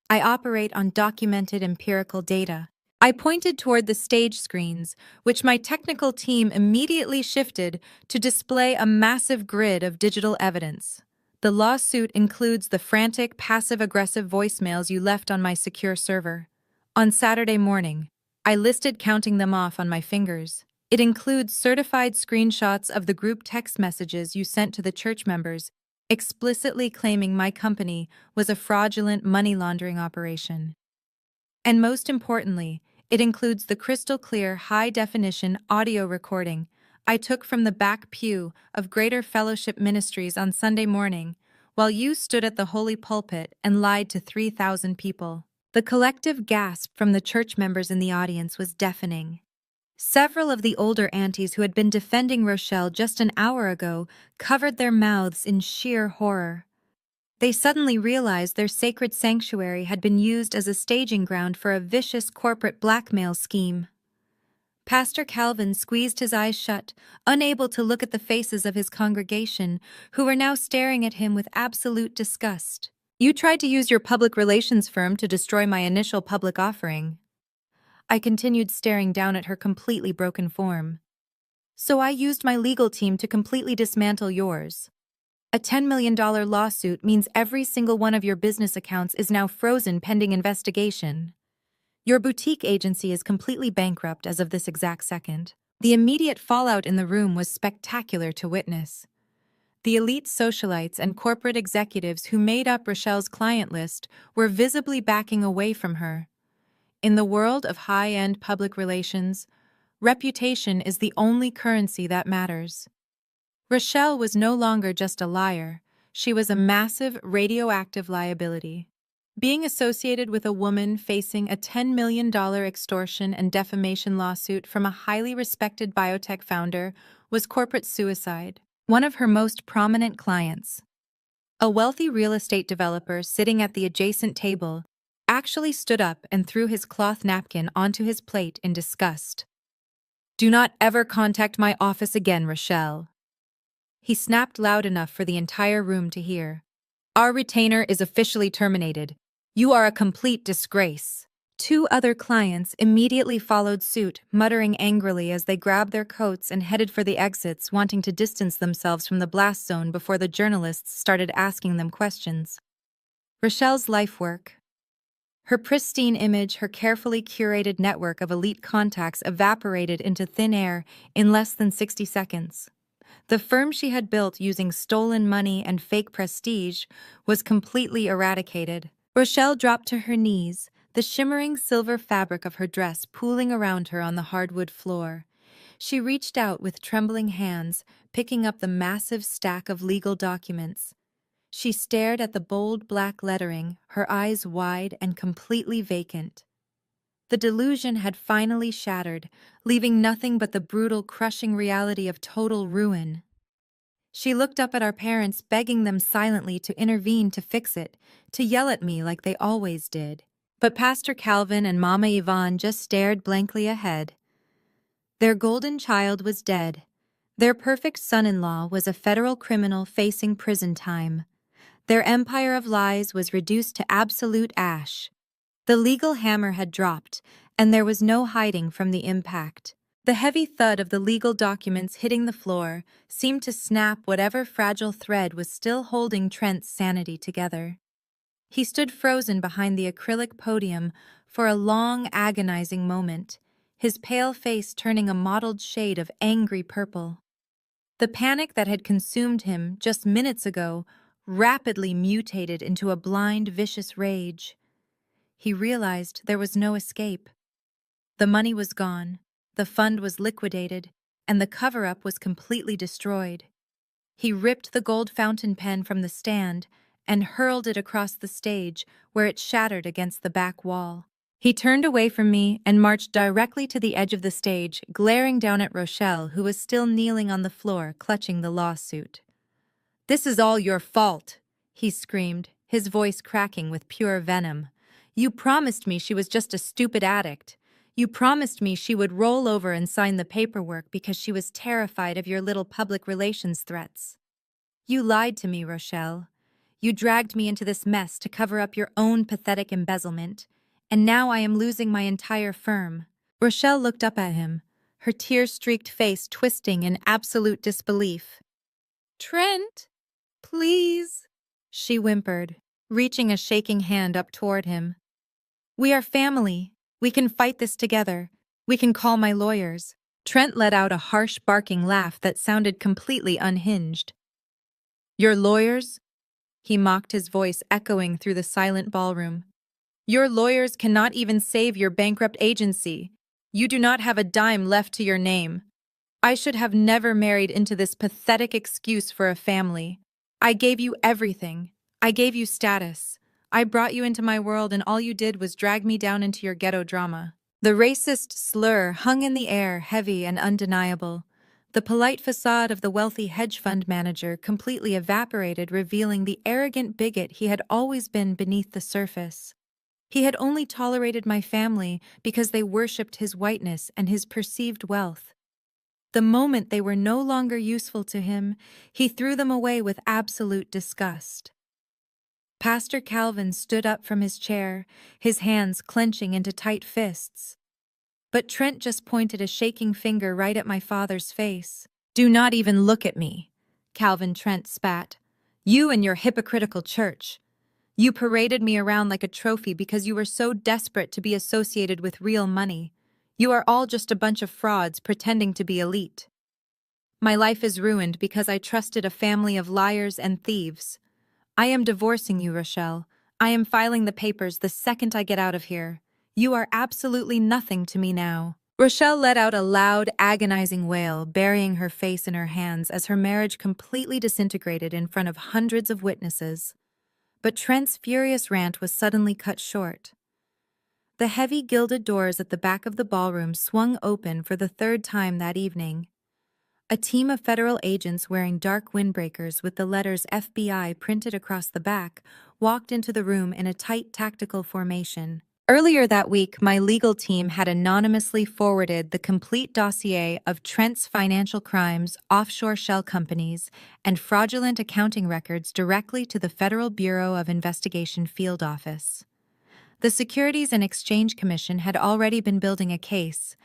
I operate on documented empirical data." I pointed toward the stage screens, which my technical team immediately shifted to display a massive grid of digital evidence. "The lawsuit includes the frantic, passive-aggressive voicemails you left on my secure server. On Saturday morning, I listed, counting them off on my fingers. It includes certified screenshots of the group text messages you sent to the church members, explicitly claiming my company was a fraudulent money laundering operation. And most importantly, it includes the crystal-clear, high-definition audio recording I took from the back pew of Greater Fellowship Ministries on Sunday morning, while you stood at the holy pulpit and lied to 3,000 people." The collective gasp from the church members in the audience was deafening. Several of the older aunties who had been defending Rochelle just an hour ago covered their mouths in sheer horror. They suddenly realized their sacred sanctuary had been used as a staging ground for a vicious corporate blackmail scheme. Pastor Calvin squeezed his eyes shut, unable to look at the faces of his congregation, who were now staring at him with absolute disgust. "You tried to use your public relations firm to destroy my initial public offering." I continued, staring down at her completely broken form. "So I used my legal team to completely dismantle yours. A $10 million lawsuit means every single one of your business accounts is now frozen pending investigation. Your boutique agency is completely bankrupt as of this exact second." The immediate fallout in the room was spectacular to witness. The elite socialites and corporate executives who made up Rochelle's client list were visibly backing away from her. In the world of high-end public relations, reputation is the only currency that matters. Rochelle was no longer just a liar, she was a massive, radioactive liability. Being associated with a woman facing a $10 million extortion and defamation lawsuit from a highly respected biotech founder was corporate suicide. One of her most prominent clients, a wealthy real estate developer sitting at the adjacent table, actually stood up and threw his cloth napkin onto his plate in disgust. "Do not ever contact my office again, Rochelle." He snapped loud enough for the entire room to hear. "Our retainer is officially terminated. You are a complete disgrace." Two other clients immediately followed suit, muttering angrily as they grabbed their coats and headed for the exits, wanting to distance themselves from the blast zone before the journalists started asking them questions. Rochelle's life work. Her pristine image, her carefully curated network of elite contacts evaporated into thin air in less than 60 seconds. The firm she had built using stolen money and fake prestige was completely eradicated. Rochelle dropped to her knees, the shimmering silver fabric of her dress pooling around her on the hardwood floor. She reached out with trembling hands, picking up the massive stack of legal documents. She stared at the bold black lettering, her eyes wide and completely vacant. The delusion had finally shattered, leaving nothing but the brutal, crushing reality of total ruin. She looked up at our parents, begging them silently to intervene to fix it, to yell at me like they always did. But Pastor Calvin and Mama Yvonne just stared blankly ahead. Their golden child was dead. Their perfect son-in-law was a federal criminal facing prison time. Their empire of lies was reduced to absolute ash. The legal hammer had dropped, and there was no hiding from the impact. The heavy thud of the legal documents hitting the floor seemed to snap whatever fragile thread was still holding Trent's sanity together. He stood frozen behind the acrylic podium for a long, agonizing moment, his pale face turning a mottled shade of angry purple. The panic that had consumed him just minutes ago rapidly mutated into a blind, vicious rage. He realized there was no escape. The money was gone, the fund was liquidated, and the cover-up was completely destroyed. He ripped the gold fountain pen from the stand and hurled it across the stage, where it shattered against the back wall. He turned away from me and marched directly to the edge of the stage, glaring down at Rochelle, who was still kneeling on the floor, clutching the lawsuit. "This is all your fault," he screamed, his voice cracking with pure venom. "You promised me she was just a stupid addict. You promised me she would roll over and sign the paperwork because she was terrified of your little public relations threats. You lied to me, Rochelle. You dragged me into this mess to cover up your own pathetic embezzlement, and now I am losing my entire firm." Rochelle looked up at him, her tear-streaked face twisting in absolute disbelief. "Trent, please," she whimpered, reaching a shaking hand up toward him. "We are family. We can fight this together. We can call my lawyers." Trent let out a harsh, barking laugh that sounded completely unhinged. "Your lawyers?" He mocked, his voice echoing through the silent ballroom. "Your lawyers cannot even save your bankrupt agency. You do not have a dime left to your name. I should have never married into this pathetic excuse for a family. I gave you everything. I gave you status. I brought you into my world, and all you did was drag me down into your ghetto drama." The racist slur hung in the air, heavy and undeniable. The polite facade of the wealthy hedge fund manager completely evaporated, revealing the arrogant bigot he had always been beneath the surface. He had only tolerated my family because they worshipped his whiteness and his perceived wealth. The moment they were no longer useful to him, he threw them away with absolute disgust. Pastor Calvin stood up from his chair, his hands clenching into tight fists. But Trent just pointed a shaking finger right at my father's face. "Do not even look at me," Calvin Trent spat. "You and your hypocritical church. You paraded me around like a trophy because you were so desperate to be associated with real money. You are all just a bunch of frauds pretending to be elite. My life is ruined because I trusted a family of liars and thieves. I am divorcing you, Rochelle. I am filing the papers the second I get out of here. You are absolutely nothing to me now." Rochelle let out a loud, agonizing wail, burying her face in her hands as her marriage completely disintegrated in front of hundreds of witnesses. But Trent's furious rant was suddenly cut short. The heavy gilded doors at the back of the ballroom swung open for the third time that evening. A team of federal agents wearing dark windbreakers with the letters FBI printed across the back walked into the room in a tight tactical formation. Earlier that week, my legal team had anonymously forwarded the complete dossier of Trent's financial crimes, offshore shell companies, and fraudulent accounting records directly to the Federal Bureau of Investigation Field Office. The Securities and Exchange Commission had already been building a case,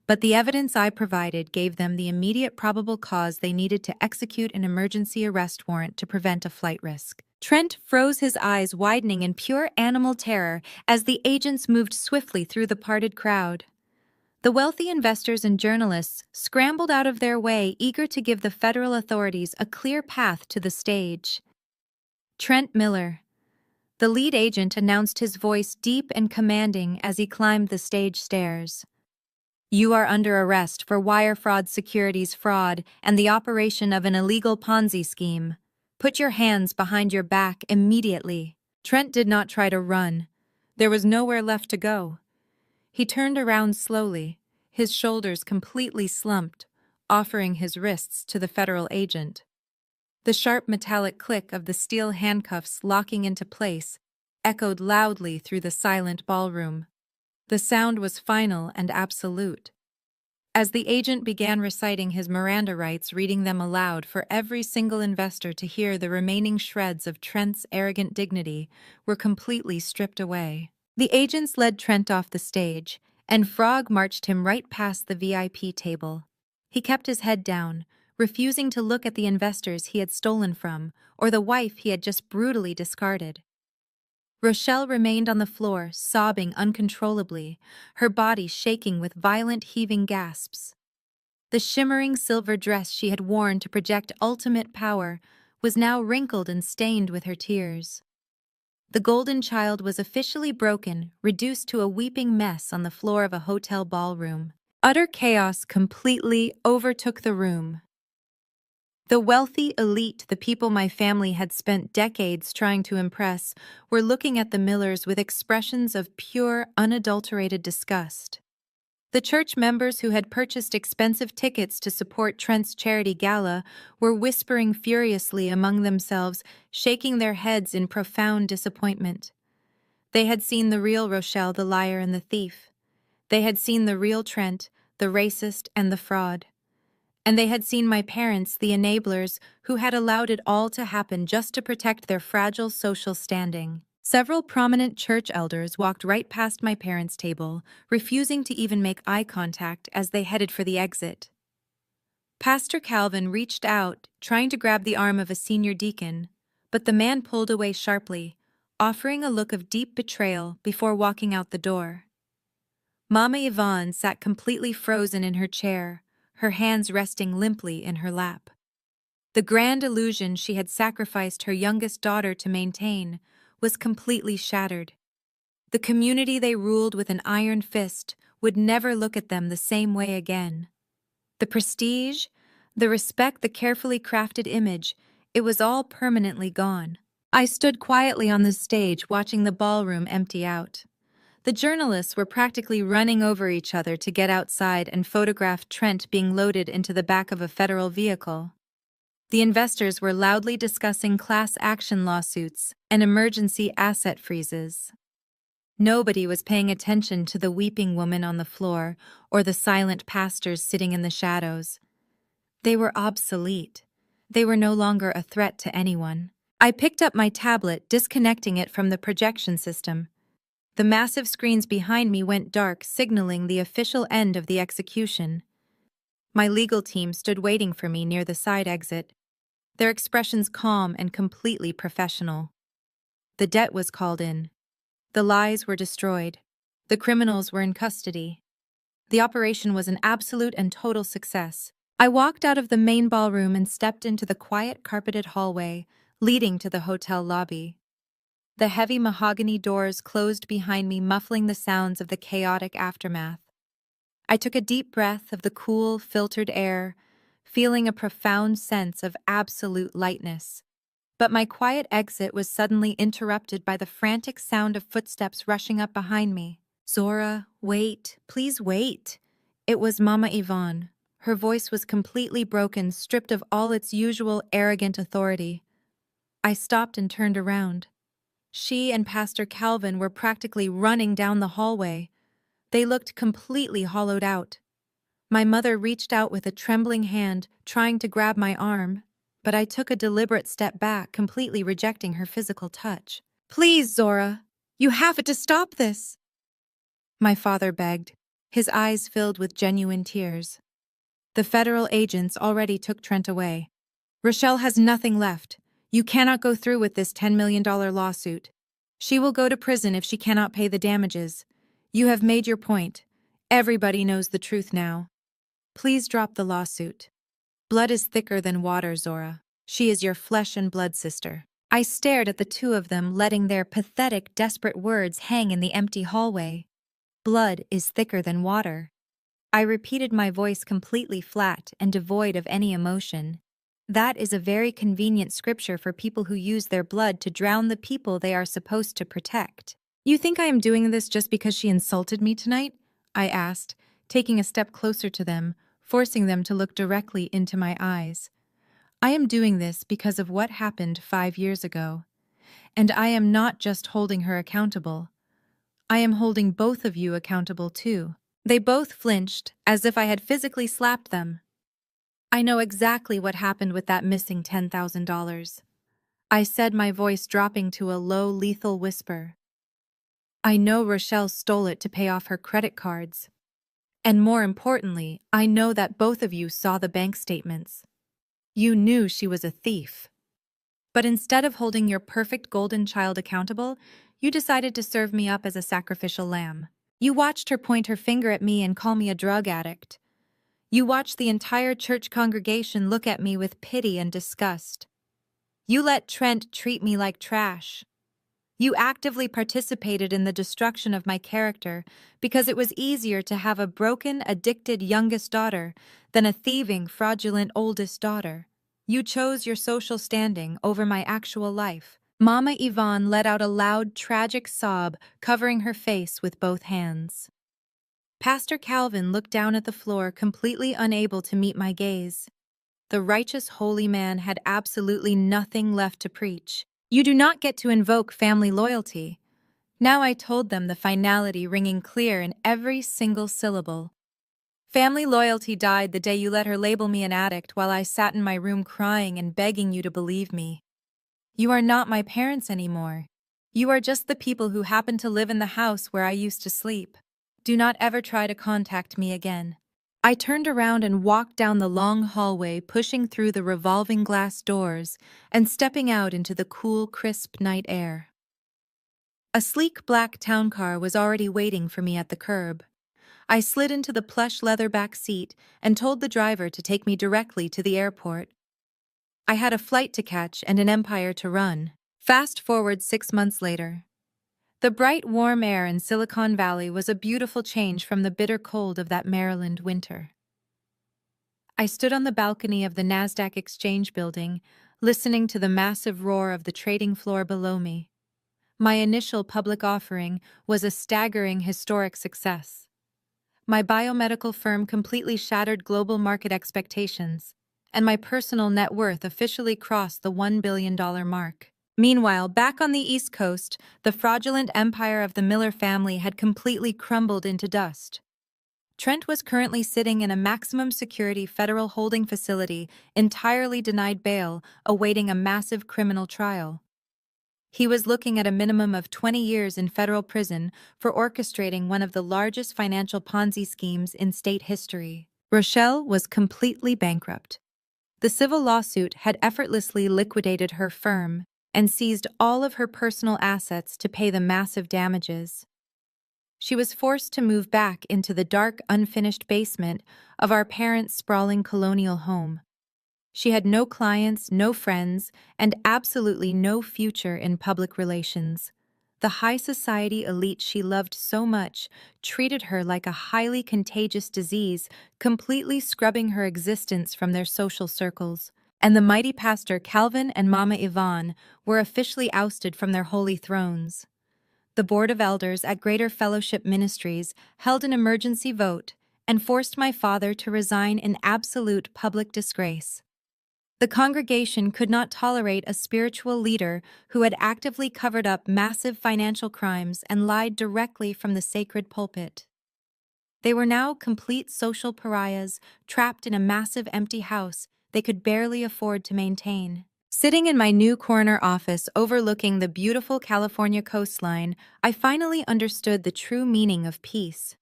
but the evidence I provided gave them the immediate probable cause they needed to execute an emergency arrest warrant to prevent a flight risk. Trent froze, his eyes widening in pure animal terror as the agents moved swiftly through the parted crowd. The wealthy investors and journalists scrambled out of their way, eager to give the federal authorities a clear path to the stage. Trent Miller. The lead agent announced, his voice deep and commanding as he climbed the stage stairs. You are under arrest for wire fraud, securities fraud, and the operation of an illegal Ponzi scheme. Put your hands behind your back immediately. Trent did not try to run. There was nowhere left to go. He turned around slowly, his shoulders completely slumped, offering his wrists to the federal agent. The sharp metallic click of the steel handcuffs locking into place echoed loudly through the silent ballroom. The sound was final and absolute. As the agent began reciting his Miranda rights, reading them aloud for every single investor to hear, the remaining shreds of Trent's arrogant dignity were completely stripped away. The agents led Trent off the stage, and Frog marched him right past the VIP table. He kept his head down, refusing to look at the investors he had stolen from or the wife he had just brutally discarded. Rochelle remained on the floor, sobbing uncontrollably, her body shaking with violent heaving gasps. The shimmering silver dress she had worn to project ultimate power was now wrinkled and stained with her tears. The golden child was officially broken, reduced to a weeping mess on the floor of a hotel ballroom. Utter chaos completely overtook the room. The wealthy elite, the people my family had spent decades trying to impress, were looking at the Millers with expressions of pure, unadulterated disgust. The church members who had purchased expensive tickets to support Trent's charity gala were whispering furiously among themselves, shaking their heads in profound disappointment. They had seen the real Rochelle, the liar and the thief. They had seen the real Trent, the racist and the fraud. And they had seen my parents, the enablers, who had allowed it all to happen just to protect their fragile social standing. Several prominent church elders walked right past my parents' table, refusing to even make eye contact as they headed for the exit. Pastor Calvin reached out, trying to grab the arm of a senior deacon, but the man pulled away sharply, offering a look of deep betrayal before walking out the door. Mama Yvonne sat completely frozen in her chair, her hands resting limply in her lap. The grand illusion she had sacrificed her youngest daughter to maintain was completely shattered. The community they ruled with an iron fist would never look at them the same way again. The prestige, the respect, the carefully crafted image, it was all permanently gone. I stood quietly on the stage watching the ballroom empty out. The journalists were practically running over each other to get outside and photograph Trent being loaded into the back of a federal vehicle. The investors were loudly discussing class action lawsuits and emergency asset freezes. Nobody was paying attention to the weeping woman on the floor or the silent pastors sitting in the shadows. They were obsolete. They were no longer a threat to anyone. I picked up my tablet, disconnecting it from the projection system. The massive screens behind me went dark, signaling the official end of the execution. My legal team stood waiting for me near the side exit, their expressions calm and completely professional. The debt was called in. The lies were destroyed. The criminals were in custody. The operation was an absolute and total success. I walked out of the main ballroom and stepped into the quiet carpeted hallway leading to the hotel lobby. The heavy mahogany doors closed behind me, muffling the sounds of the chaotic aftermath. I took a deep breath of the cool, filtered air, feeling a profound sense of absolute lightness. But my quiet exit was suddenly interrupted by the frantic sound of footsteps rushing up behind me. "Zora, wait, please wait." It was Mama Yvonne. Her voice was completely broken, stripped of all its usual arrogant authority. I stopped and turned around. She and Pastor Calvin were practically running down the hallway. They looked completely hollowed out. My mother reached out with a trembling hand, trying to grab my arm, but I took a deliberate step back, completely rejecting her physical touch. "Please, Zora, you have to stop this," my father begged, his eyes filled with genuine tears. The federal agents already took Trent away. "Rochelle has nothing left. You cannot go through with this $10 million lawsuit. She will go to prison if she cannot pay the damages. You have made your point. Everybody knows the truth now. Please drop the lawsuit. Blood is thicker than water, Zora. She is your flesh and blood sister." I stared at the two of them, letting their pathetic, desperate words hang in the empty hallway. Blood is thicker than water. I repeated, my voice completely flat and devoid of any emotion. That is a very convenient scripture for people who use their blood to drown the people they are supposed to protect. "You think I am doing this just because she insulted me tonight?" I asked, taking a step closer to them, forcing them to look directly into my eyes. "I am doing this because of what happened 5 years ago. And I am not just holding her accountable. I am holding both of you accountable too." They both flinched, as if I had physically slapped them. "I know exactly what happened with that missing $10,000. I said, my voice dropping to a low, lethal whisper. "I know Rochelle stole it to pay off her credit cards. And more importantly, I know that both of you saw the bank statements. You knew she was a thief. But instead of holding your perfect golden child accountable, you decided to serve me up as a sacrificial lamb. You watched her point her finger at me and call me a drug addict. You watched the entire church congregation look at me with pity and disgust. You let Trent treat me like trash. You actively participated in the destruction of my character because it was easier to have a broken, addicted youngest daughter than a thieving, fraudulent oldest daughter. You chose your social standing over my actual life." Mama Yvonne let out a loud, tragic sob, covering her face with both hands. Pastor Calvin looked down at the floor, completely unable to meet my gaze. The righteous holy man had absolutely nothing left to preach. "You do not get to invoke family loyalty." Now I told them, the finality ringing clear in every single syllable. "Family loyalty died the day you let her label me an addict while I sat in my room crying and begging you to believe me. You are not my parents anymore. You are just the people who happen to live in the house where I used to sleep. Do not ever try to contact me again." I turned around and walked down the long hallway, pushing through the revolving glass doors and stepping out into the cool, crisp night air. A sleek black town car was already waiting for me at the curb. I slid into the plush leather back seat and told the driver to take me directly to the airport. I had a flight to catch and an empire to run. Fast forward 6 months later. The bright, warm air in Silicon Valley was a beautiful change from the bitter cold of that Maryland winter. I stood on the balcony of the NASDAQ exchange building, listening to the massive roar of the trading floor below me. My initial public offering was a staggering, historic success. My biomedical firm completely shattered global market expectations, and my personal net worth officially crossed the $1 billion mark. Meanwhile, back on the East Coast, the fraudulent empire of the Miller family had completely crumbled into dust. Trent was currently sitting in a maximum security federal holding facility, entirely denied bail, awaiting a massive criminal trial. He was looking at a minimum of 20 years in federal prison for orchestrating one of the largest financial Ponzi schemes in state history. Rochelle was completely bankrupt. The civil lawsuit had effortlessly liquidated her firm and seized all of her personal assets to pay the massive damages. She was forced to move back into the dark, unfinished basement of our parents' sprawling colonial home. She had no clients, no friends, and absolutely no future in public relations. The high society elite she loved so much treated her like a highly contagious disease, completely scrubbing her existence from their social circles. And the mighty Pastor Calvin and Mama Yvonne were officially ousted from their holy thrones. The Board of Elders at Greater Fellowship Ministries held an emergency vote and forced my father to resign in absolute public disgrace. The congregation could not tolerate a spiritual leader who had actively covered up massive financial crimes and lied directly from the sacred pulpit. They were now complete social pariahs, trapped in a massive empty house they could barely afford to maintain. Sitting in my new coroner office overlooking the beautiful California coastline, I finally understood the true meaning of peace.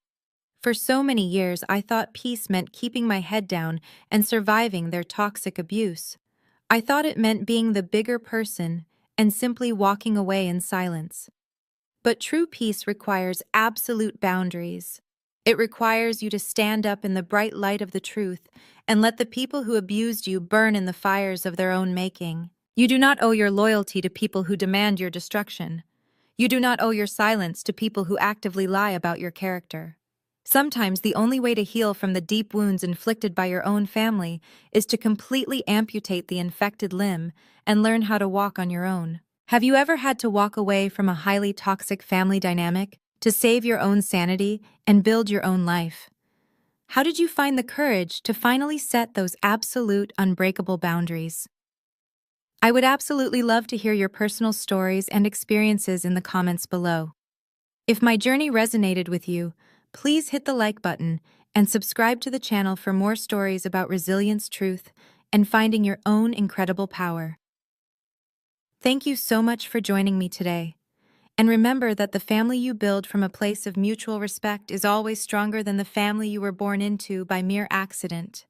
For so many years, I thought peace meant keeping my head down and surviving their toxic abuse. I thought it meant being the bigger person and simply walking away in silence. But true peace requires absolute boundaries. It requires you to stand up in the bright light of the truth and let the people who abused you burn in the fires of their own making. You do not owe your loyalty to people who demand your destruction. You do not owe your silence to people who actively lie about your character. Sometimes the only way to heal from the deep wounds inflicted by your own family is to completely amputate the infected limb and learn how to walk on your own. Have you ever had to walk away from a highly toxic family dynamic to save your own sanity and build your own life? How did you find the courage to finally set those absolute, unbreakable boundaries? I would absolutely love to hear your personal stories and experiences in the comments below. If my journey resonated with you, please hit the like button and subscribe to the channel for more stories about resilience, truth, and finding your own incredible power. Thank you so much for joining me today. And remember that the family you build from a place of mutual respect is always stronger than the family you were born into by mere accident.